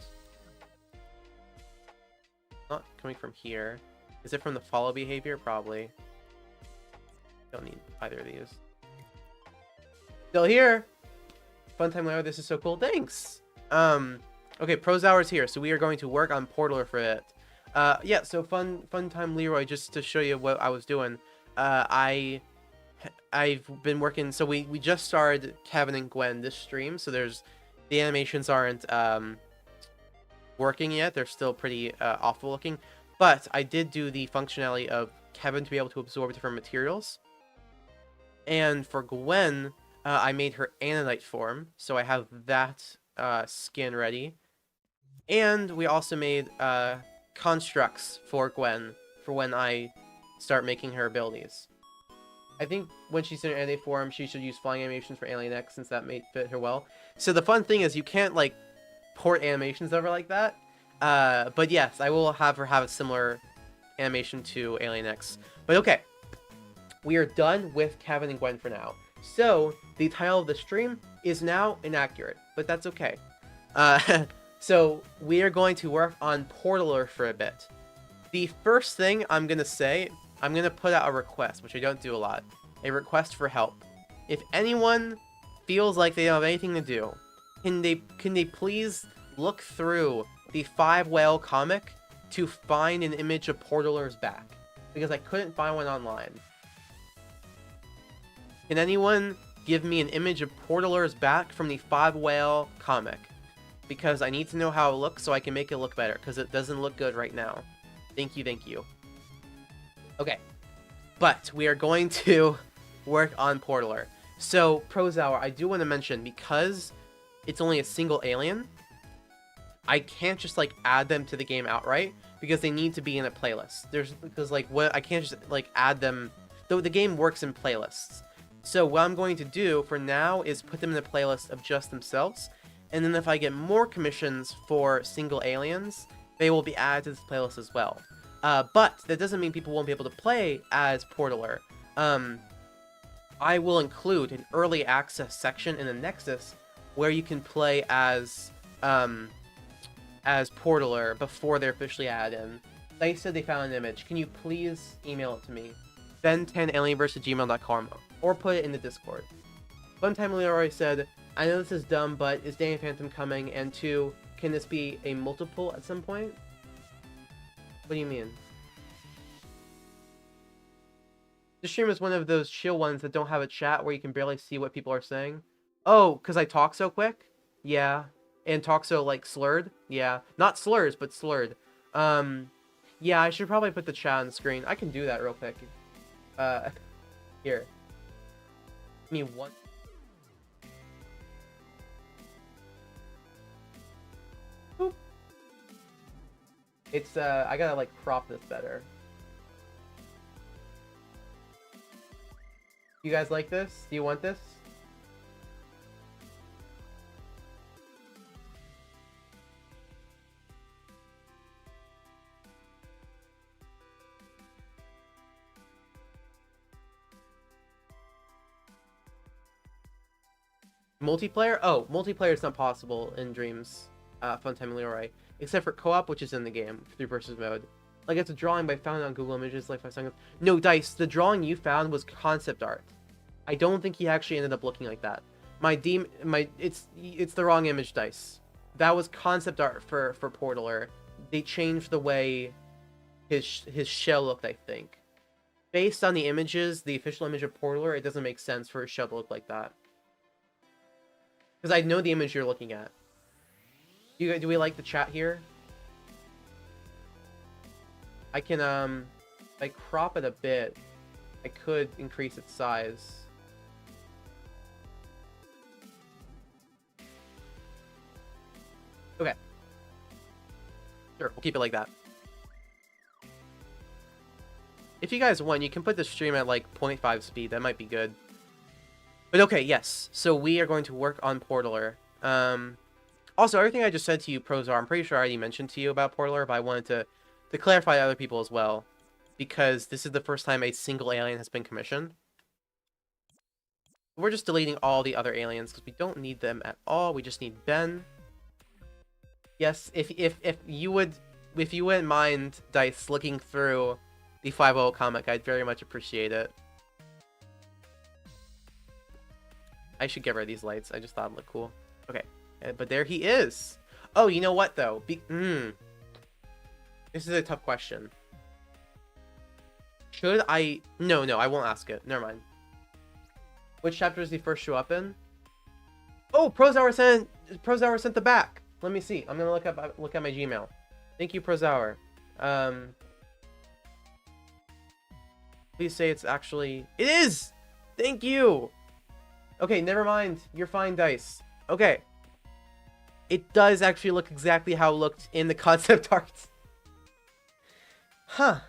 Not coming from here. Is it from the follow behavior? Probably. Don't need either of these. Still here! Fun time, Leo. This is so cool. Thanks! Okay, Pros Hour's here, so we are going to work on Portaler for it. Yeah, so fun time, Leroy, just to show you what I was doing. I've been working, so we just started Kevin and Gwen this stream, so the animations aren't working yet. They're still pretty awful looking, but I did do the functionality of Kevin to be able to absorb different materials. And for Gwen, I made her Anodite form, so I have that skin ready. And we also made constructs for Gwen for when I start making her abilities. I think when she's in her Anodite form, she should use flying animations for Alien X, since that may fit her well. So the fun thing is you can't, like, port animations over like that. But yes, I will have her have a similar animation to Alien X. But okay, we are done with Kevin and Gwen for now. So the title of the stream is now inaccurate, but that's okay. So we are going to work on Portaler for a bit. The first thing I'm going to say, I'm going to put out a request, which I don't do a lot. A request for help. If anyone feels like they don't have anything to do, can they please look through the 5 Whale comic to find an image of Portaler's back? Because I couldn't find one online. Can anyone give me an image of Portaler's back from the 5 Whale comic? Because I need to know how it looks so I can make it look better, because it doesn't look good right now. Thank you, thank you. Okay, but we are going to work on Portaler. So, Prozauer, I do want to mention, because it's only a single alien, I can't just, like, add them to the game outright, because they need to be in a playlist. I can't just, like, add them, though the game works in playlists. So what I'm going to do for now is put them in a playlist of just themselves, and then if I get more commissions for single aliens, they will be added to this playlist as well. But that doesn't mean people won't be able to play as Portaler. I will include an early access section in the Nexus where you can play as Portaler before they're officially added in. They said they found an image. Can you please email it to me? ben10alienverse@gmail.com, or put it in the Discord. Funtime Leroy said, I know this is dumb, but is Danny Phantom coming? And 2, can this be a multiple at some point? What do you mean? The stream is one of those chill ones that don't have a chat where you can barely see what people are saying. Oh, because I talk so quick? Yeah. And talk so, like, slurred? Yeah. Not slurs, but slurred. Yeah, I should probably put the chat on the screen. I can do that real quick. Here. Give me one. Boop. It's, I gotta, like, crop this better. You guys like this? Do you want this? Multiplayer? Oh, multiplayer is not possible in Dreams. Funtime Leroy. Except for co-op, which is in the game, 3 versus mode. Like, it's a drawing by found on Google Images like 5 seconds. No, Dice, the drawing you found was concept art. I don't think he actually ended up looking like that. It's the wrong image, Dice. That was concept art for Portaler. They changed the way his shell looked, I think. Based on the images, the official image of Portaler, it doesn't make sense for his shell to look like that. Because I know the image you're looking at. Do we like the chat here? I can, if I crop it a bit, I could increase its size. Okay. Sure, we'll keep it like that. If you guys want, you can put the stream at like 0.5 speed. That might be good. But okay, yes. So we are going to work on Portaler. Also, everything I just said to you, Prozar, I'm pretty sure I already mentioned to you about Portaler, but I wanted to clarify to other people as well. Because this is the first time a single alien has been commissioned. We're just deleting all the other aliens because we don't need them at all. We just need Ben. Yes, if you wouldn't mind, Dice, looking through the 5.0 comic, I'd very much appreciate it. I should get rid of these lights. I just thought it'd look cool. Okay, but there he is. Oh, you know what though? This is a tough question. Should I? No, I won't ask it. Never mind. Which chapter does he first show up in? Oh, Prozower sent the back. Let me see. I'm gonna look at my Gmail. Thank you, Prozower. Please say it's actually. It is. Thank you. Okay, never mind. You're fine, Dice. Okay. It does actually look exactly how it looked in the concept art. Huh.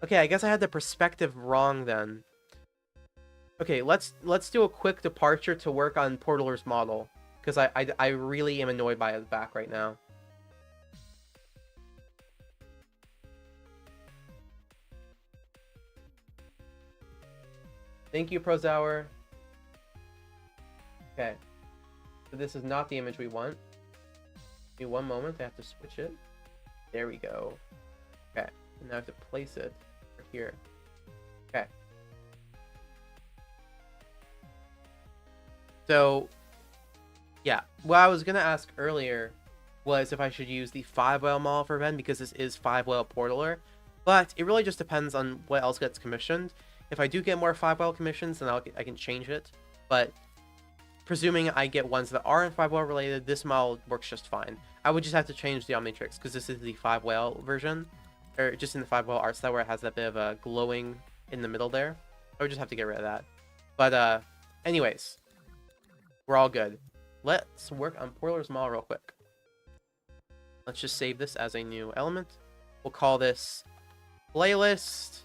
Okay, I guess I had the perspective wrong then. Okay, let's do a quick departure to work on Portaler's model. Because I really am annoyed by his back right now. Thank you, Prozower. Okay. So this is not the image we want. Give me one moment. I have to switch it. There we go. Okay. And now I have to place it right here. Okay. So, yeah. What I was going to ask earlier was if I should use the 5-whale model for Ben, because this is 5-whale Portaler. But it really just depends on what else gets commissioned. If I do get more 5-whale commissions, then I can change it. But presuming I get ones that aren't 5-whale related, this model works just fine. I would just have to change the Omnitrix, because this is the 5-whale version. Or just in the 5-whale art style where it has that bit of a glowing in the middle there. I would just have to get rid of that. But, anyways. We're all good. Let's work on Portaler's model real quick. Let's just save this as a new element. We'll call this playlist.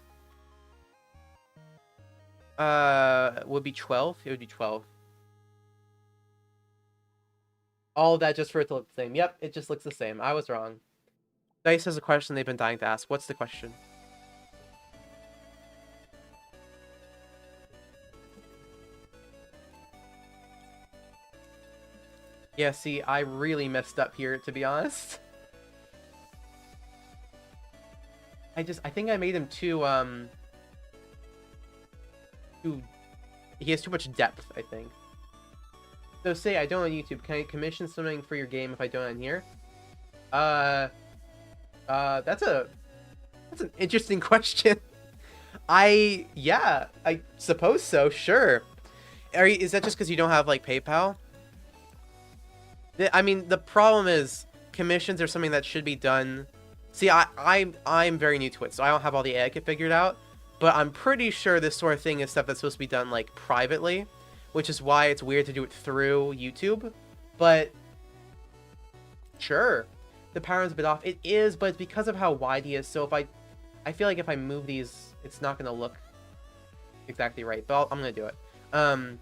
Would be 12. It would be 12. All of that just for it to look the same. Yep, it just looks the same. I was wrong. Dice has a question they've been dying to ask. What's the question? Yeah, see, I really messed up here, to be honest. I think I made him too, he has too much depth, I think. So say I don't on YouTube, can I commission something for your game if I don't on here? That's an interesting question. Yeah, I suppose so, sure. Is that just because you don't have, like, PayPal? I mean, the problem is commissions are something that should be done. See, I'm very new to it, so I don't have all the etiquette figured out. But I'm pretty sure this sort of thing is stuff that's supposed to be done, like, privately. Which is why it's weird to do it through YouTube. But, sure. The power is a bit off. It is, but it's because of how wide he is. So if I feel like if I move these, it's not going to look exactly right, but I'm gonna do it. So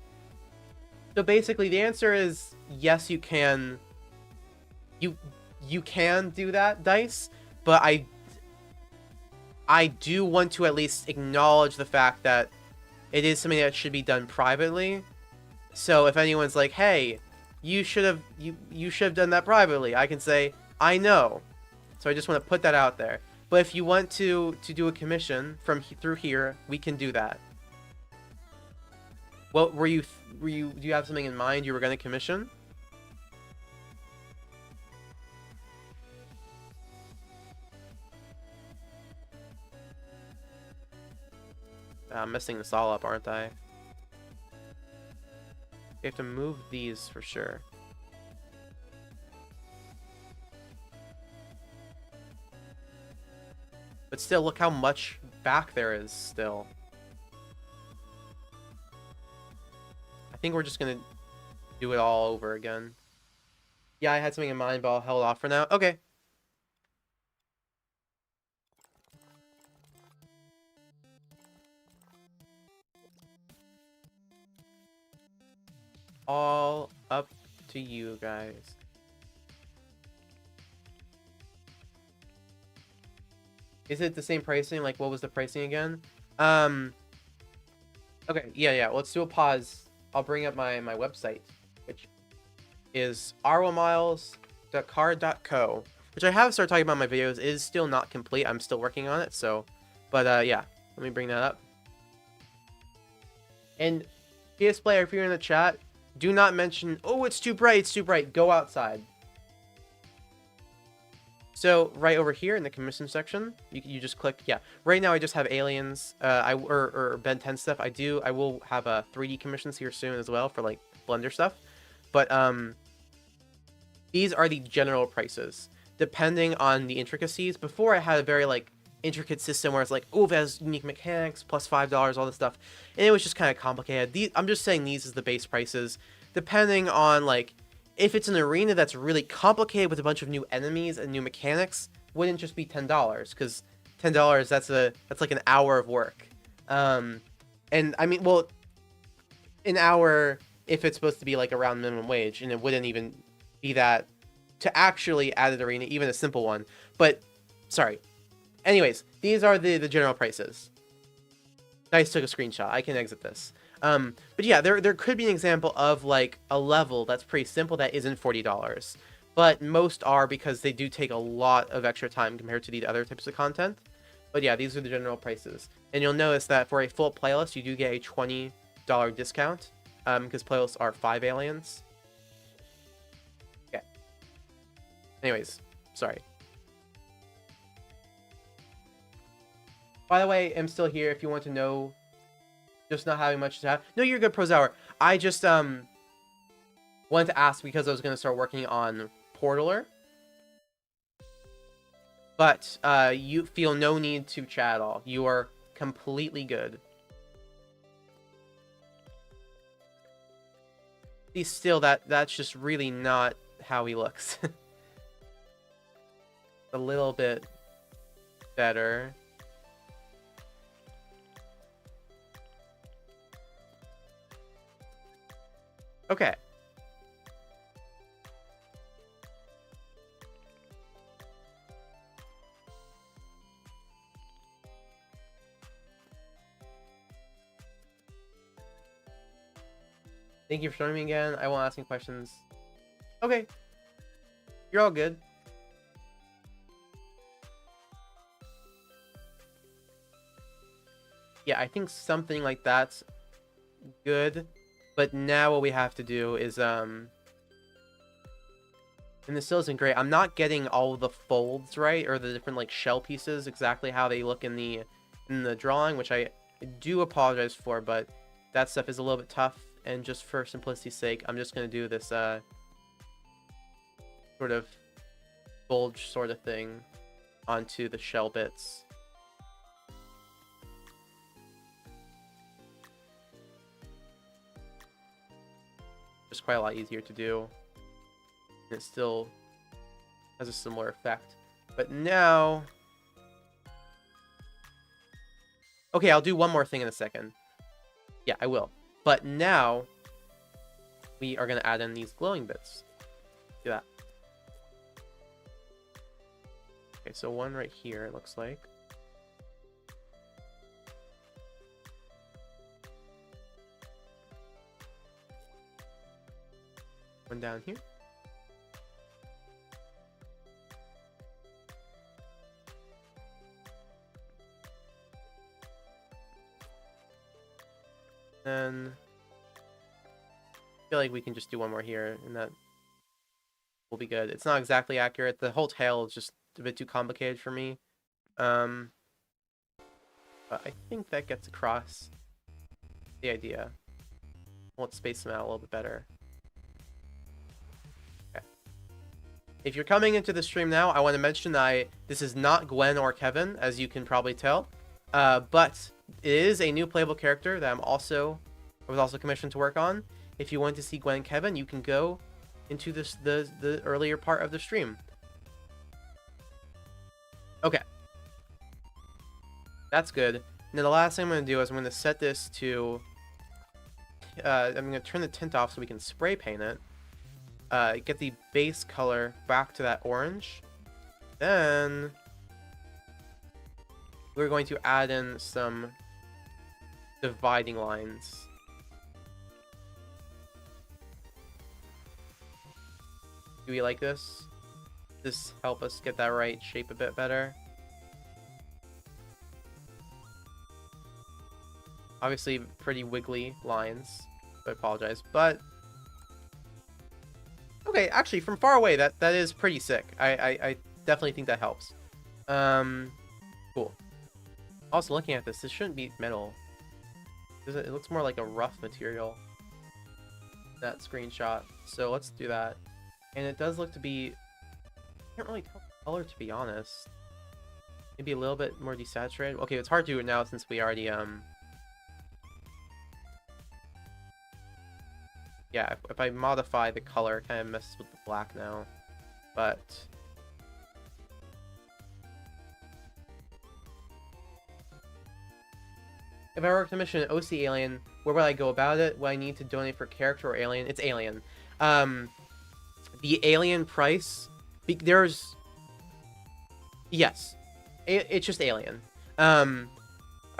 basically, the answer is yes, you can. You can do that, Dice, but I do want to at least acknowledge the fact that it is something that should be done privately. So if anyone's like, "Hey, you should have done that privately," I can say, "I know." So I just want to put that out there. But if you want to do a commission from through here, we can do that. What were you do you have something in mind you were going to commission? I'm messing this all up, aren't I? You have to move these for sure. But still, look how much back there is still. I think we're just gonna do it all over again. Yeah, I had something in mind, but I'll hold off for now. Okay. All up to you guys. Is it the same pricing? Like, what was the pricing again? Okay, yeah. Let's do a pause. I'll bring up my website, which is arwamiles.card.co, which I have started talking about in my videos. It is still not complete. I'm still working on it, so... But, yeah. Let me bring that up. And, PS Player, if you're in the chat, do not mention, "Oh, it's too bright, it's too bright." Go outside. So right over here in the commission section, you just click, yeah. Right now I just have aliens, or Ben 10 stuff. I will have 3D commissions here soon as well for like Blender stuff. But these are the general prices depending on the intricacies. Before I had a very like intricate system where it's like, oh, it has unique mechanics plus $5, all this stuff, and it was just kind of complicated. I'm just saying these is the base prices, depending on like. If it's an arena that's really complicated with a bunch of new enemies and new mechanics, wouldn't just be $10, because $10 that's like an hour of work. And I mean, well, an hour if it's supposed to be like around minimum wage, and it wouldn't even be that to actually add an arena, even a simple one. But sorry. Anyways, these are the general prices. Dice took a screenshot. I can exit this. But yeah, there could be an example of like a level that's pretty simple that isn't $40, but most are because they do take a lot of extra time compared to the other types of content. But yeah, these are the general prices, and you'll notice that for a full playlist, you do get a $20 discount, because playlists are 5 aliens. Yeah. Anyways, sorry. By the way, I'm still here if you want to know. Just not having much to have. No, you're good, Prozower. I just wanted to ask because I was going to start working on Portaler. But you feel no need to chat at all. You are completely good. He's still that's just really not how he looks. A little bit better. Okay. Thank you for showing me again. I won't ask any questions. Okay. You're all good. Yeah, I think something like that's good. But now what we have to do is, and this still isn't great. I'm not getting all of the folds right, or the different like shell pieces exactly how they look in the drawing, which I do apologize for, but that stuff is a little bit tough. And just for simplicity's sake, I'm just gonna do this sort of bulge sort of thing onto the shell bits. Just quite a lot easier to do. And it still has a similar effect. But now... Okay, I'll do one more thing in a second. Yeah, I will. But now we are going to add in these glowing bits. Do that. Okay, so one right here, it looks like. One down here. Then I feel like we can just do one more here, and that will be good. It's not exactly accurate. The whole tail is just a bit too complicated for me. But I think that gets across the idea. Let's space them out a little bit better. Okay. If you're coming into the stream now, I want to mention this is not Gwen or Kevin, as you can probably tell. But it is a new playable character that I was also commissioned to work on. If you want to see Gwen and Kevin, you can go into the earlier part of the stream. Okay. That's good. Now the last thing I'm going to do is I'm going to set this to... I'm going to turn the tint off so we can spray paint it. Get the base color back to that orange. Then we're going to add in some dividing lines. Do we like this? Does this help us get that right shape a bit better? Obviously, pretty wiggly lines. I apologize, but okay. Actually, from far away, that is pretty sick. I definitely think that helps. Cool. Also, looking at this shouldn't be metal. It looks more like a rough material. That screenshot. So let's do that. And it does look to be... I can't really tell the color, to be honest. Maybe a little bit more desaturated. Okay, it's hard to do it now since we already yeah, if I modify the color, it kind of messes with the black now. But if I were to commission an OC alien, where would I go about it? What I need to donate for character or alien? It's alien. The alien price, there's... Yes. It's just alien.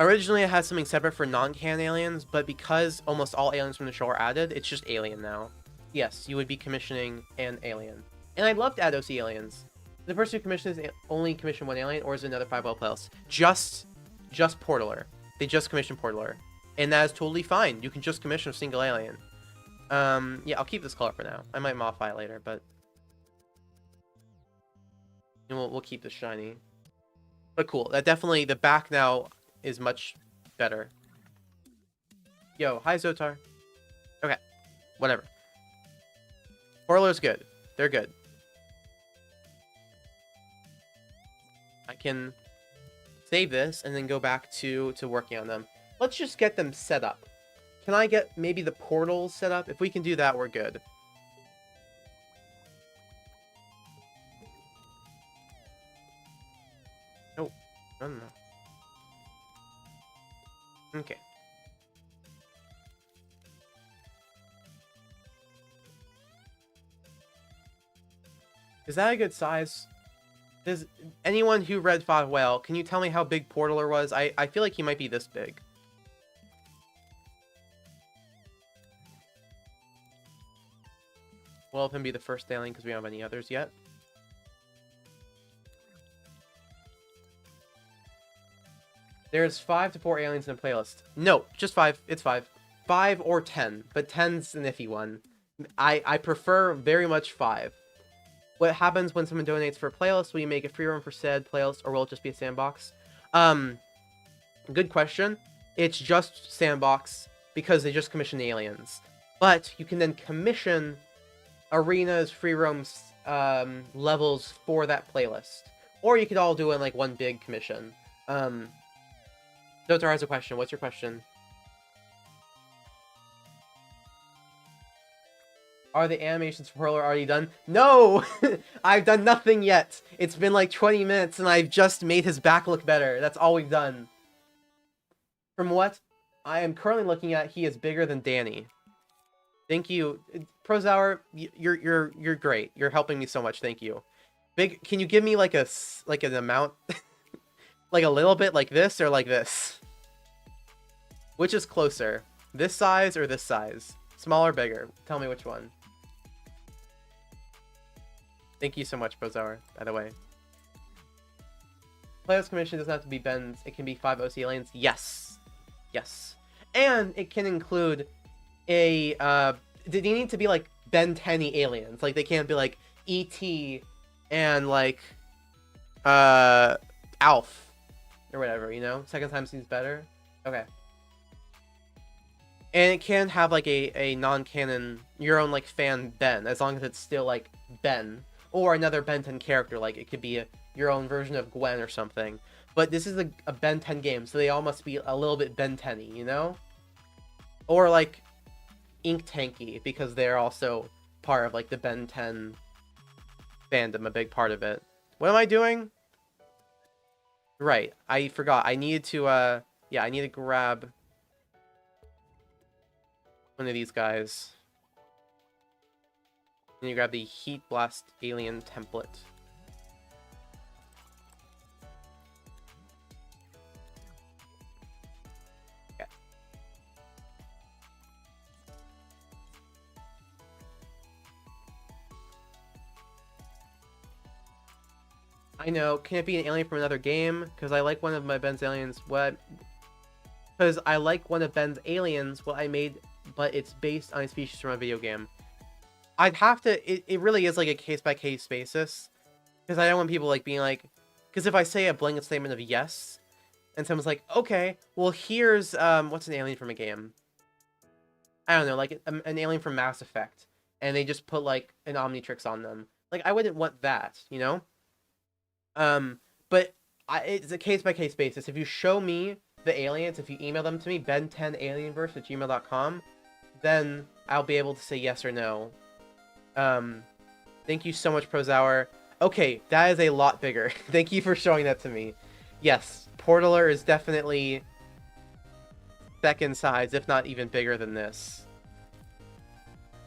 Originally, I had something separate for non-canon aliens, but because almost all aliens from the show are added, it's just alien now. Yes, you would be commissioning an alien. And I'd love to add OC aliens. The person who commissions only commission one alien, or is it another 5L plus? Just Portaler. They just commissioned Portaler. And that is totally fine. You can just commission a single alien. Yeah, I'll keep this color for now. I might modify it later, but... And we'll keep this shiny. But cool. That definitely, the back now is much better. Yo, hi Zotar. Okay, whatever. Portaler's good. They're good. I can save this and then go back to working on them. Let's just get them set up. Can I get maybe the portals set up? If we can do that, we're good. Oh, no. Okay. Is that a good size? Does anyone who read 5 Whale, can you tell me how big Portaler was? I feel like he might be this big. Will help him be the first alien because we don't have any others yet. There's 5 to 4 aliens in a playlist. No, just 5. It's 5. 5 or 10, but 10's an iffy one. I prefer very much 5. What happens when someone donates for a playlist? Will you make a free roam for said playlist, or will it just be a sandbox? Good question. It's just sandbox because they just commission the aliens. But you can then commission arenas, free roams, levels for that playlist. Or you could all do it in like one big commission. Dotar has a question. What's your question? Are the animations for Hurler already done? No! I've done nothing yet. It's been like 20 minutes and I've just made his back look better. That's all we've done. From what? I am currently looking at, he is bigger than Danny. Thank you, Prozower. You're great. You're helping me so much. Thank you. Big. Can you give me like an amount, like a little bit, like this or like this? Which is closer, this size or this size? Smaller, bigger? Tell me which one. Thank you so much, Prozower. By the way, Playhouse Commission doesn't have to be Ben's. It can be 5 OC aliens. Yes, yes, and it can include a they need to be like Ben 10 aliens. Like they can't be like ET and like Alf or whatever, you know? Second time seems better. Okay. And it can have like a non-canon, your own like fan Ben, as long as it's still like Ben or another Ben 10 character. Like it could be your own version of Gwen or something. But this is a Ben 10 game, so they all must be a little bit Ben 10-y, you know? Or like Ink Tanky, because they're also part of like the Ben 10 fandom, a big part of it. What am I doing? Right, I forgot. I needed to yeah, I need to grab one of these guys. I need to grab the Heat Blast Alien template. I know. Can it be an alien from another game? Because I like one of my Ben's aliens. What? Because I like one of Ben's aliens, what I made, but it's based on a species from a video game. I'd have to. It really is like a case-by-case basis. Because I don't want people like being like. Because if I say a blanket statement of yes, and someone's like, okay, well here's what's an alien from a game? I don't know, like an alien from Mass Effect, and they just put like an Omnitrix on them. Like I wouldn't want that, you know? But it's a case-by-case basis. If you show me the aliens, if you email them to me, ben10alienverse@gmail.com, then I'll be able to say yes or no. Thank you so much, Prozower. Okay, that is a lot bigger. Thank you for showing that to me. Yes, Portaler is definitely second size, if not even bigger than this.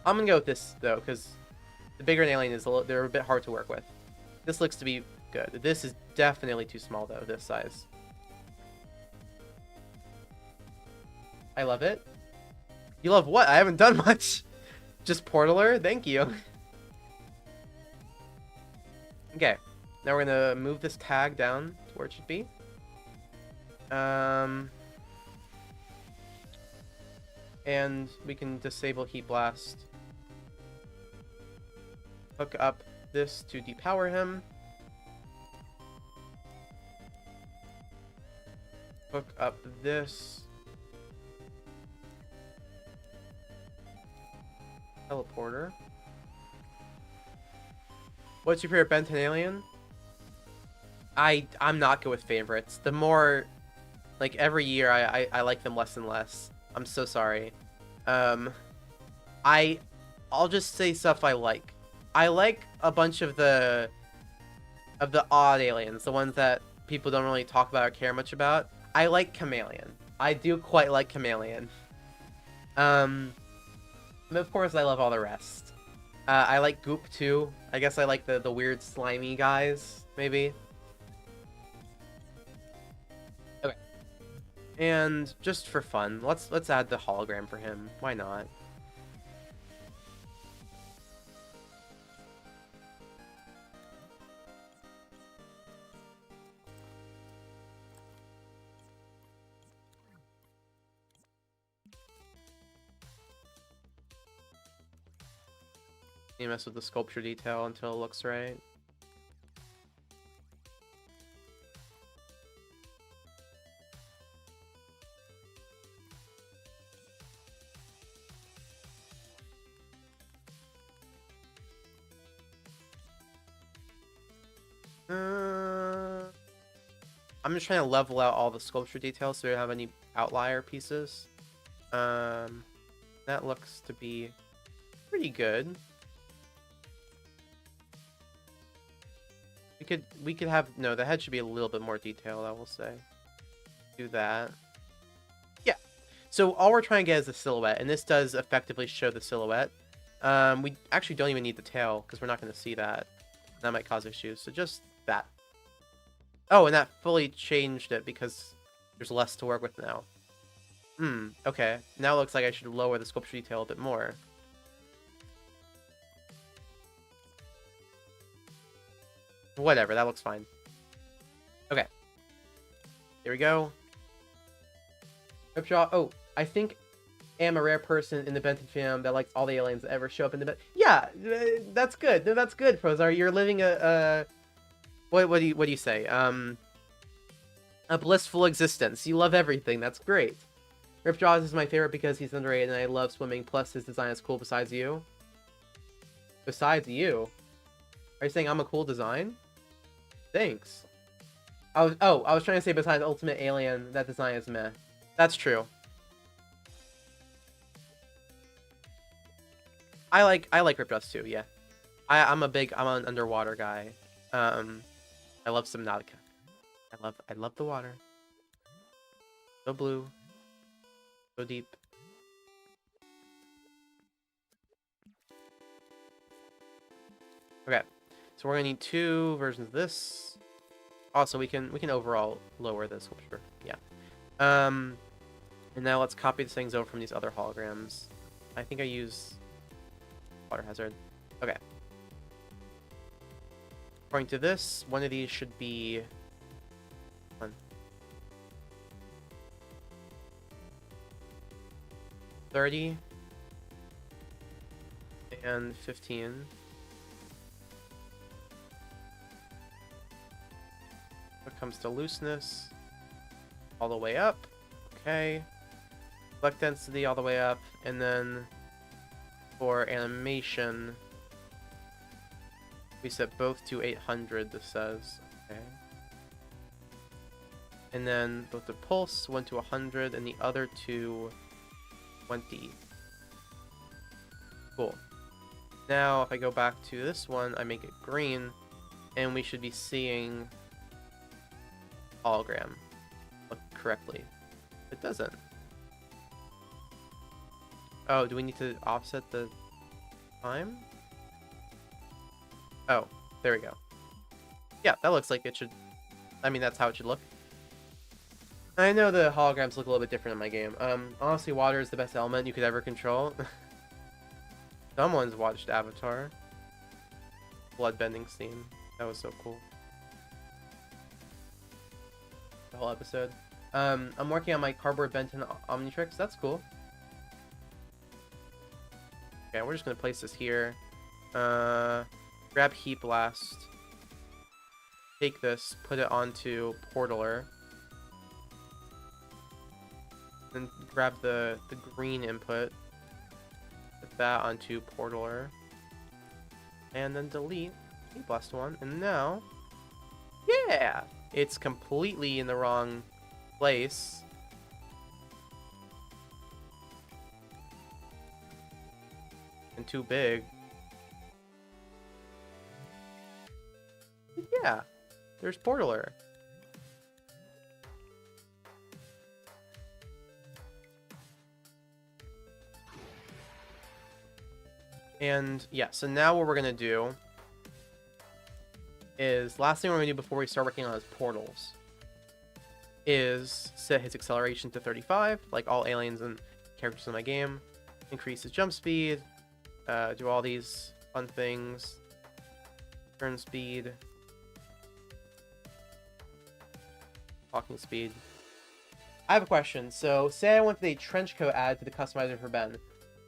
I'm gonna go with this, though, because the bigger an alien is, they're a bit hard to work with. This looks to be good. This is definitely too small, though, this size. I love it. You love what? I haven't done much. Just Portaler? Thank you. Okay. Now we're gonna move this tag down to where it should be. And we can disable Heat Blast. Hook up this to depower him. Hook up this. Teleporter. What's your favorite Ben 10 alien? I'm not good with favorites. The more, like every year, I like them less and less. I'm so sorry. I'll just say stuff I like. I like a bunch of the odd aliens, the ones that people don't really talk about or care much about. I like Chameleon. I do quite like Chameleon. But of course, I love all the rest. I like Goop too. I guess I like the weird slimy guys, maybe. Okay. And just for fun, let's add the hologram for him. Why not? You mess with the sculpture detail until it looks right. I'm just trying to level out all the sculpture details so we don't have any outlier pieces. That looks to be pretty good. We could have, no, the head should be a little bit more detailed, I will say. Do that. Yeah. So all we're trying to get is the silhouette, and this does effectively show the silhouette. We actually don't even need the tail, because we're not going to see that. That might cause issues, so just that. Oh, and that fully changed it, because there's less to work with now. Okay. Now it looks like I should lower the sculpture detail a bit more. Whatever, that looks fine. Okay. Here we go. Ripjaw. Oh, I think I am a rare person in the Benton fam that likes all the aliens that ever show up in the Benton. Yeah, that's good. No, that's good, Prozar. You're living what do you say? A blissful existence. You love everything. That's great. Ripjaws is my favorite because he's underrated and I love swimming. Plus, his design is cool. Besides you. Besides you. Are you saying I'm a cool design? Thanks. I was trying to say besides Ultimate Alien, that design is meh. That's true. I like Ripjaws too, yeah. I'm an underwater guy. I love Subnautica. I love the water. So blue. So deep. Okay. So we're gonna need 2 versions of this. Also, we can overall lower this sculpture. Yeah. And now let's copy these things over from these other holograms. I think I use water hazard. Okay. According to this, one of these should be 30 and 15. When it comes to looseness, all the way up. Okay. Select density all the way up, and then for animation, we set both to 800. This says okay. And then both the pulse went to 100, and the other to 20. Cool. Now, if I go back to this one, I make it green, and we should be seeing hologram look correctly. It doesn't. Oh, do we need to offset the time? Oh, there we go. Yeah, that looks like it should... I mean, that's how it should look. I know the holograms look a little bit different in my game. Honestly, water is the best element you could ever control. Someone's watched Avatar. Bloodbending scene. That was so cool. The whole episode. I'm working on my cardboard Benton Omnitrix. That's cool. Okay, we're just gonna place this here. Grab Heat Blast. Take this, put it onto Portaler. Then grab the green input. Put that onto Portaler. And then delete Heat Blast 1. And now... yeah! It's completely in the wrong place. And too big. Yeah, there's Portaler. And yeah, so now what we're gonna do is, last thing we're gonna do before we start working on his portals is set his acceleration to 35, like all aliens and characters in my game. Increase his jump speed, do all these fun things. Turn speed. Walking speed. I have a question. So, say I wanted a trench coat add to the customizer for Ben.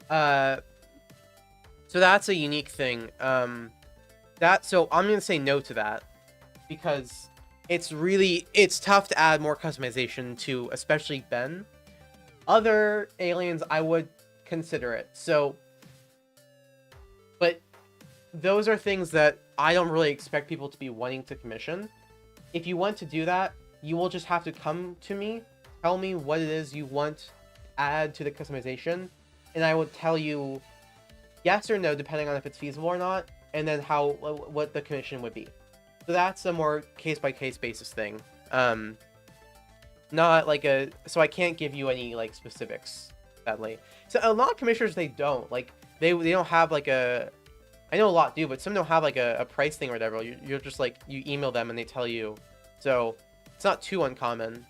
So that's a unique thing. So I'm gonna say no to that because it's tough to add more customization to, especially Ben. Other aliens, I would consider it. So, but those are things that I don't really expect people to be wanting to commission. If you want to do that, you will just have to come to me, tell me what it is you want to add to the customization, and I will tell you yes or no, depending on if it's feasible or not, and then what the commission would be. So that's a more case-by-case basis thing. not like a, so I can't give you any like specifics, sadly. So a lot of commissioners, they don't like, they don't have like a, I know a lot do, but some don't have like a price thing or whatever. You're just like, you email them and they tell you. So it's not too uncommon.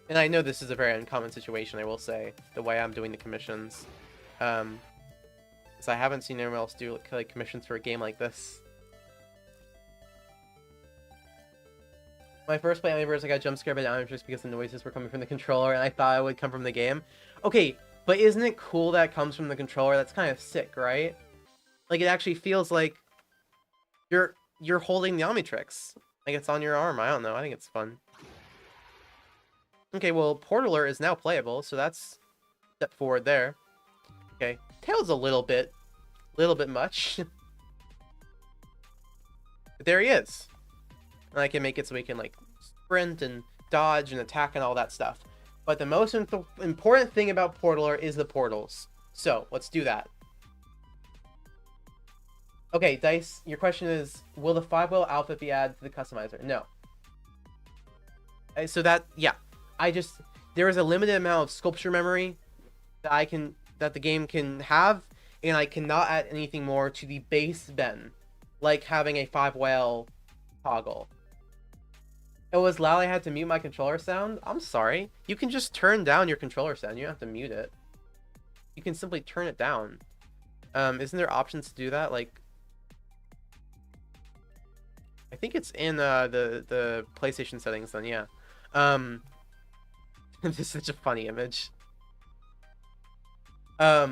And I know this is a very uncommon situation, I will say, the way I'm doing the commissions. Because I haven't seen anyone else do like commissions for a game like this. My first play Omniverse, I got jump scared by the Omniverse because the noises were coming from the controller, and I thought it would come from the game. Okay, but isn't it cool that it comes from the controller? That's kind of sick, right? Like, it actually feels like you're holding the Omnitrix. Like, it's on your arm. I don't know. I think it's fun. Okay, well, Portaler is now playable, so that's a step forward there. Okay, Tail's a little bit much. But there he is. And I can make it so we can, like, sprint and dodge and attack and all that stuff. But the most important thing about Portaler is the portals. So, let's do that. Okay, Dice, your question is, will the 5-wheel outfit be added to the customizer? No. So that, yeah. There is a limited amount of sculpture memory that the game can have, and I cannot add anything more to the base Ben, like having a 5-whale toggle. It was loud, I had to mute my controller sound. I'm sorry. You can just turn down your controller sound. You don't have to mute it. You can simply turn it down. Isn't there options to do that? Like, I think it's in the PlayStation settings then, yeah. This is such a funny image. I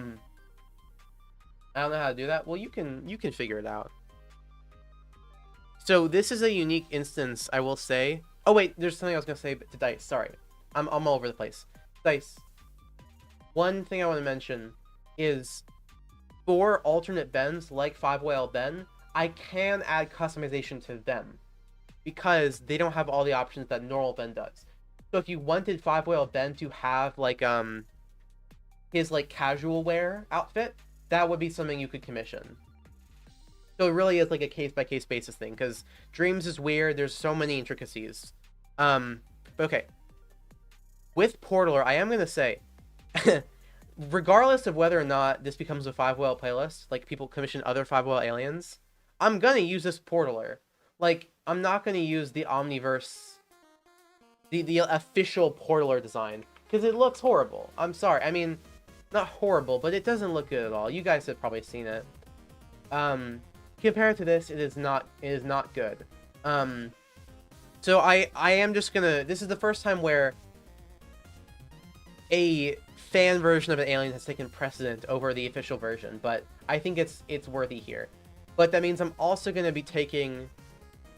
don't know how to do that. Well, you can figure it out. So this is a unique instance, I will say. Oh wait, there's something I was gonna say to Dice. Sorry, I'm all over the place. Dice. One thing I want to mention is, for alternate Bens like 5-whale Ben, I can add customization to them because they don't have all the options that normal Ben does. So if you wanted 5-whale Ben to have like his like casual wear outfit, that would be something you could commission. So it really is like a case-by-case basis thing, because Dreams is weird. There's so many intricacies. Okay. With Portaler, I am going to say, regardless of whether or not this becomes a 5-whale playlist, like people commission other 5-whale aliens, I'm going to use this Portaler. Like, I'm not going to use the Omniverse, the official Portaler design, because it looks horrible. I'm sorry. I mean, not horrible, but it doesn't look good at all. You guys have probably seen it. Compared to this, it is not good. So I am just gonna, this is the first time where a fan version of an alien has taken precedent over the official version, but I think it's worthy here. But that means I'm also gonna be taking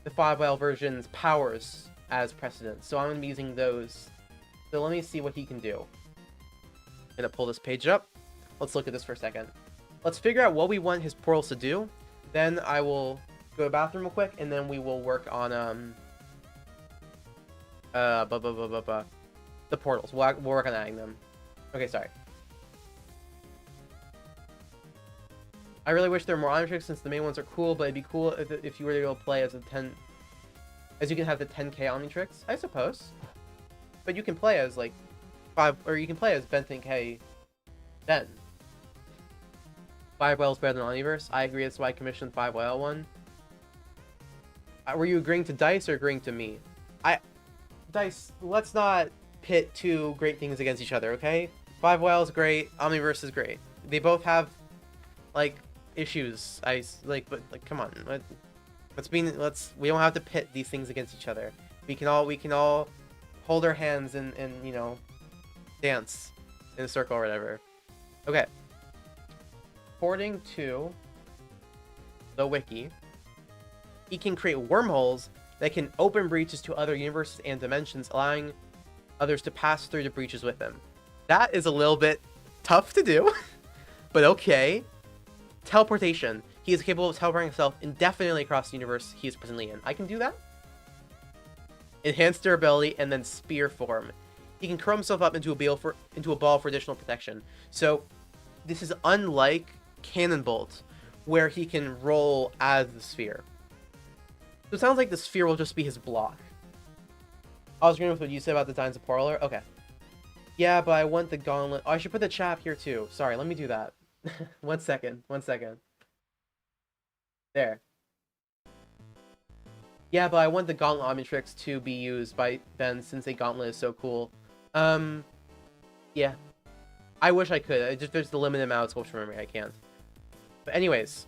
the 5-whale version's powers as precedent, so I'm gonna be using those. So let me see what he can do. I'm gonna pull this page up. Let's look at this for a second. Let's figure out what we want his portals to do. Then I will go to the bathroom real quick, and then we will work on the portals. We'll work on adding them. Okay, sorry. I really wish there were more Omnitrix since the main ones are cool, but it'd be cool if you were to go play as a 10, as you can have the 10k Omnitrix, I suppose. But you can play as like 5, or you can play as Ben 10k Ben. 5-whale's better than Omniverse. I agree, that's why I commissioned 5-whale one. Were you agreeing to Dice or agreeing to me? Dice, let's not pit two great things against each other, okay? 5-whale is great, Omniverse is great. They both have, like, issues. But come on. We don't have to pit these things against each other. We can all hold our hands and you know, dance in a circle or whatever. Okay. According to the wiki, he can create wormholes that can open breaches to other universes and dimensions, allowing others to pass through the breaches with him. That is a little bit tough to do, but okay. Teleportation. He is capable of teleporting himself indefinitely across the universe he is presently in. I can do that. Enhanced durability, and then spear form. He can curl himself up into a ball for additional protection. So this is unlike Cannon Bolt, where he can roll as the sphere. So it sounds like the sphere will just be his block. I was agreeing with what you said about the designs of Portaler. Okay. Yeah, but I want the gauntlet. Oh, I should put the chap here too. Sorry, let me do that. 1 second. 1 second. There. Yeah, but I want the gauntlet Omnitrix to be used by Ben since the gauntlet is so cool. Yeah. I wish I could. There's the limited amount of sculpture memory. I can't. But anyways.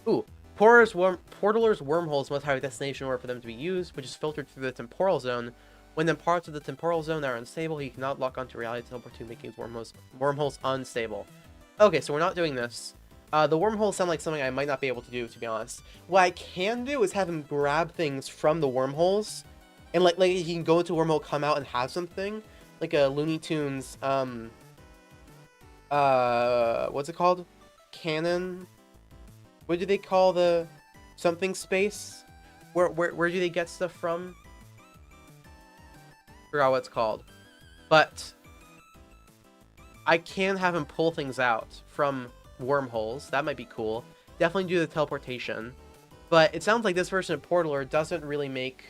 Ooh. Portaler's wormholes must have a destination in order for them to be used, which is filtered through the temporal zone. When the parts of the temporal zone are unstable, he cannot lock onto reality to teleport to, making his wormholes unstable. Okay, so we're not doing this. The wormholes sound like something I might not be able to do, to be honest. What I can do is have him grab things from the wormholes, and like he can go into a wormhole, come out, and have something, like a Looney Tunes, what's it called? Cannon? What do they call the something space? Where do they get stuff from? Forgot what it's called. But I can have him pull things out from wormholes. That might be cool. Definitely do the teleportation. But it sounds like this version of Portaler doesn't really make...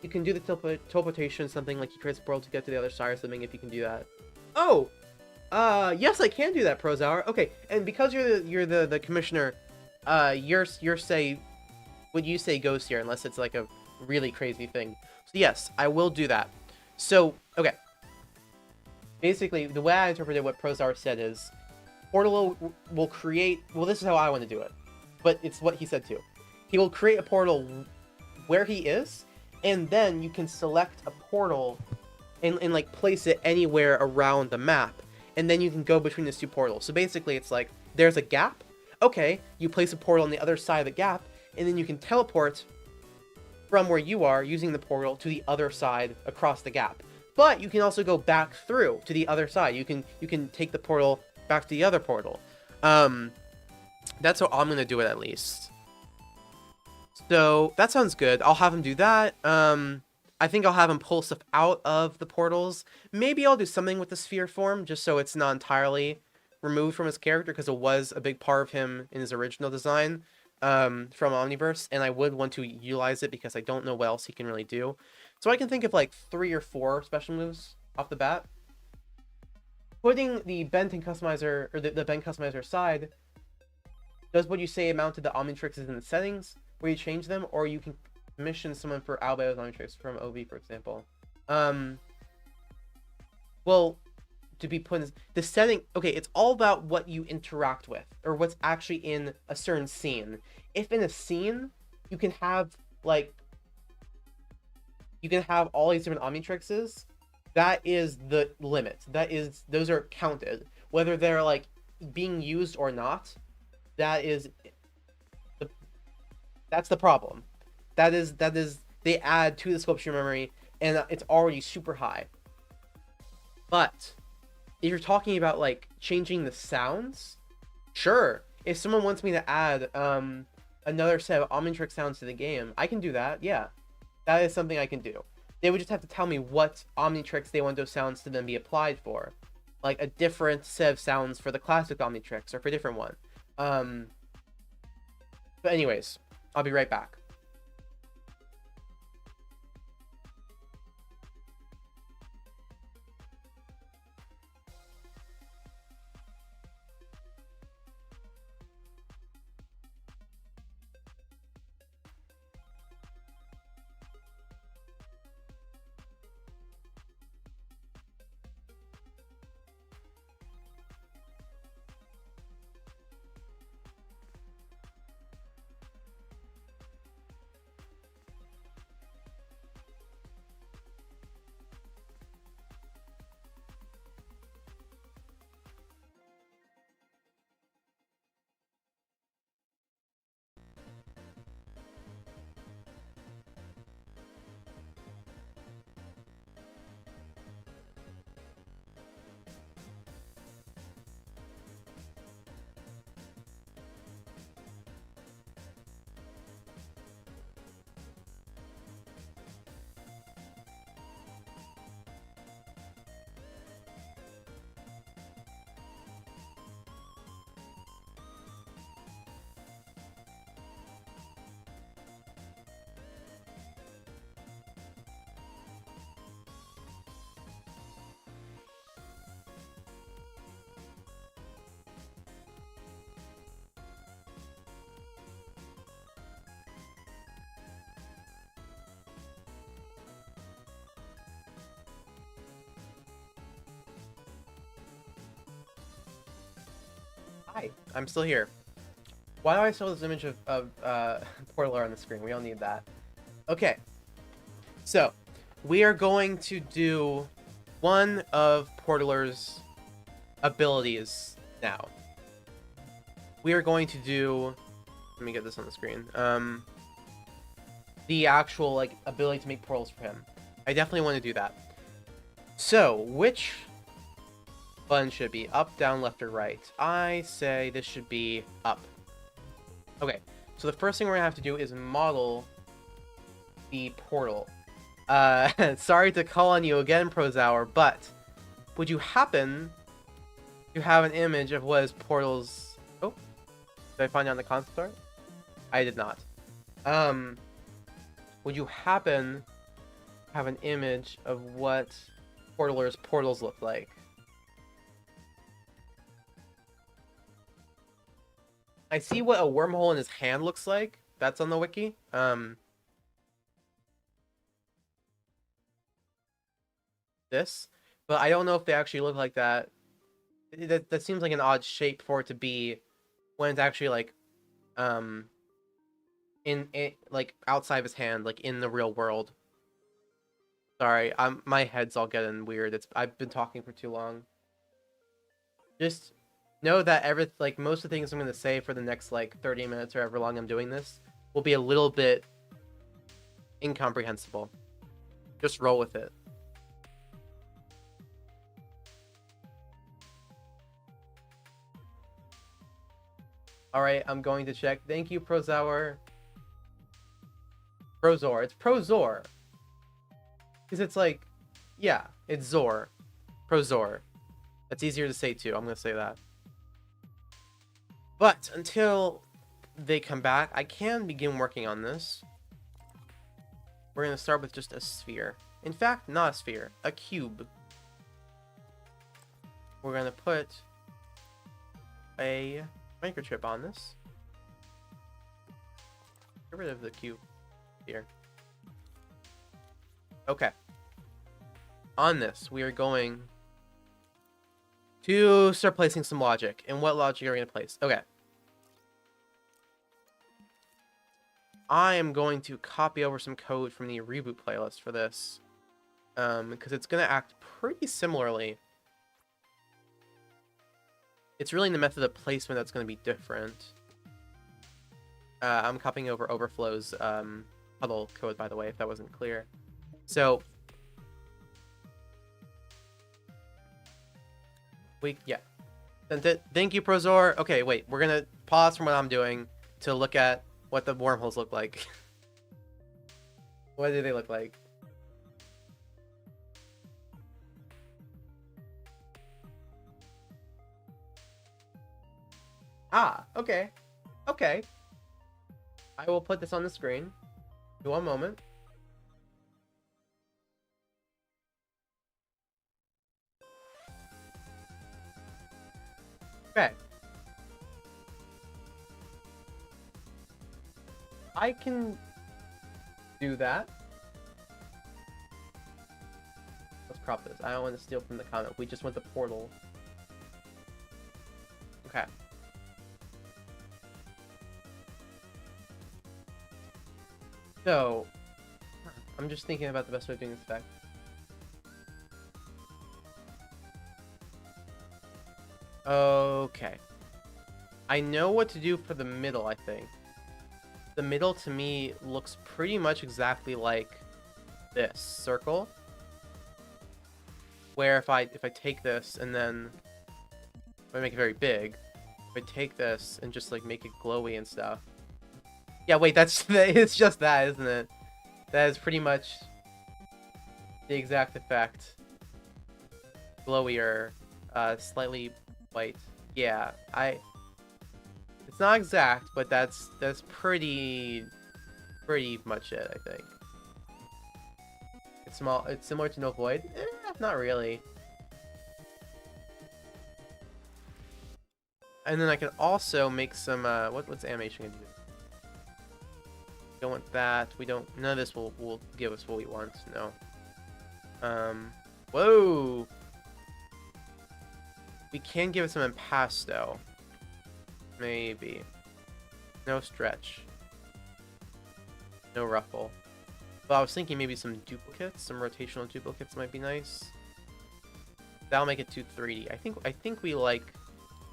You can do the teleportation, something like he creates a portal to get to the other side or something, if you can do that. Oh! Yes, I can do that, Prozower. Okay, and because you're the commissioner, your say... What you say goes here, unless it's like a really crazy thing. So yes, I will do that. So, okay. Basically, the way I interpreted what Prozar said is, Portal will create... Well, this is how I want to do it. But it's what he said too. He will create a portal where he is, and then you can select a portal and like place it anywhere around the map. And then you can go between these two portals. So basically, it's like, there's a gap. Okay, you place a portal on the other side of the gap, and then you can teleport from where you are using the portal to the other side across the gap. But you can also go back through to the other side. You can take the portal back to the other portal. That's how I'm gonna do it, at least. So that sounds good. I'll have him do that. I think I'll have him pull stuff out of the portals. Maybe I'll do something with the sphere form, just so it's not entirely removed from his character, because it was a big part of him in his original design. From Omniverse, and I would want to utilize it because I don't know what else he can really do. So I can think of like 3 or 4 special moves off the bat. Putting the bent and customizer, or the bent customizer aside, does what you say amount to the Omnitrixes in the settings, where you change them, or you can commission someone for Albedo's Omnitrix from OV, for example. Well, to be put in the setting, okay, it's all about what you interact with, or what's actually in a certain scene. If in a scene you can have like all these different Omnitrixes, that is the limit. Those are counted, whether they're like being used or not. That's the problem. That is they add to the sculpture memory, and it's already super high. But if you're talking about like changing the sounds, sure. If someone wants me to add another set of Omnitrix sounds to the game, I can do that. Yeah, that is something I can do. They would just have to tell me what Omnitrix they want those sounds to then be applied for, like a different set of sounds for the classic Omnitrix or for a different one. But anyways, I'll be right back. Hi, I'm still here. Why do I show this image of Portaler on the screen? We don't need that. Okay. So, we are going to do one of Portaler's abilities now. We are going to do... Let me get this on the screen. The actual, like, ability to make portals for him. I definitely want to do that. So, which button should it be? Up, down, left, or right? I say this should be up. Okay, so the first thing we're gonna have to do is model the portal. Sorry to call on you again, Prozower, but would you happen to have an image of what his portals... Oh, did I find out in the concept art? I did not. Would you happen to have an image of what Portaler's portals look like? I see what a wormhole in his hand looks like. That's on the wiki. This, but I don't know if they actually look like that. That seems like an odd shape for it to be when it's actually like, in like outside of his hand, like in the real world. Sorry, my head's all getting weird. I've been talking for too long. Just know that like most of the things I'm gonna say for the next like 30 minutes or however long I'm doing this will be a little bit incomprehensible. Just roll with it. Alright, I'm going to check. Thank you, Prozower. Prozor. It's Prozor. Because it's like, yeah, it's Zor. Prozor. That's easier to say too. I'm going to say that. But until they come back, I can begin working on this. We're going to start with just a sphere. In fact, not a sphere. A cube. We're going to put a microchip on this. Get rid of the cube here. Okay. On this, we are going to start placing some logic. And what logic are we going to place? Okay. I am going to copy over some code from the reboot playlist for this. Because it's going to act pretty similarly. It's really the method of placement that's going to be different. I'm copying over Overflow's puddle code, by the way, if that wasn't clear. So, yeah. Thank you, Prozor. Okay, wait, we're going to pause from what I'm doing to look at what the wormholes look like. What do they look like? Ah, okay. Okay. I will put this on the screen. In one moment. Okay. I can do that. Let's crop this. I don't want to steal from the comment. We just want the portal. Okay. So, I'm just thinking about the best way of doing this effect. Okay. I know what to do for the middle, I think. The middle, to me, looks pretty much exactly like this circle. Where if I take this and then... if I make it very big, if I take this and just, like, make it glowy and stuff... Yeah, wait, it's just that, isn't it? That is pretty much the exact effect. Glowier, slightly white. Yeah, it's not exact, but that's pretty much it, I think. It's small. It's similar to No Void. Not really. And then I can also make some. What's animation gonna do? Don't want that. We don't. None of this will give us what we want. No. Whoa. We can give it some impasto. Maybe. No stretch. No ruffle. But I was thinking maybe some duplicates, some rotational duplicates might be nice. That'll make it too 3D. I think we like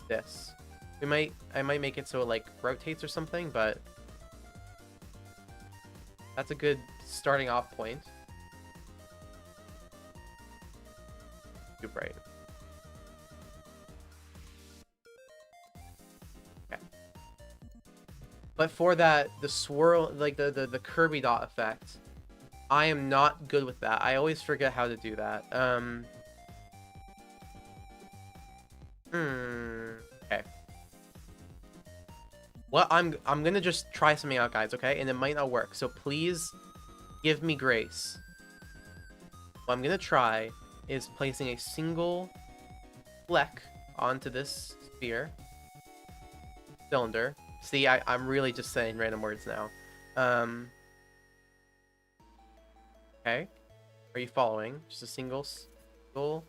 this. I might make it so it like rotates or something, but that's a good starting off point. Too bright. Okay. But for that, the swirl, like the Kirby dot effect, I am not good with that. I always forget how to do that. Okay. Well, I'm gonna just try something out, guys, okay? And it might not work, so please give me grace. What I'm gonna try is placing a single fleck onto this sphere. Cylinder. See, I'm really just saying random words now. Okay. Are you following? Just a single circle.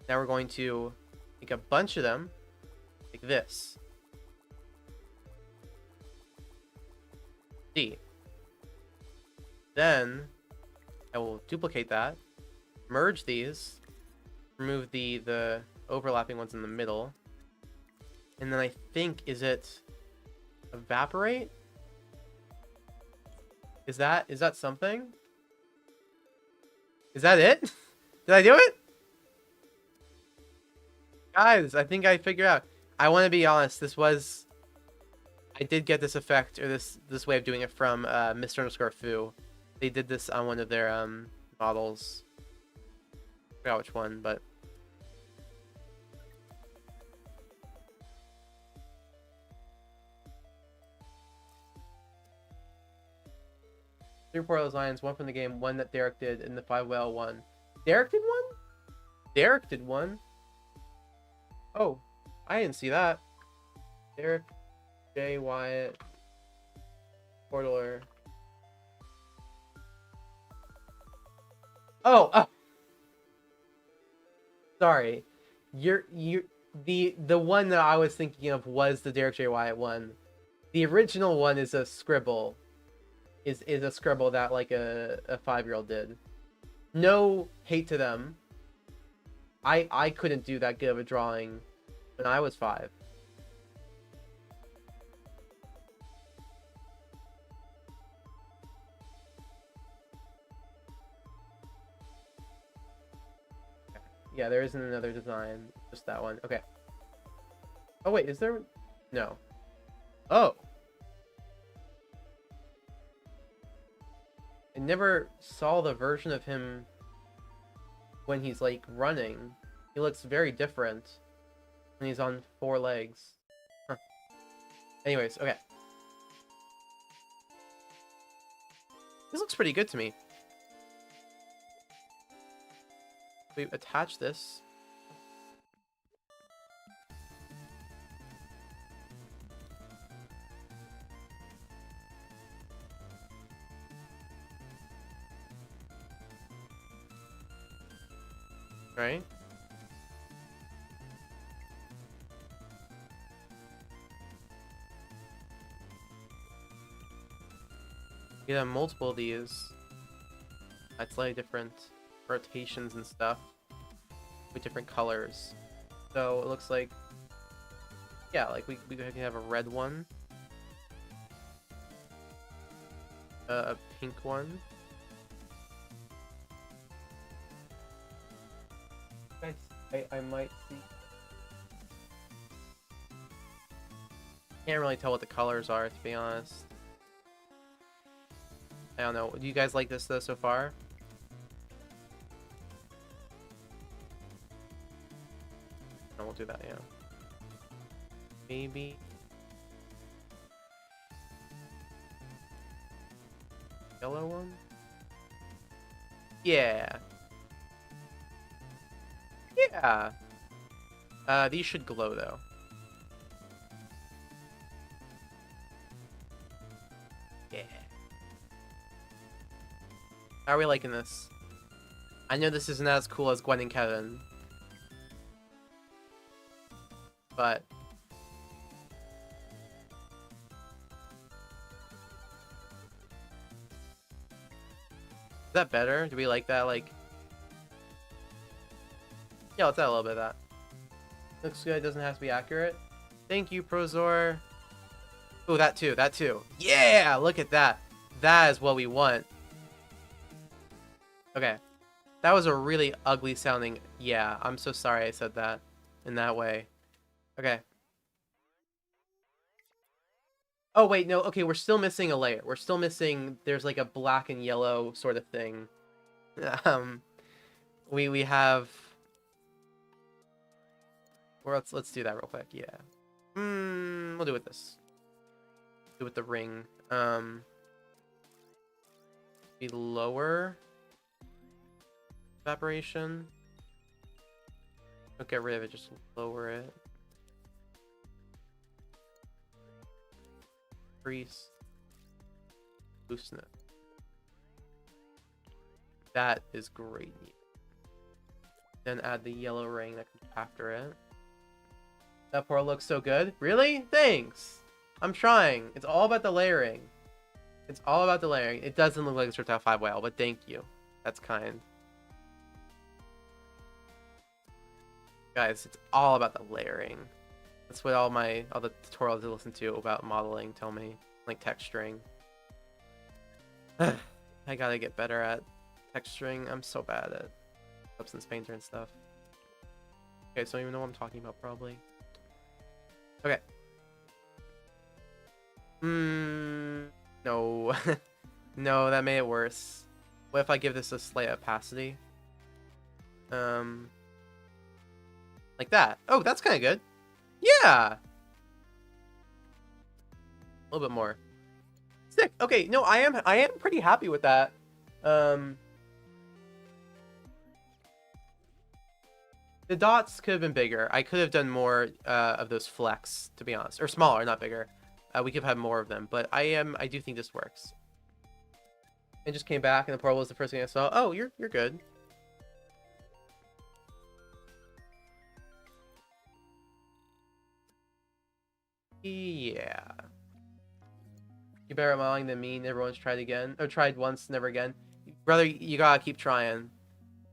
Now we're going to make a bunch of them, like this. D. Then I will duplicate that, merge these, remove the overlapping ones in the middle, and then I think, is it evaporate? Is that something? Is that it? Did I do it? Guys, I think I figured out. I want to be honest, I did get this effect, or this way of doing it from Mr_Foo. They did this on one of their models. I forgot which one, but three Portals lines, one from the game, one that Derek did, and the 5 whale one. Derek did one? Derek did one? Oh, I didn't see that. Derek, Jay, Wyatt, Portaler. Oh, sorry. The one that I was thinking of was the Derek J. Wyatt one. The original one is a scribble. Is a scribble that like a 5-year-old did. No hate to them. I couldn't do that good of a drawing when I was 5. Yeah, there isn't another design. Just that one. Okay. Oh, wait. Is there... No. Oh. I never saw the version of him when he's, like, running. He looks very different when he's on 4 legs. Huh. Anyways, okay. This looks pretty good to me. We attach this. Right? You can have multiple of these. That's slightly different rotations and stuff with different colors. So it looks like, yeah, like we can have a red one, a pink one. I might see. Can't really tell what the colors are, to be honest. I don't know. Do you guys like this though so far? No, we'll do that, yeah. Maybe yellow one? Yeah. Yeah. These should glow though. Yeah. How are we liking this? I know this isn't as cool as Gwen and Kevin, but that better? Do we like that? Like, yeah, let's add a little bit of that. Looks good. Doesn't have to be accurate. Thank you, Prozor. Oh, that too. That too. Yeah, look at that. That is what we want. Okay. That was a really ugly sounding. Yeah, I'm so sorry I said that in that way. Okay. Oh, wait, no. Okay, we're still missing a layer. We're still missing. There's like a black and yellow sort of thing. Um, we have. Or let's do that real quick. Yeah. We'll do it with this. Do it with the ring. Be lower evaporation. Don't get rid of it. Just lower it. Increase. Loosen it. That is great. Then add the yellow ring that comes after it. That part looks so good. Really? Thanks. I'm trying. It's all about the layering. It's all about the layering. It doesn't look like it's Reptile 5 well, but thank you. That's kind. Guys, it's all about the layering. That's what all the tutorials I listen to about modeling tell me. Like texturing. I gotta get better at texturing. I'm so bad at Substance Painter and stuff. Okay, so you know what I'm talking about, probably. Okay. No. No, that made it worse. What if I give this a slight opacity? Like that. Oh, that's kind of good. Yeah! A little bit more. Sick. Okay, no, I am pretty happy with that. The dots could have been bigger. I could have done more of those flecks, to be honest. Or smaller, not bigger. We could have had more of them, but I do think this works. It just came back, and the portal was the first thing I saw. Oh, you're good. Yeah. You better at modeling than me. Never once tried again. Or tried once, never again. Brother, you gotta keep trying.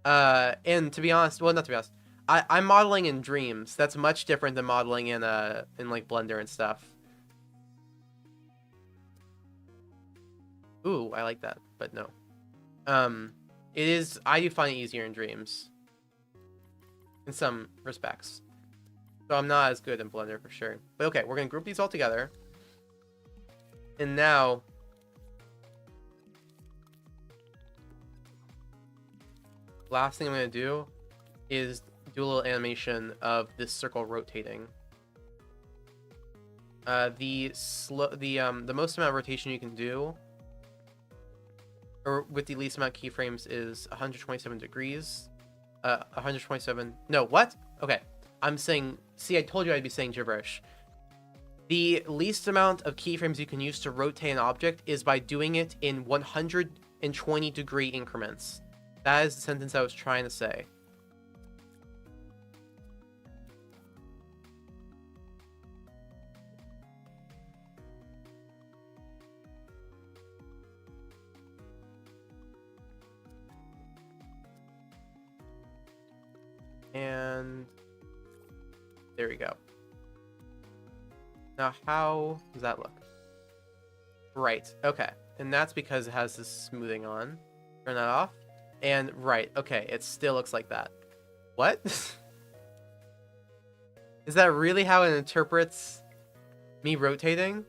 And to be honest, well, not to be honest, I'm modeling in dreams. That's much different than modeling in like Blender and stuff. Ooh, I like that, but no. It is. I do find it easier in dreams. In some respects. So I'm not as good in Blender for sure. But okay, we're gonna group these all together. And now, last thing I'm gonna do is do a little animation of this circle rotating. The most amount of rotation you can do, or with the least amount of keyframes, is 127 degrees. 127. No, what? Okay, I'm saying. See, I told you I'd be saying gibberish. The least amount of keyframes you can use to rotate an object is by doing it in 120-degree increments. That is the sentence I was trying to say. And there we go. Now, how does that look? Right, okay. And that's because it has this smoothing on. Turn that off. And right, okay, it still looks like that. What? Is that really how it interprets me rotating?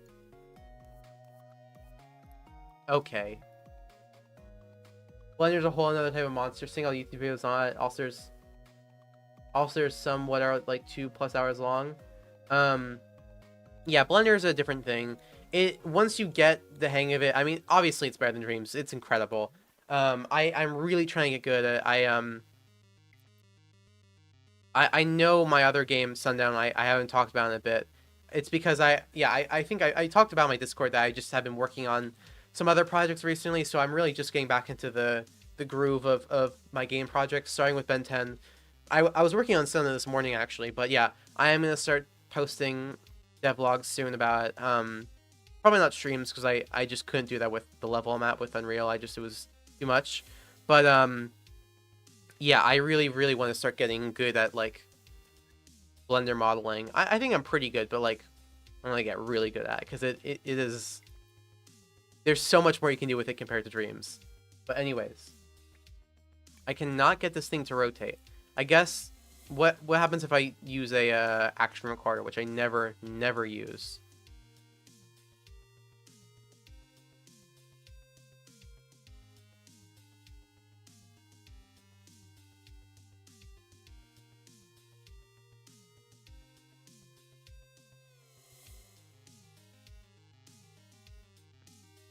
Okay. Blender's a whole another type of monster. Seeing all YouTube videos on it. Also there's some what are like 2+ hours long. Yeah, Blender is a different thing. Once you get the hang of it, I mean, obviously it's better than Dreams. It's incredible. I'm really trying to get good at it. I know my other game, Sundown, I haven't talked about in a bit. It's because I think I talked about in my Discord that I just have been working on some other projects recently, so I'm really just getting back into the groove of my game projects, starting with Ben 10. I was working on Sundown this morning, actually, but yeah, I am going to start posting devlogs soon about it. Probably not streams, because I just couldn't do that with the level I'm at with Unreal. It was too much. But yeah, I really, really want to start getting good at like Blender modeling. I think I'm pretty good, but like I want to get really good at it because it is. There's so much more you can do with it compared to Dreams. But anyways, I cannot get this thing to rotate. I guess what happens if I use a action recorder, which I never use.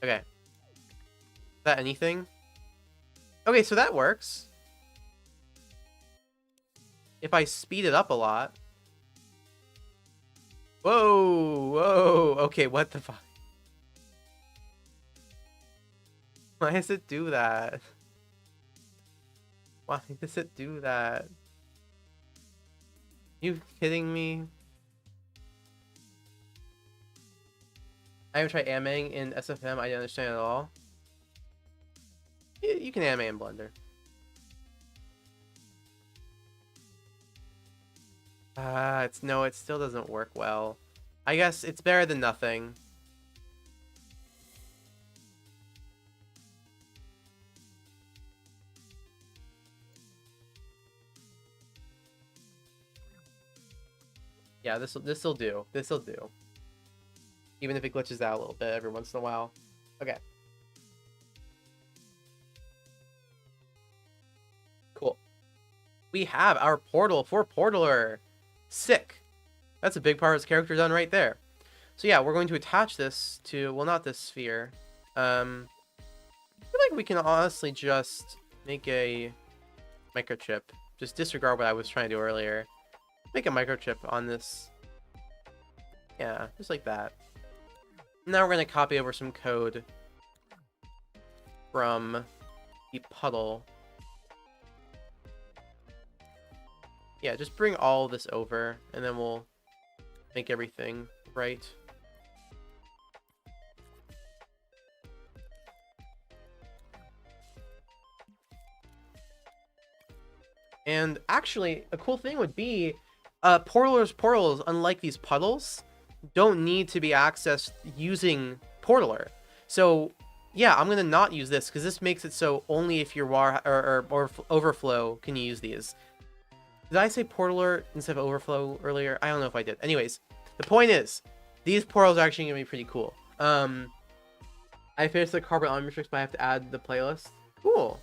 Okay. Is that anything? Okay, so that works. If I speed it up a lot. Whoa, whoa. Okay, what the fuck? Why does it do that? Why does it do that? You kidding me? I haven't tried animating in SFM. I didn't understand it at all. You can animate in Blender. It still doesn't work well. I guess it's better than nothing. Yeah, this'll do. This'll do. Even if it glitches out a little bit every once in a while. Okay. Cool. We have our portal for Portaler. Sick. That's a big part of his character done right there. So yeah, we're going to attach this to, well, not this sphere. I feel like we can honestly just make a microchip. Just disregard what I was trying to do earlier. Make a microchip on this. Yeah, just like that. Now we're going to copy over some code from the puddle. Yeah, just bring all this over, and then we'll make everything right. And actually, a cool thing would be, portals, unlike these puddles, don't need to be accessed using Portaler. So, yeah, I'm gonna not use this, because this makes it so only if your or overflow can you use these. Did I say Portaler instead of overflow earlier? I don't know if I did. Anyways, the point is, these portals are actually gonna be pretty cool. I finished the Carbon Omnitrix, but I have to add the playlist. Cool.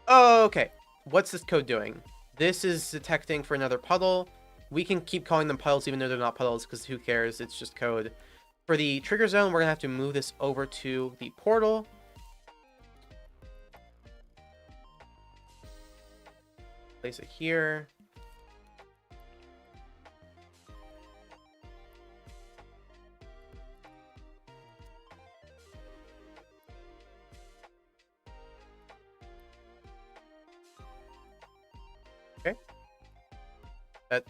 Oh, okay. What's this code doing? This is detecting for another puddle. We can keep calling them puddles even though they're not puddles, because who cares? It's just code. For the trigger zone, we're gonna have to move this over to the portal. Place it here. Okay.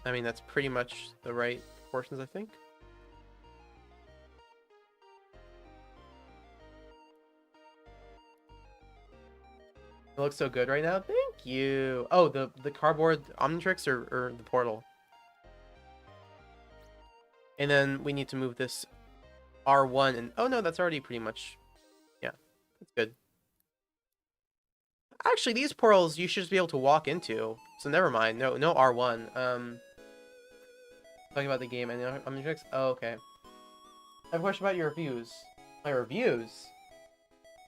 I mean, that's pretty much the right proportions, I think. It looks so good right now. Thank you. Oh, the cardboard Omnitrix or the portal. And then we need to move this R1 and oh no, that's already pretty much, yeah, that's good. Actually, these portals you should just be able to walk into. So never mind. No R1. Talking about the game and Omnitrix. Oh, okay. I have a question about your reviews. My reviews?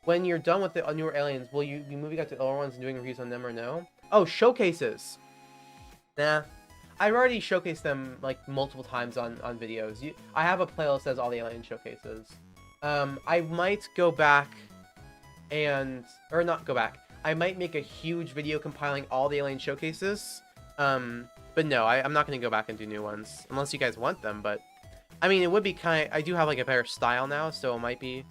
When you're done with the newer aliens, will you be moving out to older ones and doing reviews on them or no? Oh, showcases. Nah. I've already showcased them like multiple times on videos. I have a playlist that has all the alien showcases. I might go back and... Or not go back. I might make a huge video compiling all the alien showcases. But no, I'm not going to go back and do new ones. Unless you guys want them, but... I mean, it would be kind of... I do have like a better style now, so it might be...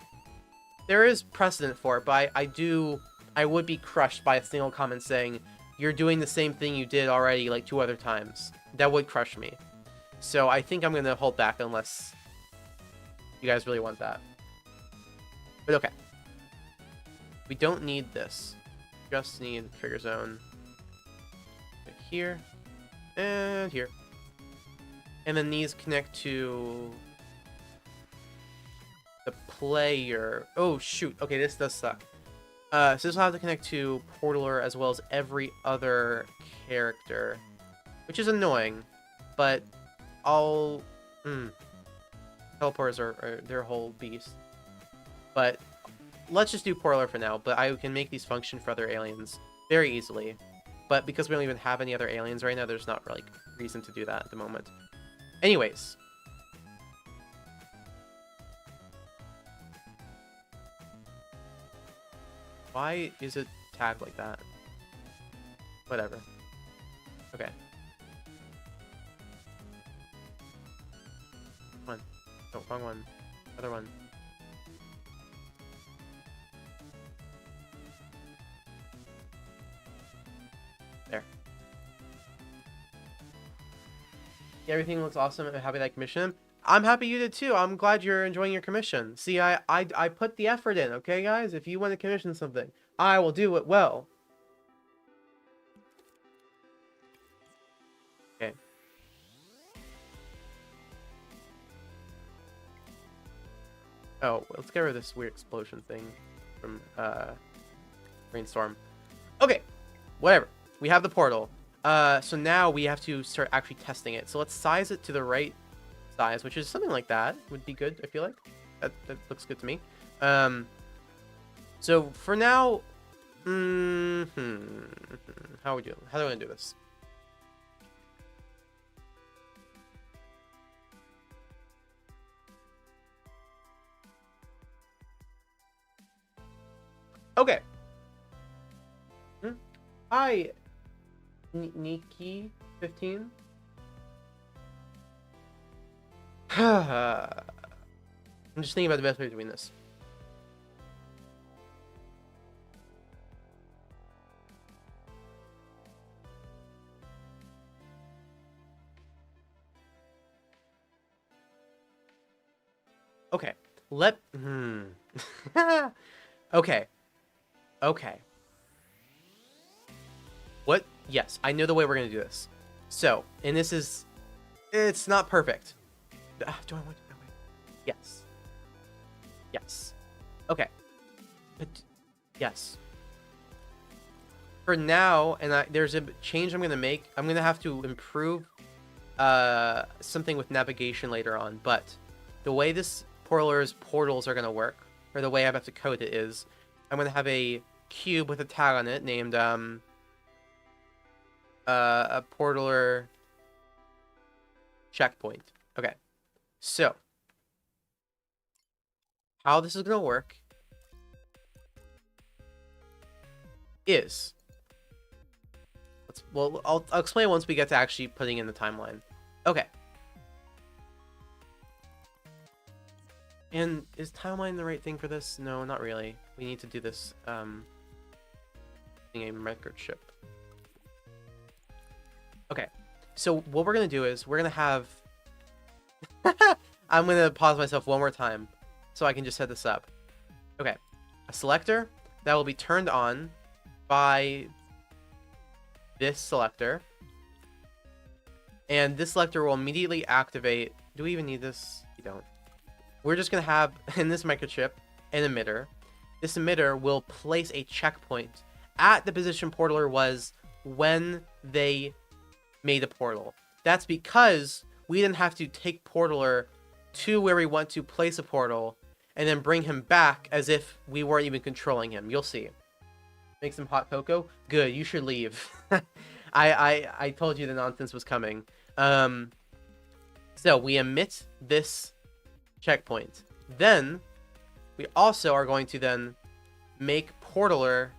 There is precedent for it, but I would be crushed by a single comment saying, you're doing the same thing you did already like 2 other times. That would crush me. So I think I'm going to hold back unless you guys really want that. But okay. We don't need this. Just need trigger zone. Right here. And here. And then these connect to the player. Oh, shoot. Okay, this does suck. So this will have to connect to Portaler as well as every other character, which is annoying, but I'll... Teleporters are their whole beast. But let's just do Portaler for now, but I can make these function for other aliens very easily. But because we don't even have any other aliens right now, there's not really reason to do that at the moment. Anyways. Why is it tagged like that? Whatever. Okay. One. No, wrong one. Other one. There. Yeah, everything looks awesome. I'm happy that commission. I'm happy you did too. I'm glad you're enjoying your commission. See, I put the effort in, okay, guys? If you want to commission something, I will do it well. Okay. Oh, let's get rid of this weird explosion thing from Brainstorm. Okay, whatever. We have the portal. So now we have to start actually testing it. So let's size it to the right size, which is something like that would be good. I feel like that looks good to me. So for now, how are we doing? How do I do this? Okay. Hi, Nikki 15. I'm just thinking about the best way of doing this. Okay. Okay. Okay. What? Yes, I know the way we're going to do this. So, and this is... It's not perfect. Do I want to do that way? Yes. Yes. Okay. But, yes. For now, and there's a change I'm going to make. I'm going to have to improve something with navigation later on. But the way this Portaler's portals are going to work, or the way I have to code it is, I'm going to have a cube with a tag on it named a Portaler checkpoint. Okay. So, how this is going to work is... Well, I'll explain once we get to actually putting in the timeline. Okay. And is timeline the right thing for this? No, not really. We need to do this in a record ship. Okay. So what we're going to do is we're going to have... I'm going to pause myself one more time so I can just set this up. Okay. A selector that will be turned on by this selector. And this selector will immediately activate... Do we even need this? We don't. We're just going to have, in this microchip, an emitter. This emitter will place a checkpoint at the position Portaler was when they made a portal. That's because we didn't have to take Portaler to where we want to place a portal and then bring him back as if we weren't even controlling him. You'll see. Make some hot cocoa? Good, you should leave. I told you the nonsense was coming. So we emit this checkpoint. Then we also are going to then make Portaler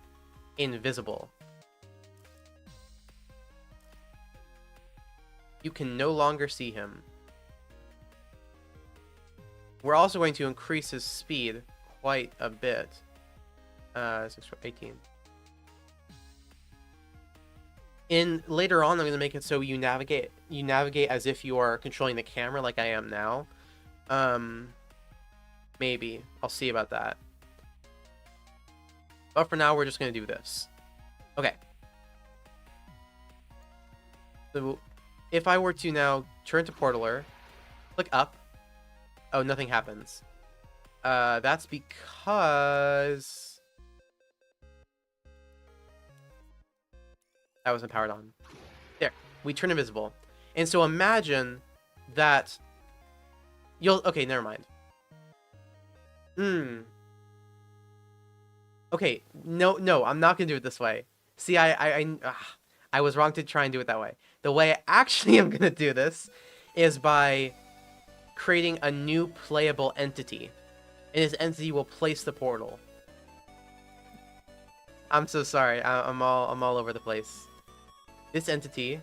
invisible. You can no longer see him. We're also going to increase his speed quite a bit. 18. Later on, I'm going to make it so you navigate as if you are controlling the camera like I am now. Maybe. I'll see about that. But for now, we're just going to do this. Okay. So if I were to now turn to Portaler, click up. Oh, nothing happens. That's because that wasn't powered on. There, we turn invisible. And so imagine that you'll... Okay, never mind. Okay, no, I'm not gonna do it this way. See, I was wrong to try and do it that way. The way I actually am gonna do this is by creating a new playable entity. And this entity will place the portal. I'm so sorry. I'm all over the place. This entity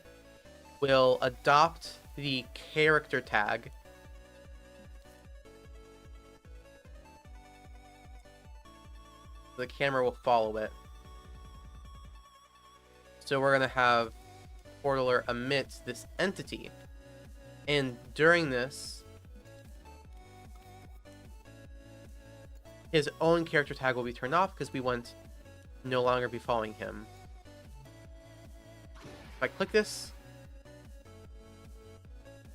will adopt the character tag. The camera will follow it. So we're gonna have Portaler emit this entity. And during this, his own character tag will be turned off because we want to no longer be following him. If I click this,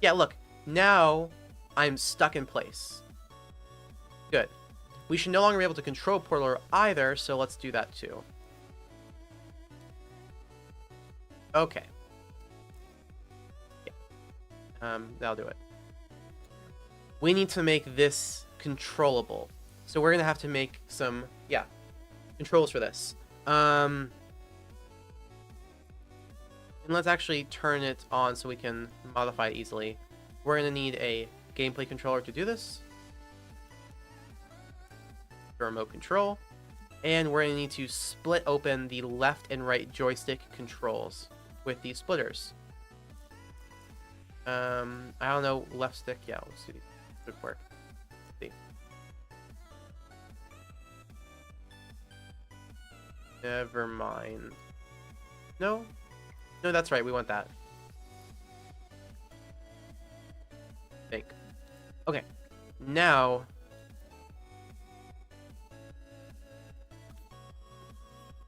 yeah, look, now I'm stuck in place. Good. We should no longer be able to control Portaler either, so let's do that too. Okay. Yeah. That'll do it. We need to make this controllable. So we're gonna have to make some, controls for this. And let's actually turn it on so we can modify it easily. We're gonna need a gameplay controller to do this. Remote control. And we're gonna need to split open the left and right joystick controls with these splitters. I don't know, left stick, yeah, let's see. Good work. Let's see. Never mind. No, that's right. We want that. Think. Okay. Now,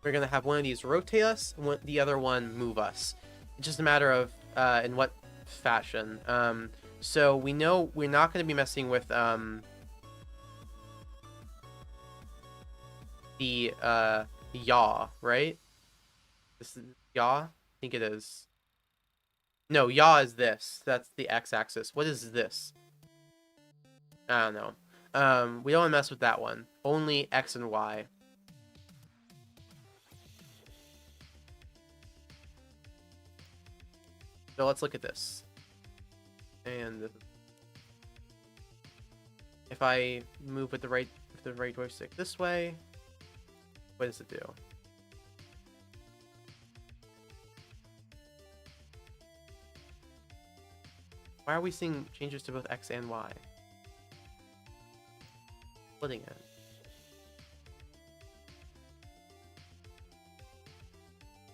we're gonna have one of these rotate us, and the other one move us. It's just a matter of in what fashion. So we know we're not gonna be messing with the yaw, right? This is yaw? I think it is. No, yaw is this. That's the x-axis. What is this? I don't know. We don't want to mess with that one. Only x and y. So let's look at this. And if I move with the right joystick this way, what does it do? Why are we seeing changes to both X and Y? Splitting it.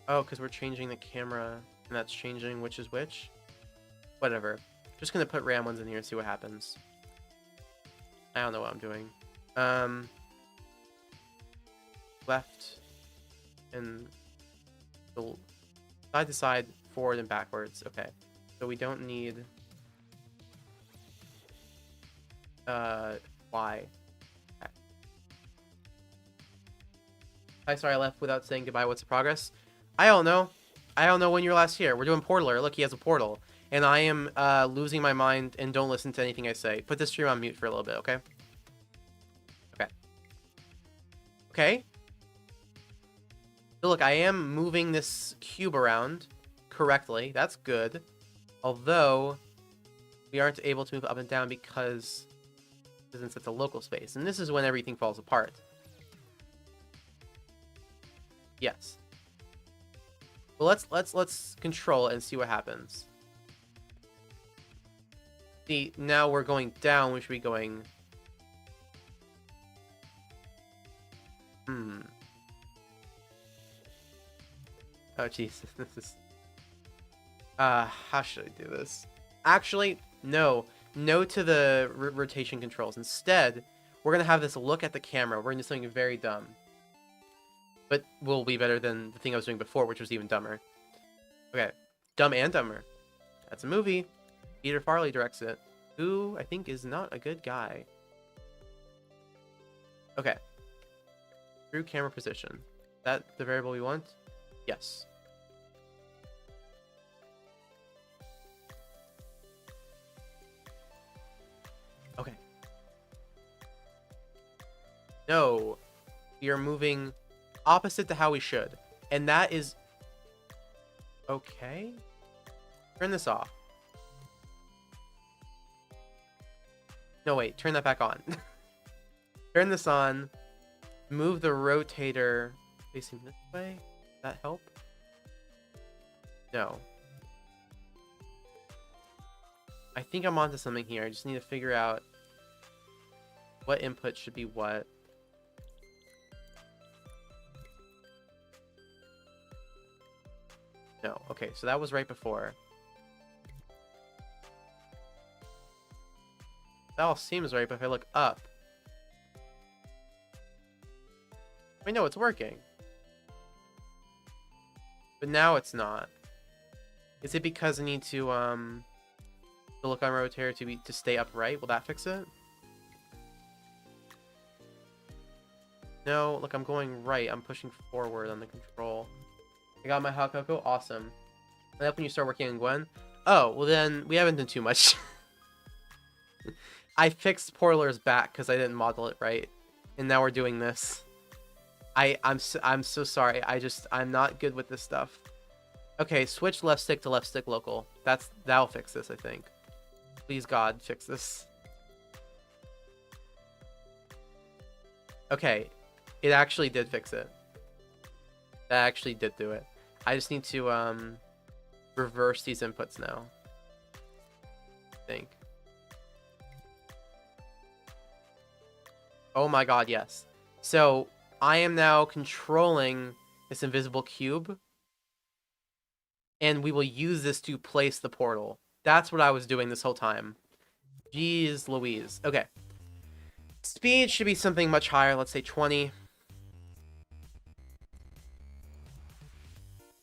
Oh, because we're changing the camera, and that's changing which is which? Whatever. Just gonna put RAM ones in here and see what happens. I don't know what I'm doing. Left and side to side, forward and backwards. Okay. So we don't need Y. Okay. Hi, sorry I left without saying goodbye. What's the progress? I don't know. I don't know when you were last here. We're doing Portaler. Look, he has a portal. And I am losing my mind and don't listen to anything I say. Put this stream on mute for a little bit, okay? Okay. Okay. So look, I am moving this cube around correctly. That's good. Although, we aren't able to move up and down because since it's a local space. And this is when everything falls apart. Yes. Well, let's control and see what happens. See, now we're going down, we should be going... Oh, jeez. This is... how should I do this? Actually, no. No to the rotation controls. Instead, we're going to have this look at the camera. We're going to do something very dumb. But will be better than the thing I was doing before, which was even dumber. Okay. Dumb and Dumber. That's a movie. Peter Farley directs it. Who I think is not a good guy. Okay. True camera position. Is that the variable we want? Yes. Okay. No. We are moving opposite to how we should. And that is... Okay. Turn this off. No, wait. Turn that back on. Turn this on. Move the rotator facing this way. Does that help? No. I think I'm onto something here. I just need to figure out what input should be what. No. Okay, so that was right before. That all seems right, but if I look up... I know it's working. But now it's not. Is it because I need to look on rotator to stay upright? Will that fix it? No, look, I'm going right. I'm pushing forward on the control. I got my hot cocoa. Awesome. And that's when you start working on Gwen. Oh, well then we haven't done too much. I fixed Portaler's back because I didn't model it right, and now we're doing this. I'm so sorry. I'm not good with this stuff. Okay, switch left stick to left stick local. That'll fix this, I think. Please God, fix this. Okay, it actually did fix it. That actually did do it. I just need to reverse these inputs now. I think. Oh my God, yes. So I am now controlling this invisible cube, and we will use this to place the portal. That's what I was doing this whole time. Jeez Louise. Okay. Speed should be something much higher. Let's say 20.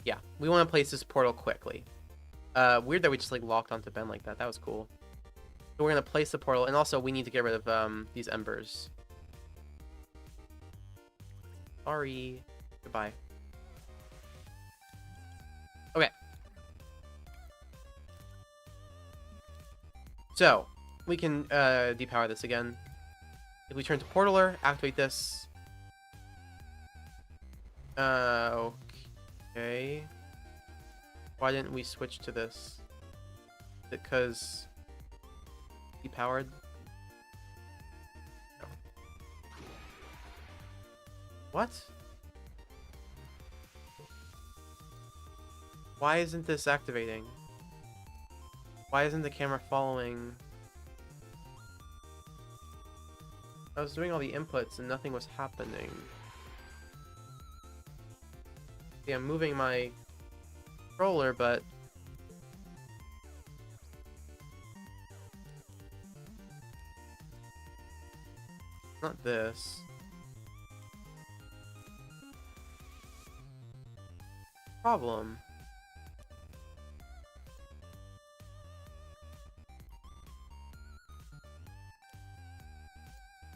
Yeah, we want to place this portal quickly. Weird that we just like locked onto Ben like that. That was cool. So we're going to place the portal, and also we need to get rid of these embers. Sorry. Goodbye. Okay. So, we can depower this again. If we turn to Portaler, activate this. Okay. Why didn't we switch to this? Because depowered? No. What? Why isn't this activating? Why isn't the camera following? I was doing all the inputs and nothing was happening. Yeah, I'm moving my controller, but not this. Problem.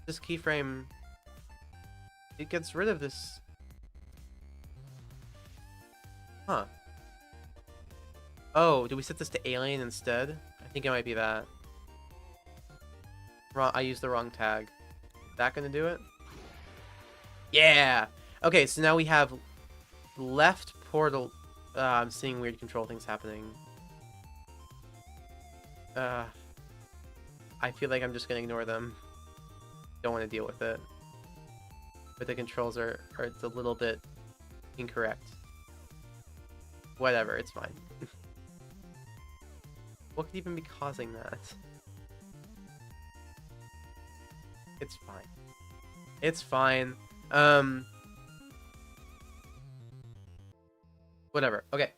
This keyframe, it gets rid of this. Huh. Oh, do we set this to alien instead? I think it might be that. Wrong, I used the wrong tag. Is that gonna do it? Yeah! Okay, so now we have left portal. I'm seeing weird control things happening. I feel like I'm just gonna ignore them. Don't want to deal with it. But the controls are it's a little bit incorrect. Whatever, it's fine. What could even be causing that? It's fine. It's fine. Whatever. Okay.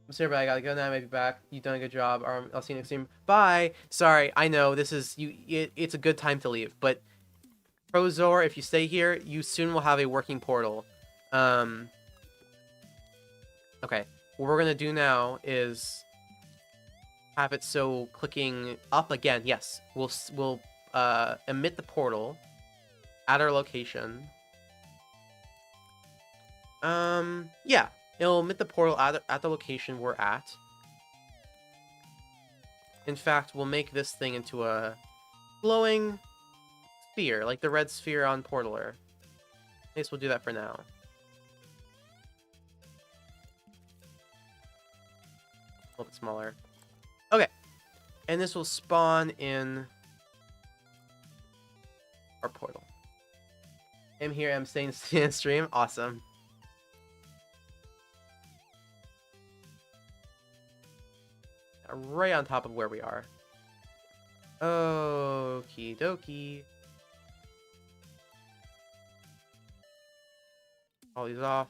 I'm sorry, but I gotta go now. Maybe back. You've done a good job. I'll see you next stream. Bye. Sorry. I know this is you. It's a good time to leave, but Prozor, if you stay here, you soon will have a working portal. Okay. What we're gonna do now is have it so clicking up again. Yes, we'll emit the portal at our location. Yeah, it'll emit the portal at the location we're at. In fact, we'll make this thing into a glowing sphere, like the red sphere on Portaler. I guess we'll do that for now. A little bit smaller. Okay. And this will spawn in our portal. I'm here, I'm staying in stream. Awesome. Right on top of where we are. Okie dokie. All these off.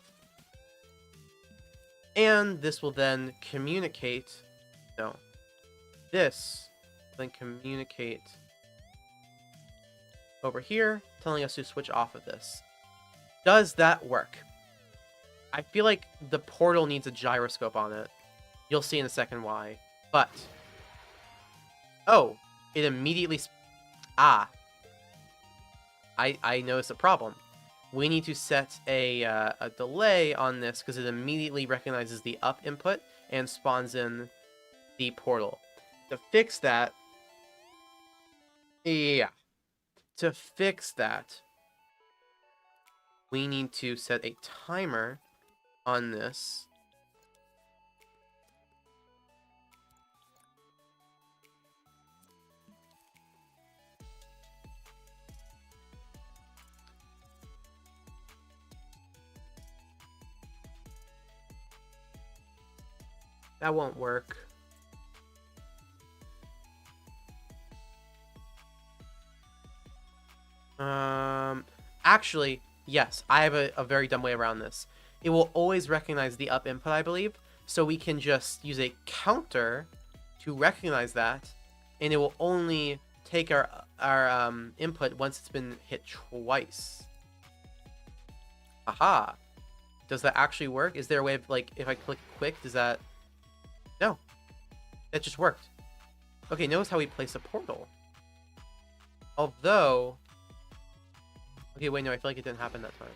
And this will then communicate. No. This will then communicate over here, telling us to switch off of this. Does that work? I feel like the portal needs a gyroscope on it. You'll see in a second why. But, oh, it immediately, I noticed a problem. We need to set a delay on this because it immediately recognizes the up input and spawns in the portal. To fix that, we need to set a timer on this. That won't work. Actually, yes, I have a very dumb way around this. It will always recognize the up input, I believe, so we can just use a counter to recognize that, and it will only take our input once it's been hit twice. Aha! Does that actually work? Is there a way of, like, if I click quick, does that... No. That just worked. Okay, notice how we place a portal. Although... Okay, wait, no, I feel like it didn't happen that time.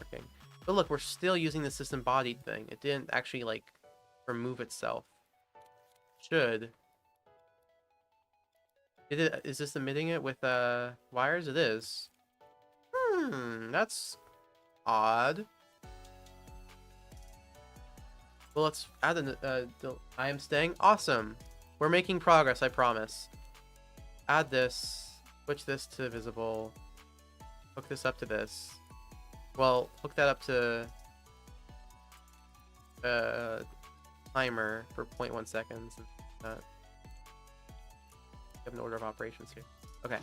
Okay. But look, we're still using the system-bodied thing. It didn't actually, like, remove itself. Should. Is this emitting it with, wires? It is. That's odd. Well, let's add an, I am staying. Awesome. We're making progress, I promise. Add this. Switch this to visible. Hook this up to this. Well, hook that up to timer for 0.1 seconds. We have an order of operations here. Okay.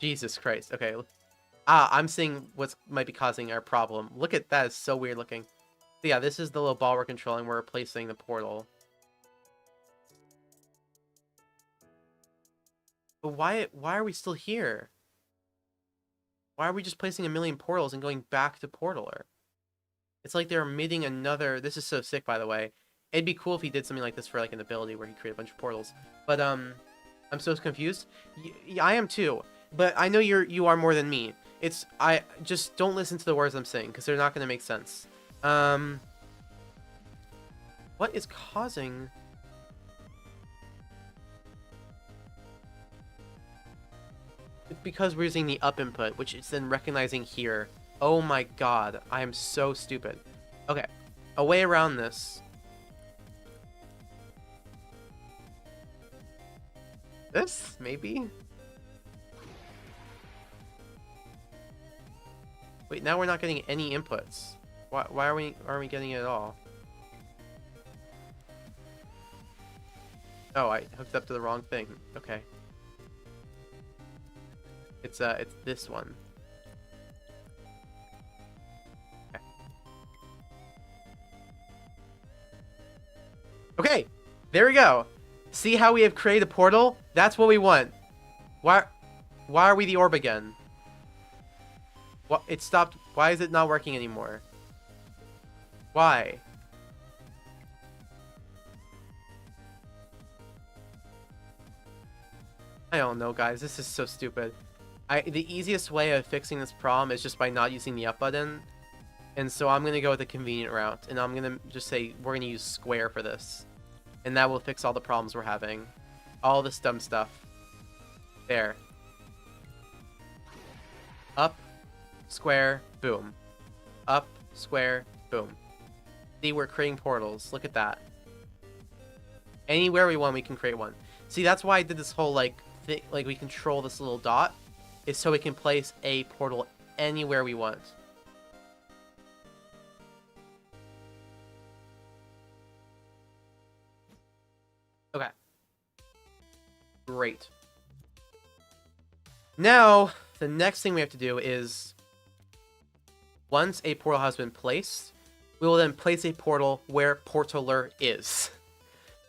Jesus Christ. Okay. I'm seeing what might be causing our problem. Look at that. It's so weird looking. So yeah, this is the little ball we're controlling. We're replacing the portal. But why are we still here? Why are we just placing a million portals and going back to Portaler? It's like they're emitting another... This is so sick, by the way. It'd be cool if he did something like this for, like, an ability where he created a bunch of portals. But, I'm so confused. I am too. But I know you are more than me. I just don't listen to the words I'm saying, because they're not going to make sense. What is causing... It's because we're using the up input, which is then recognizing here. Oh my god, I am so stupid. Okay, a way around this. This, maybe? Wait, now we're not getting any inputs. Why aren't we getting it at all? Oh, I hooked up to the wrong thing. Okay. It's this one. Okay. Okay, there we go. See how we have created a portal? That's what we want. Why? Why are we the orb again? What? It stopped. Why is it not working anymore? Why? I don't know, guys. This is so stupid. The easiest way of fixing this problem is just by not using the up button. And so I'm going to go with the convenient route. And I'm going to just say we're going to use square for this. And that will fix all the problems we're having. All this dumb stuff. There. Up, square, boom. Up, square, boom. See, we're creating portals. Look at that. Anywhere we want, we can create one. See, that's why I did this whole, like we control this little dot. Is so we can place a portal anywhere we want. Okay. Great. Now, the next thing we have to do is, once a portal has been placed, we will then place a portal where Portaler is.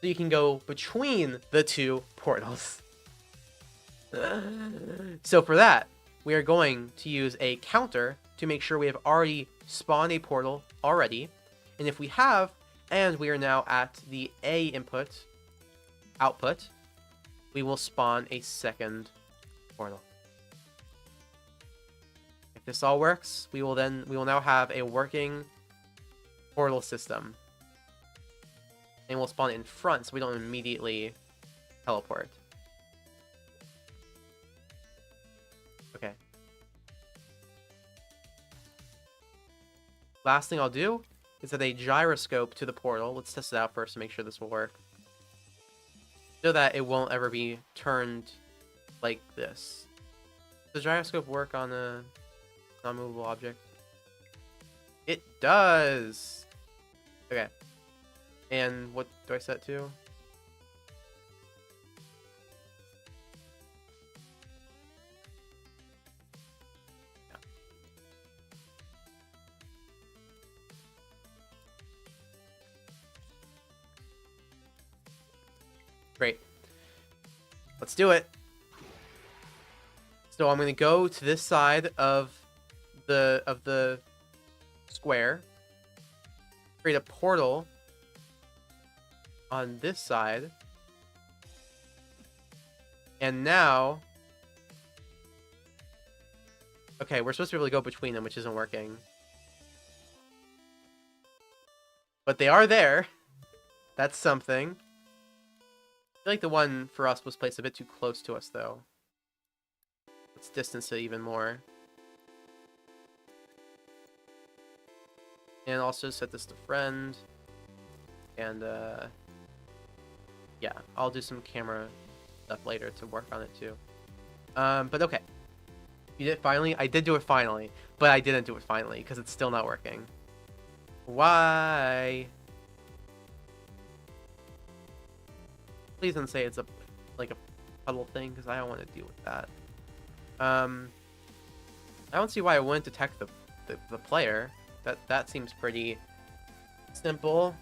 So you can go between the two portals. So for that, we are going to use a counter to make sure we have already spawned a portal already. And if we have, and we are now at the A output, we will spawn a second portal. If this all works, we will now have a working portal system. And we'll spawn it in front so we don't immediately teleport. Okay. Last thing I'll do is add a gyroscope to the portal. Let's test it out first to make sure this will work. So that it won't ever be turned like this. Does the gyroscope work on a non-movable object? It does! Okay. And what do I set to? Yeah. Great. Let's do it. So I'm going to go to this side of the square, create a portal on this side, and now, okay, we're supposed to be able to go between them, which isn't working, but they are there. That's something. I feel like the one for us was placed a bit too close to us, though. Let's distance it even more. And also set this to friend. And, yeah, I'll do some camera stuff later to work on it, too. But okay. You did it finally? I did do it finally. But I didn't do it finally, because it's still not working. Why? Please don't say it's a puddle thing, because I don't want to deal with that. I don't see why I wouldn't detect the player. That seems pretty simple.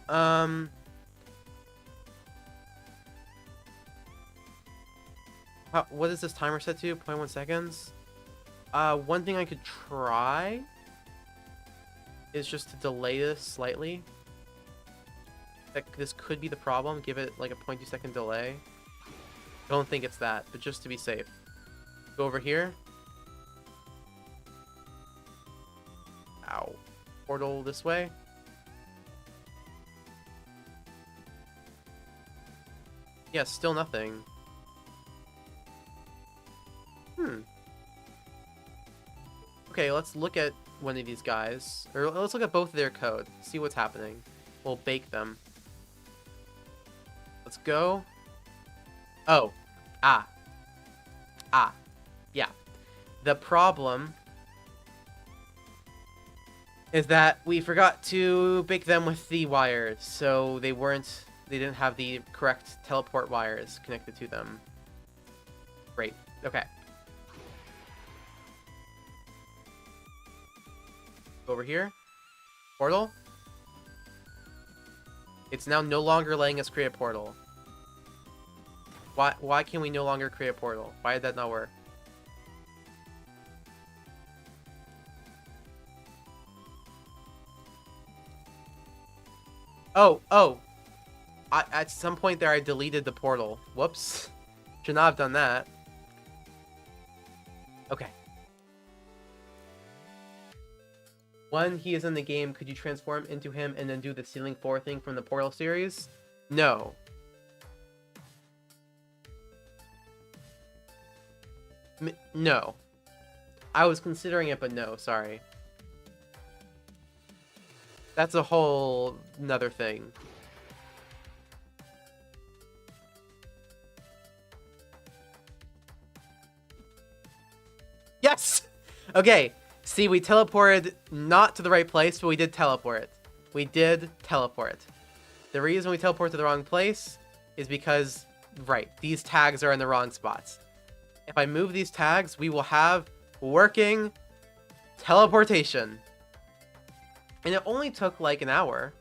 What is this timer set to? 0.1 seconds? One thing I could try is just to delay this slightly. This could be the problem. Give it like a 0.2 second delay. Don't think it's that, but just to be safe. Go over here. Ow. Portal this way. Yeah, still nothing. Okay, let's look at one of these guys. Or let's look at both of their code. See what's happening. We'll bake them. Let's go. Oh. Ah. Yeah. The problem is that we forgot to bake them with the wires, so they didn't have the correct teleport wires connected to them. Great. Okay. Over here. Portal. It's now no longer letting us create a portal. Why can we no longer create a portal? Why did that not work? Oh. At some point there, I deleted the portal. Whoops. Should not have done that. Okay. When he is in the game, could you transform into him and then do the Ceiling 4 thing from the Portal series? No. No. I was considering it, but no, sorry. That's a whole nother thing. Yes! Okay, see, we teleported not to the right place, but we did teleport. We did teleport. The reason we teleported to the wrong place is because, right, these tags are in the wrong spots. If I move these tags, we will have working teleportation. And it only took like an hour.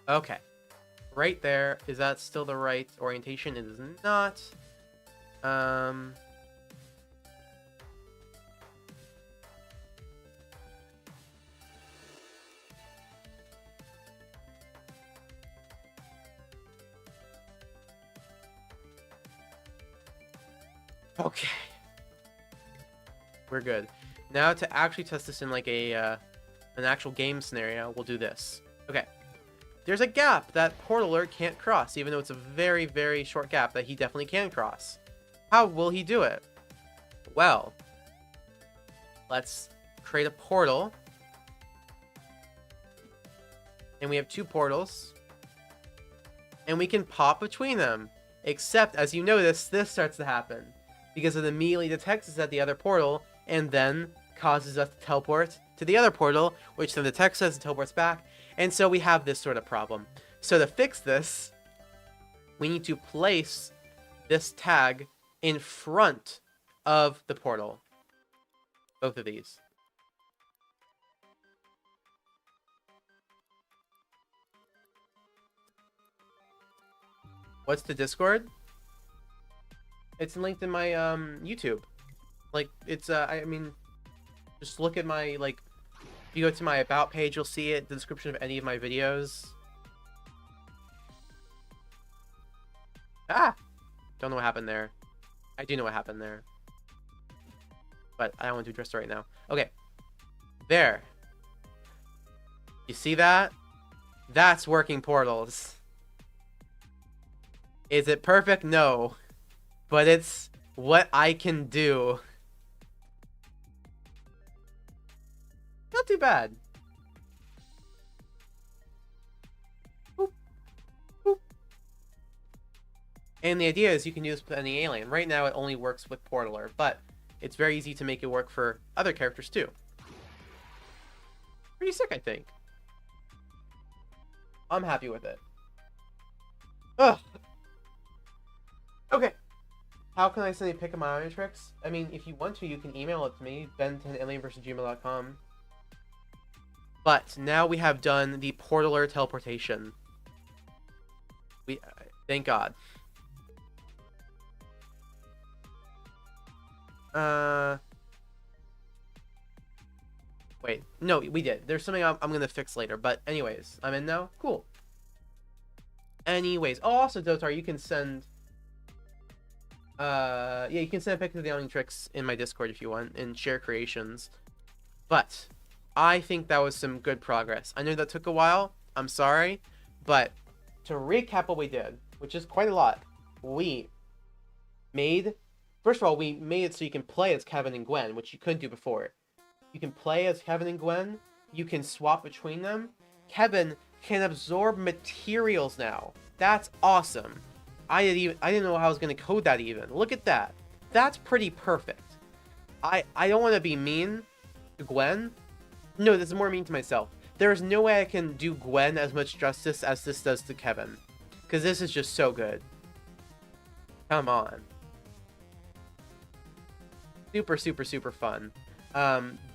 Okay. Right there. Is that still the right orientation? It is not. Okay. We're good. Now to actually test this in like a an actual game scenario, we'll do this. Okay. There's a gap that Portaler can't cross, even though it's a very, very short gap that he definitely can cross. How will he do it? Well, let's create a portal. And we have 2 portals. And we can pop between them. Except, as you notice, this starts to happen. Because it immediately detects us at the other portal, and then causes us to teleport to the other portal, which then detects us and teleports back. And so we have this sort of problem. So to fix this, we need to place this tag in front of the portal. Both of these. What's the Discord? It's linked in my YouTube. Like, it's I mean, just look at my, like, if you go to my About page, you'll see it, the description of any of my videos. Ah! Don't know what happened there. I do know what happened there. But I don't want to address it right now. Okay. There. You see that? That's working portals. Is it perfect? No. But it's what I can do. Not too bad. Boop. Boop. And the idea is you can use this with any alien. Right now it only works with Portaler, but it's very easy to make it work for other characters too. Pretty sick, I think. I'm happy with it. Ugh. Okay. How can I send a pic of my Omnitrix? I mean, if you want to, you can email it to me, ben10alien@gmail.com. But now we have done the Portaler teleportation. Thank God. Wait, no, we did. There's something I'm gonna fix later, but anyways, I'm in now. Cool. Anyways, oh, also Dotar, you can send. Yeah, you can send a pic of the Omnitrix in my Discord if you want, and share creations. But I think that was some good progress. I know that took a while. I'm sorry. But to recap what we did, which is quite a lot, we made... First of all, we made it so you can play as Kevin and Gwen, which you couldn't do before. You can play as Kevin and Gwen. You can swap between them. Kevin can absorb materials now. That's awesome. I didn't know how I was going to code that even. Look at that. That's pretty perfect. I don't want to be mean to Gwen. No, this is more mean to myself. There is no way I can do Gwen as much justice as this does to Kevin. Because this is just so good. Come on. Super, super, super fun.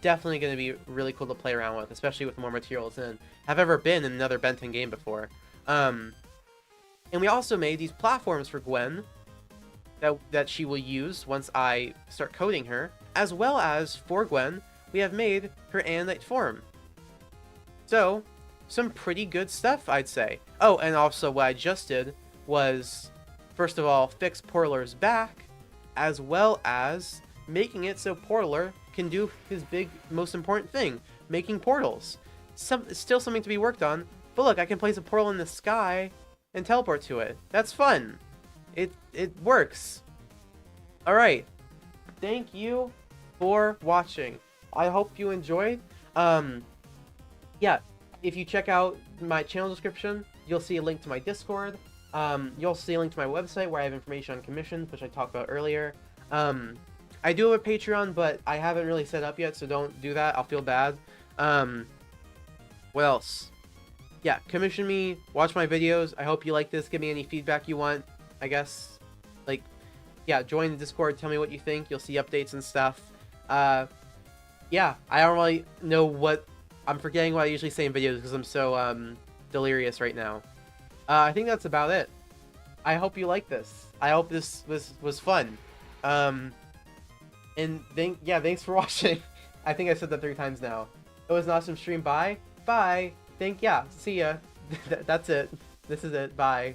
Definitely going to be really cool to play around with, especially with more materials than have ever been in another Ben 10 game before. And we also made these platforms for Gwen that she will use once I start coding her, as well as for Gwen, we have made her Anodite form. So, some pretty good stuff, I'd say. Oh, and also what I just did was, first of all, fix Portaler's back, as well as making it so Portaler can do his big, most important thing, making portals. Still something to be worked on, but look, I can place a portal in the sky and teleport to it. That's fun. It works. Alright, thank you for watching. I hope you enjoyed. Yeah, if you check out my channel description, you'll see a link to my Discord. You'll see a link to my website where I have information on commissions, which I talked about earlier. I do have a Patreon, but I haven't really set up yet, so don't do that. I'll feel bad. What else? Yeah, commission me, watch my videos. I hope you like this. Give me any feedback you want, I guess. Like, yeah, join the Discord. Tell me what you think. You'll see updates and stuff. Yeah, I don't really know what... I'm forgetting what I usually say in videos because I'm so delirious right now. I think that's about it. I hope you like this. I hope this was fun. And thanks for watching. I think I said that 3 times now. It was an awesome stream. Bye. See ya. That's it. This is it. Bye.